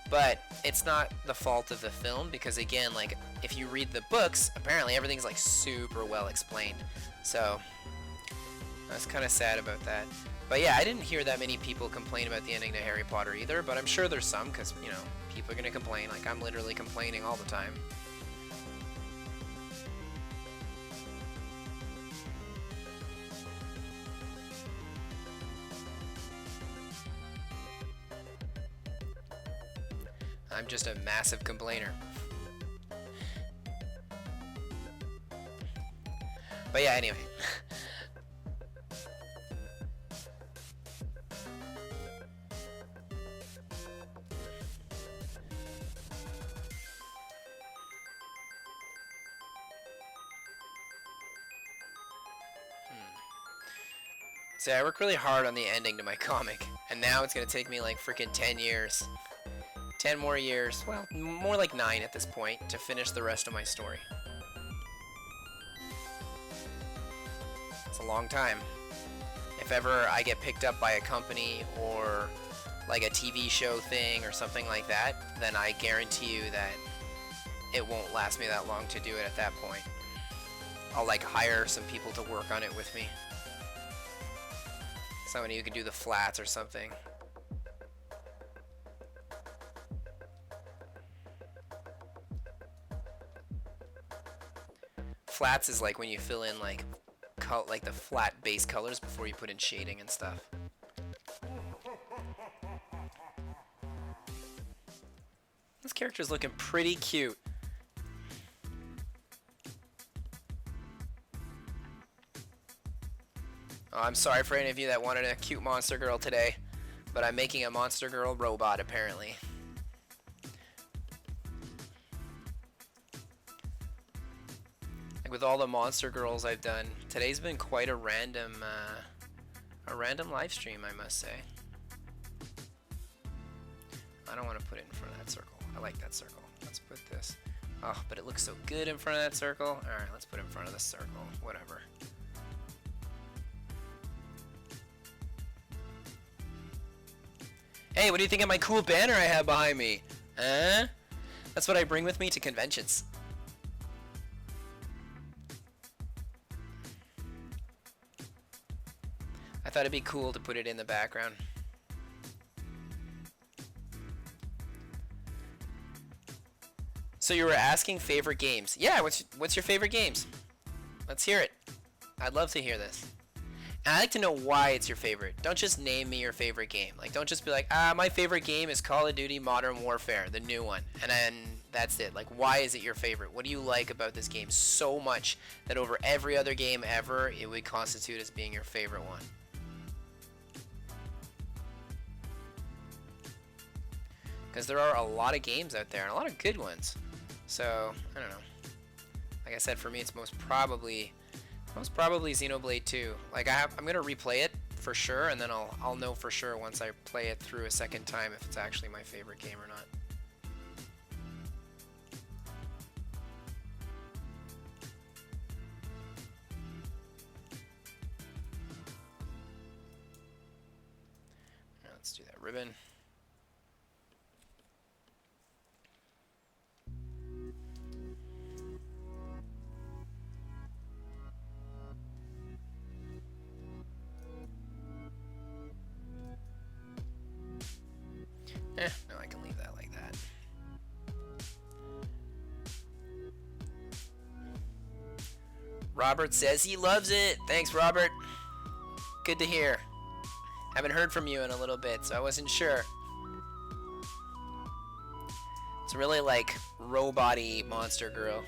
But it's not the fault of the film, because again, like, if you read the books, apparently everything's like super well explained. So I was kind of sad about that. But yeah, I didn't hear that many people complain about the ending to Harry Potter either, but I'm sure there's some, because, you know, people are going to complain. Like, I'm literally complaining all the time. I'm just a massive complainer. But yeah, anyway. See, I work really hard on the ending to my comic, and now it's gonna take me like freaking 10 years. 10 more years, well, more like 9 at this point, to finish the rest of my story. It's a long time. If ever I get picked up by a company or like a TV show thing or something like that, then I guarantee you that it won't last me that long to do it at that point. I'll like hire some people to work on it with me. Somebody who can do the flats or something. Flats is like when you fill in like the flat base colors before you put in shading and stuff. This character's looking pretty cute. Oh, I'm sorry for any of you that wanted a cute monster girl today, but I'm making a monster girl robot apparently. Like with all the monster girls I've done, today's been quite a random live stream, I must say. I don't want to put it in front of that circle. I like that circle. Let's put this. Oh, but it looks so good in front of that circle. Alright, let's put it in front of the circle. Whatever. Hey, what do you think of my cool banner I have behind me? Huh? That's what I bring with me to conventions. I thought it'd be cool to put it in the background. So you were asking favorite games. Yeah, what's your favorite games? Let's hear it. I'd love to hear this. And I'd like to know why it's your favorite. Don't just name me your favorite game. Like, don't just be like, my favorite game is Call of Duty Modern Warfare, the new one. And then that's it. Like, why is it your favorite? What do you like about this game so much that over every other game ever, it would constitute as being your favorite one? Because there are a lot of games out there, and a lot of good ones. So, I don't know. Like I said, for me, it's most probably Xenoblade 2. Like, I'm gonna replay it for sure, and then I'll know for sure once I play it through a second time if it's actually my favorite game or not. Now, let's do that ribbon. No, I can leave that like that. Robert says he loves it. Thanks, Robert. Good to hear. Haven't heard from you in a little bit, so I wasn't sure. It's really like robot-y Monster Girl.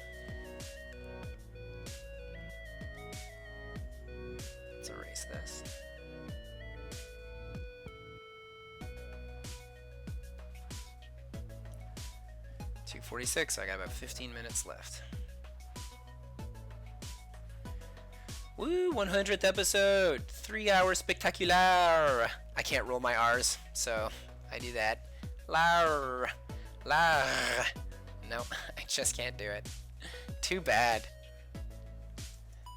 Let's erase this. .246, so I got about 15 minutes left. Woo, 100th episode, 3 hours spectacular. I can't roll my R's, so I do that. Lar, lar. No, I just can't do it. Too bad.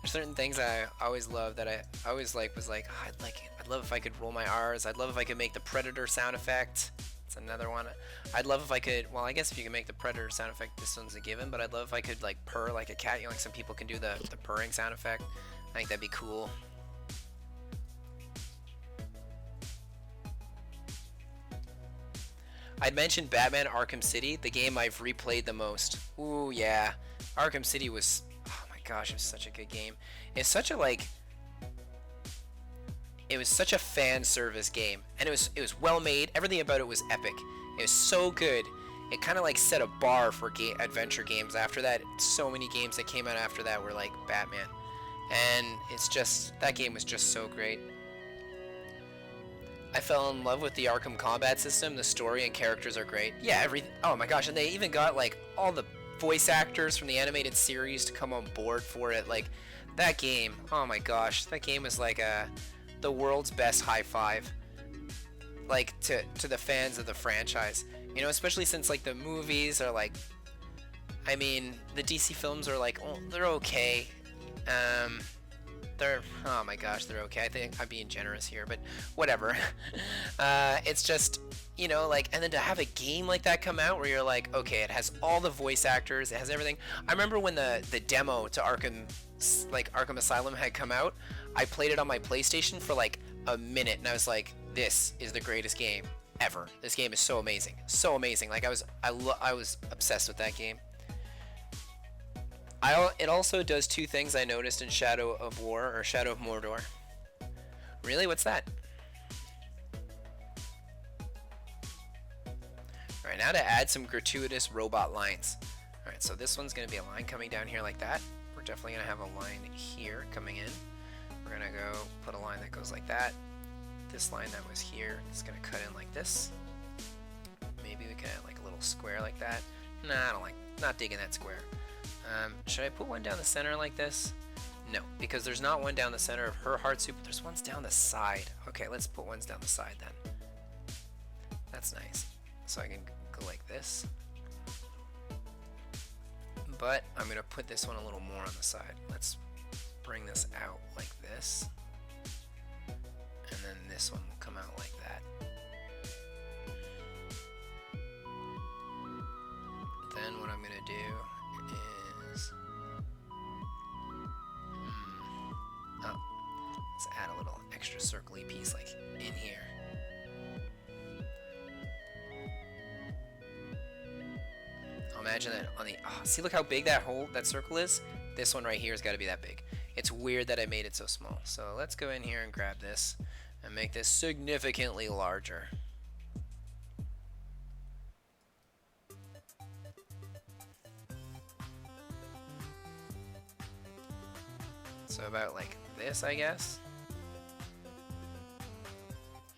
There's certain things I always love that I always was like, oh, I'd love if I could roll my R's. I'd love if I could make the Predator sound effect. It's another one. I'd love if I could, well, I guess if you can make the Predator sound effect, this one's a given, but I'd love if I could like purr like a cat. You know, like some people can do the purring sound effect. I think that'd be cool. I'd mentioned Batman Arkham City, the game I've replayed the most. Ooh, yeah. Arkham City was, oh my gosh, it was such a good game. It's such a it was such a fan service game, and it was well made. Everything about it was epic. It was so good. It kind of like set a bar for adventure games. After that, so many games that came out after that were like Batman. And it's just, that game was just so great. I fell in love with the Arkham combat system. The story and characters are great. Yeah, oh my gosh, and they even got like all the voice actors from the animated series to come on board for it. Like that game, oh my gosh, that game is like the world's best high five. Like to the fans of the franchise. You know, especially since like the movies are like, I mean, the DC films are like, oh, they're okay. Oh my gosh, they're okay. I think I'm being generous here, but whatever. It's just, you know, like, and then to have a game like that come out where you're like, okay, it has all the voice actors, it has everything. I remember when the demo to Arkham Asylum had come out, I played it on my PlayStation for like a minute, and I was like, this is the greatest game ever. This game is so amazing, so amazing. Like I was obsessed with that game. It also does two things I noticed in Shadow of War, or Shadow of Mordor. Really? What's that? Alright, now to add some gratuitous robot lines. Alright, so this one's going to be a line coming down here like that. We're definitely going to have a line here coming in. We're going to go put a line that goes like that. This line that was here is going to cut in like this. Maybe we can add like a little square like that. Nah, I don't like, not digging that square. Should I put one down the center like this? No, because there's not one down the center of her heart suit, but there's ones down the side. Okay, let's put ones down the side then. That's nice. So I can go like this. But I'm going to put this one a little more on the side. Let's bring this out like this. And then this one will come out like that. Then what I'm going to do is, let's add a little extra circly piece like in here. I'll imagine that on the, see, look how big that circle is? This one right here has got to be that big. It's weird that I made it so small. So let's go in here and grab this and make this significantly larger. So about like this, I guess.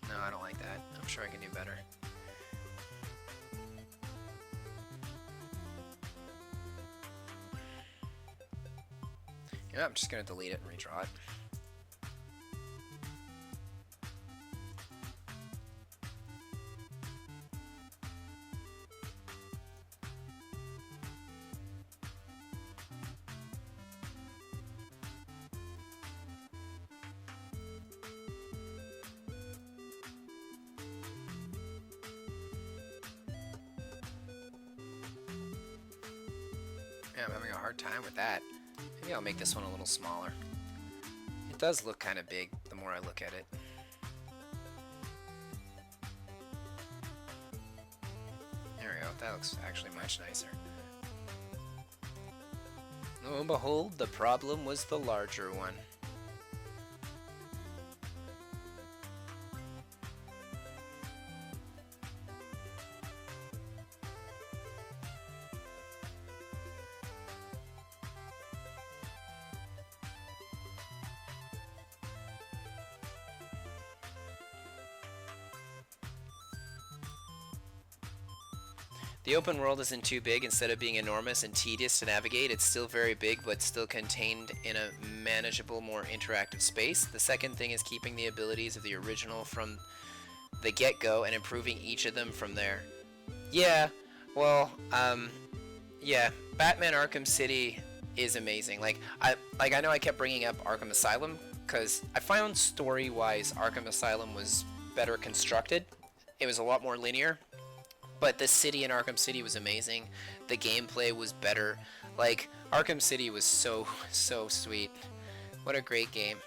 No, I don't like that. I'm sure I can do better. You know, I'm just going to delete it and redraw it. Yeah, I'm having a hard time with that. Maybe I'll make this one a little smaller. It does look kind of big the more I look at it. That looks actually much nicer. Lo and behold, the problem was the larger one. The open world isn't too big. Instead of being enormous and tedious to navigate, it's still very big but still contained in a manageable, more interactive space. The second thing is keeping the abilities of the original from the get-go and improving each of them from there. Yeah, well, yeah, Batman Arkham City is amazing. I know I kept bringing up Arkham Asylum because I found story-wise Arkham Asylum was better constructed. It was a lot more linear. But the city in Arkham City was amazing. The gameplay was better. Like, Arkham City was so sweet. What a great game.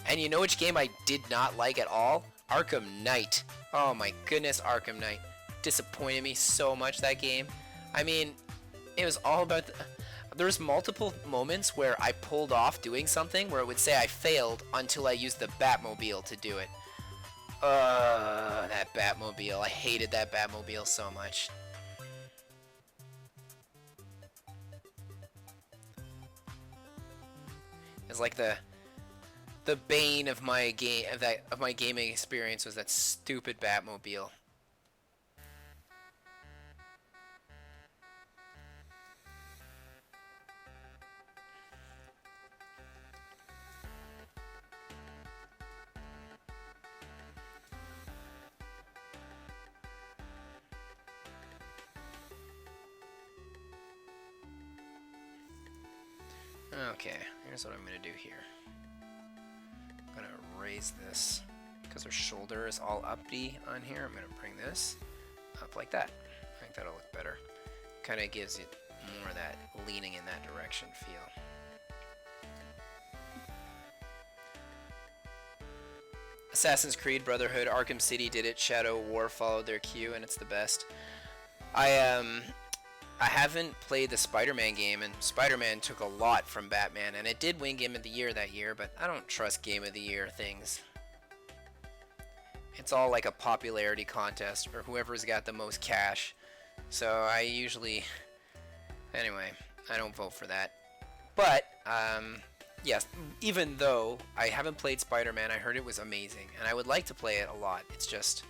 And you know which game I did not like at all? Arkham Knight. Oh my goodness, Arkham Knight. Disappointed me so much, that game. I mean, it was all about... There's multiple moments where I pulled off doing something where it would say I failed until I used the Batmobile to do it. That Batmobile. I hated that Batmobile so much. It's like the bane of my gaming experience was that stupid Batmobile. Okay, here's what I'm gonna do here. I'm gonna raise this because her shoulder is all uppy on here. I'm gonna bring this up like that. I think that'll look better. Kind of gives it more of that leaning in that direction feel. Assassin's Creed Brotherhood, Arkham City did it. Shadow War followed their cue, and it's the best. I haven't played the Spider-Man game, and Spider-Man took a lot from Batman, and it did win Game of the Year that year, but I don't trust Game of the Year things. It's all like a popularity contest, or whoever's got the most cash. So I usually... Anyway, I don't vote for that. But, yes, even though I haven't played Spider-Man, I heard it was amazing, and I would like to play it a lot. It's just,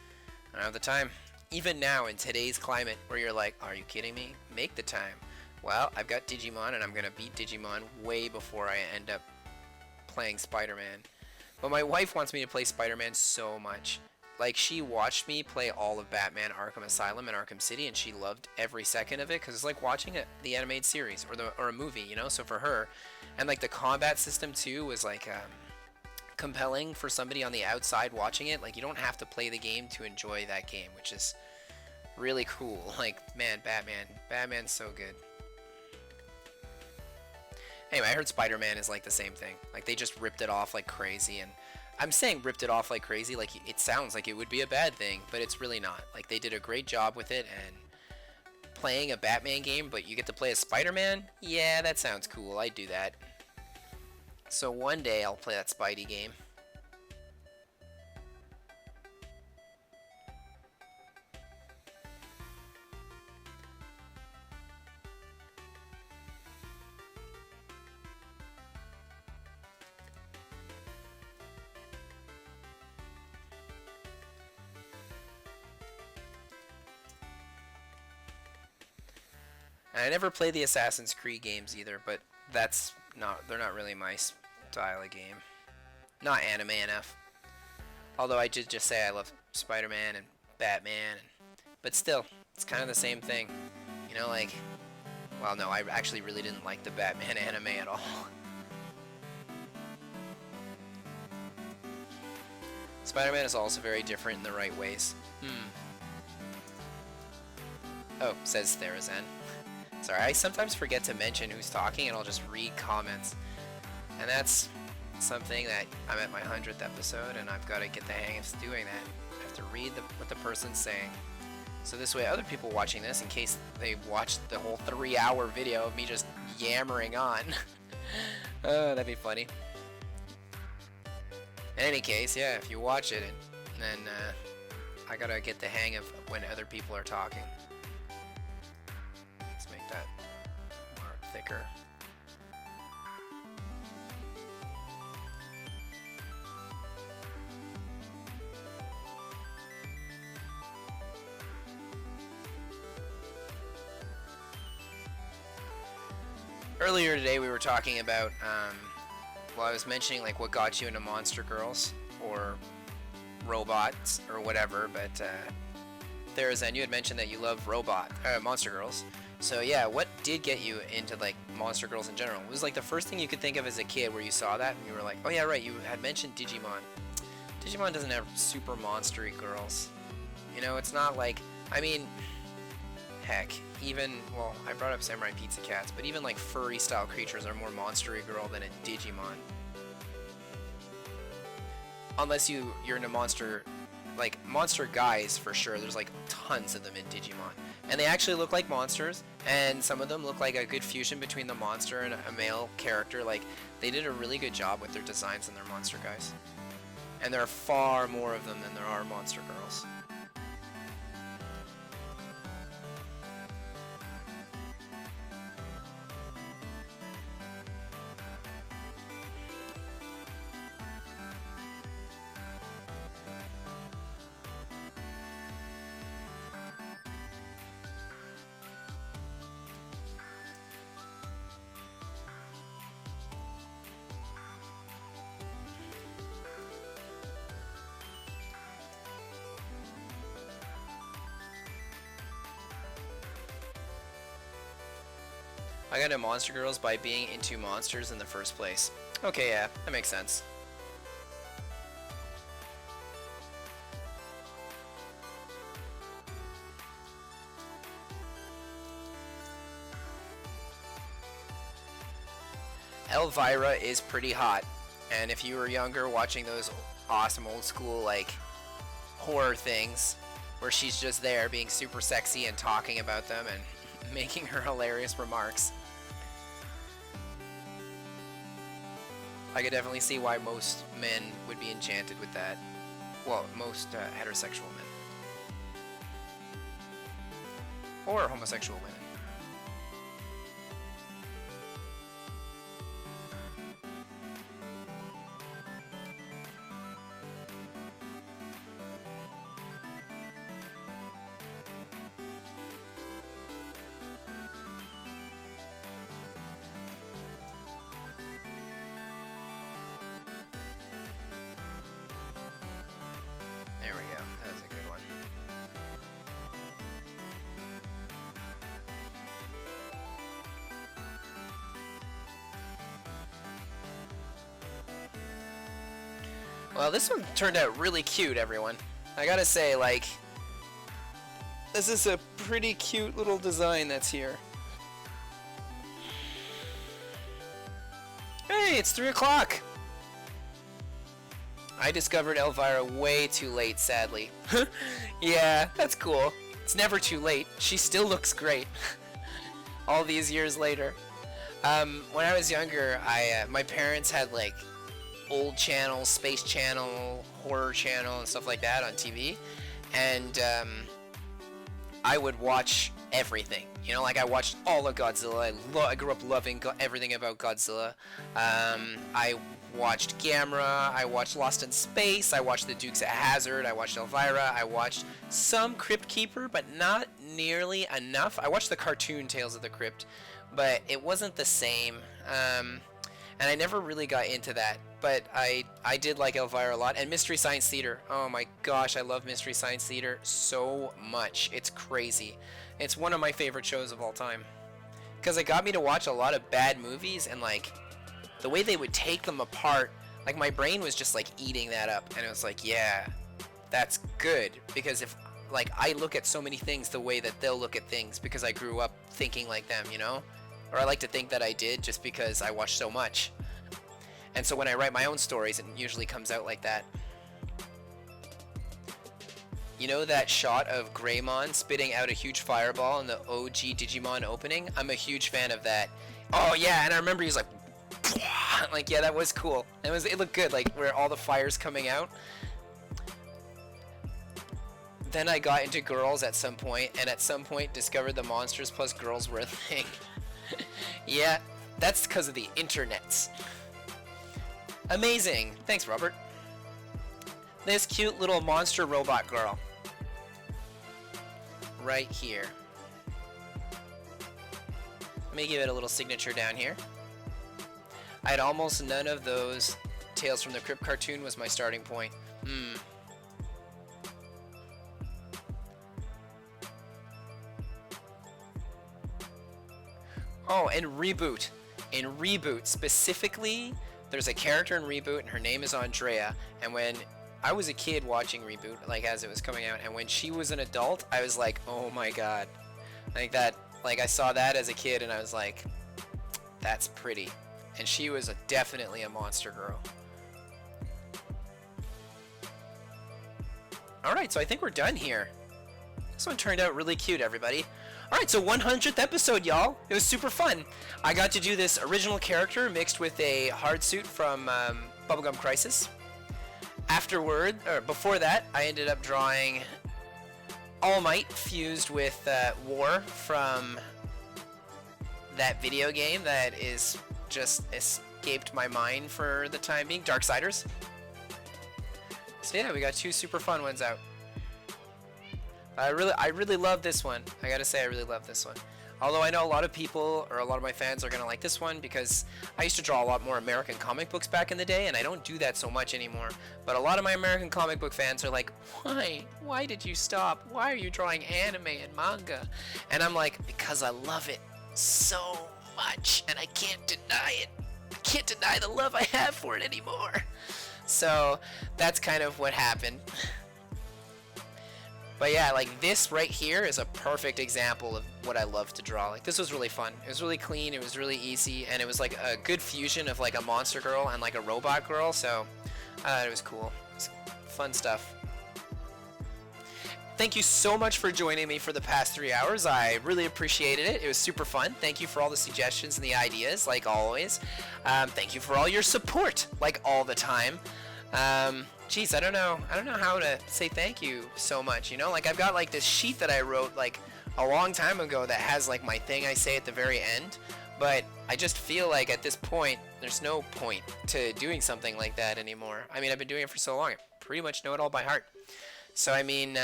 I don't have the time. Even now, in today's climate, where you're like, are you kidding me? Make the time. Well, I've got Digimon, and I'm going to beat Digimon way before I end up playing Spider-Man. But my wife wants me to play Spider-Man so much. Like, she watched me play all of Batman Arkham Asylum and Arkham City, and she loved every second of it, because it's like watching the animated series, or a movie, you know? So for her, and like the combat system, too, was like... compelling for somebody on the outside watching it. Like, you don't have to play the game to enjoy that game, which is really cool. Like, man, Batman's so good. Anyway, I heard Spider-Man is like the same thing. Like, they just ripped it off like crazy, and I'm saying ripped it off like crazy, like it sounds like it would be a bad thing, but it's really not. Like, they did a great job with it, and playing a Batman game, but you get to play as Spider-Man? Yeah, that sounds cool. I'd do that. So one day I'll play that Spidey game. And I never play the Assassin's Creed games either, but they're not really my style of game. Not anime enough. Although I did just say I love Spider-Man and Batman, but still, it's kind of the same thing. You know, like, well, no, I actually really didn't like the Batman anime at all. Spider-Man is also very different in the right ways. Oh, says Therazan. Sorry, I sometimes forget to mention who's talking, and I'll just read comments. And that's something that I'm at my 100th episode, and I've got to get the hang of doing that. I have to read what the person's saying. So this way other people watching this, in case they watched the whole 3-hour video of me just yammering on. Oh, that'd be funny. In any case, yeah, if you watch it, and then I gotta get the hang of when other people are talking. Let's make that more thicker. Earlier today we were talking about, well, I was mentioning like what got you into Monster Girls or robots or whatever, but Therazan, you had mentioned that you love Monster Girls. So yeah, what did get you into like Monster Girls in general? It was like the first thing you could think of as a kid where you saw that and you were like, oh yeah, right, you had mentioned Digimon. Digimon doesn't have super monstery girls. You know, it's not like, I mean, heck, even, well, I brought up Samurai Pizza Cats, but even like furry style creatures are more monstery girl than a Digimon. Unless you're into monster, like monster guys for sure, there's like tons of them in Digimon. And they actually look like monsters, and some of them look like a good fusion between the monster and a male character. Like, they did a really good job with their designs and their monster guys. And there are far more of them than there are monster girls. I got into Monster Girls by being into monsters in the first place. Okay, yeah, that makes sense. Elvira is pretty hot, and if you were younger watching those awesome old school like horror things where she's just there being super sexy and talking about them and making her hilarious remarks, I could definitely see why most men would be enchanted with that. Well, most heterosexual men. Or homosexual women. There we go. That was a good one. Well, this one turned out really cute, everyone. I gotta say, like, this is a pretty cute little design that's here. Hey, it's 3 o'clock! I discovered Elvira way too late, sadly. Yeah, that's cool. It's never too late. She still looks great. All these years later. When I was younger, my parents had like old channels, Space Channel, Horror Channel, and stuff like that on TV. And I would watch everything. You know, like I watched all of Godzilla. I grew up loving everything about Godzilla. I watched Gamera, I watched Lost in Space, I watched The Dukes of Hazzard, I watched Elvira, I watched some Crypt Keeper, but not nearly enough. I watched the cartoon Tales of the Crypt, but it wasn't the same, and I never really got into that, but I did like Elvira a lot. And Mystery Science Theater, oh my gosh, I love Mystery Science Theater so much. It's crazy. It's one of my favorite shows of all time, because it got me to watch a lot of bad movies, and like the way they would take them apart, like my brain was just like eating that up, and it was like, yeah, that's good, because if like I look at so many things the way that they'll look at things because I grew up thinking like them, you know, or I like to think that I did just because I watched so much. And so when I write my own stories, it usually comes out like that. You know that shot of Greymon spitting out a huge fireball in the OG Digimon opening? I'm a huge fan of that. Oh yeah, and I remember he was like, like, yeah, that was cool. It looked good, like where all the fire's coming out. Then I got into girls at some point, and at some point discovered the monsters plus girls were a thing. Yeah, that's because of the internets. Amazing. Thanks, Robert. This cute little monster robot girl. Right here. Let me give it a little signature down here. I had almost none of those. Tales from the Crypt cartoon was my starting point. Oh, and Reboot. In Reboot, specifically, there's a character in Reboot, and her name is Andrea. And when I was a kid watching Reboot, like as it was coming out, and when she was an adult, I was like, oh my god. Like that, like I saw that as a kid, and I was like, that's pretty. And she was definitely a monster girl. Alright, so I think we're done here. This one turned out really cute, everybody. Alright, so 100th episode, y'all. It was super fun. I got to do this original character mixed with a hard suit from Bubblegum Crisis. Before that, I ended up drawing All Might fused with War from that video game that is just escaped my mind for the time being, Darksiders. So yeah, we got two super fun ones out. I really love this one. I gotta say, I really love this one. Although I know a lot of people, or a lot of my fans, are gonna like this one because I used to draw a lot more American comic books back in the day, and I don't do that so much anymore. But a lot of my American comic book fans are like, why? Why did you stop? Why are you drawing anime and manga? And I'm like, because I love it so much, and I can't deny it. I can't deny the love I have for it anymore. So that's kind of what happened. But yeah, like this right here is a perfect example of what I love to draw. Like this was really fun. It was really clean, it was really easy, and it was like a good fusion of like a monster girl and like a robot girl, so it was cool. It was fun stuff. Thank you so much for joining me for the past 3 hours. I really appreciated it. It was super fun. Thank you for all the suggestions and the ideas, like always. Thank you for all your support, like all the time. Geez, I don't know how to say thank you so much, you know? Like I've got like this sheet that I wrote like a long time ago that has like my thing I say at the very end, but I just feel like at this point there's no point to doing something like that anymore. I mean, I've been doing it for so long, I pretty much know it all by heart. So I mean,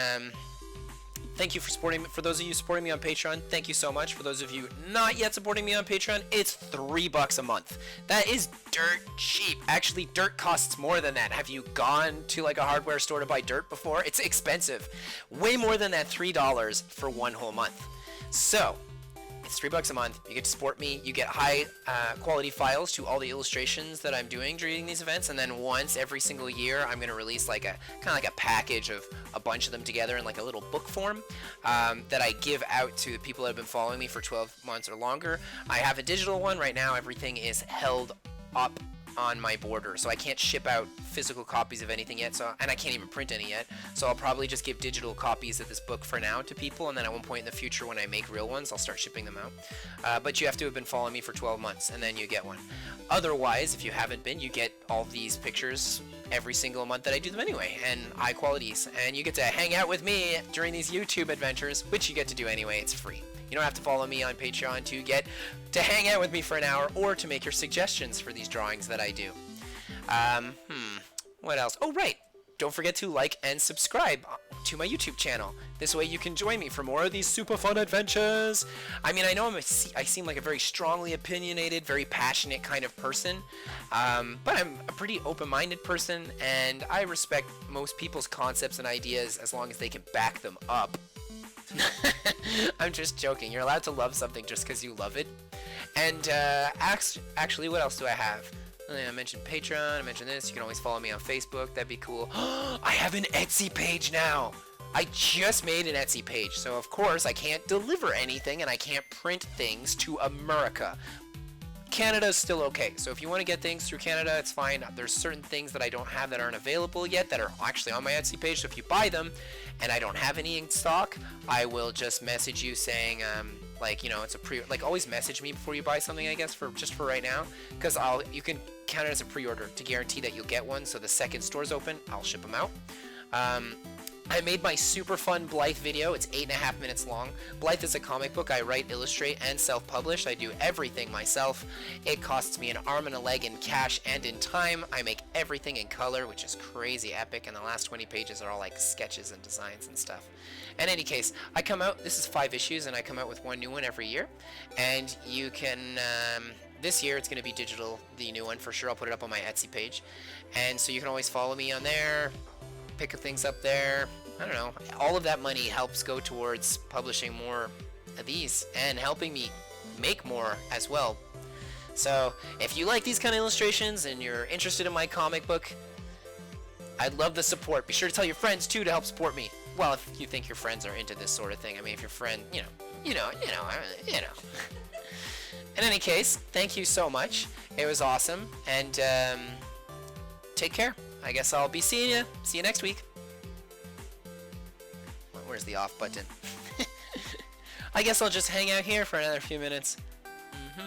thank you for supporting me. For those of you supporting me on Patreon, thank you so much. For those of you not yet supporting me on Patreon, it's $3 a month. That is dirt cheap. Actually, dirt costs more than that. Have you gone to like a hardware store to buy dirt before? It's expensive. Way more than that $3 for one whole month. So it's $3 a month. You get to support me. You get high quality files to all the illustrations that I'm doing during these events, and then once every single year, I'm gonna release like a kind of like a package of a bunch of them together in like a little book form that I give out to the people that have been following me for 12 months or longer. I have a digital one right now. Everything is held up on my border, so I can't ship out physical copies of anything yet, and I can't even print any yet, so I'll probably just give digital copies of this book for now to people, and then at one point in the future when I make real ones, I'll start shipping them out. But you have to have been following me for 12 months, and then you get one. Otherwise, if you haven't been, you get all these pictures every single month that I do them anyway, and high qualities, and you get to hang out with me during these YouTube adventures, which you get to do anyway. It's free. You don't have to follow me on Patreon to get to hang out with me for an hour or to make your suggestions for these drawings that I do. What else? Oh, right. Don't forget to like and subscribe to my YouTube channel. This way you can join me for more of these super fun adventures. I mean, I know I seem like a very strongly opinionated, very passionate kind of person, but I'm a pretty open-minded person, and I respect most people's concepts and ideas as long as they can back them up. I'm just joking. You're allowed to love something just because you love it. And actually, what else do I have? I mentioned Patreon. I mentioned this. You can always follow me on Facebook. That'd be cool. I have an Etsy page now. I just made an Etsy page. So, of course, I can't deliver anything and I can't print things to America. Canada is still okay. So if you want to get things through Canada, it's fine. There's certain things that I don't have that aren't available yet that are actually on my Etsy page. So if you buy them and I don't have any in stock, I will just message you saying, like, you know, it's a like, always message me before you buy something, I guess, for right now, because you can count it as a pre-order to guarantee that you'll get one. So the second store's open, I'll ship them out. I made my super fun Blythe video. It's 8.5 minutes long. Blythe is a comic book. I write, illustrate, and self-publish. I do everything myself. It costs me an arm and a leg in cash and in time. I make everything in color, which is crazy epic, and the last 20 pages are all like sketches and designs and stuff. In any case, I come out, this is 5 issues, and I come out with one new one every year. And you can, this year it's going to be digital, the new one for sure. I'll put it up on my Etsy page. And so you can always follow me on there. Pick things up there. I don't know. All of that money helps go towards publishing more of these and helping me make more as well. So if you like these kind of illustrations and you're interested in my comic book, I'd love the support. Be sure to tell your friends too to help support me. Well, if you think your friends are into this sort of thing. I mean, if your friend, you know. In any case, thank you so much. It was awesome, and take care. I guess I'll be seeing you. See you next week. Where's the off button? I guess I'll just hang out here for another few minutes. I'm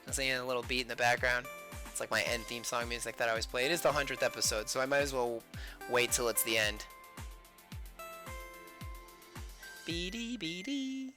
singing a little beat in the background. It's like my end theme song music that I always play. It is the 100th episode, so I might as well wait till it's the end. Beady beady.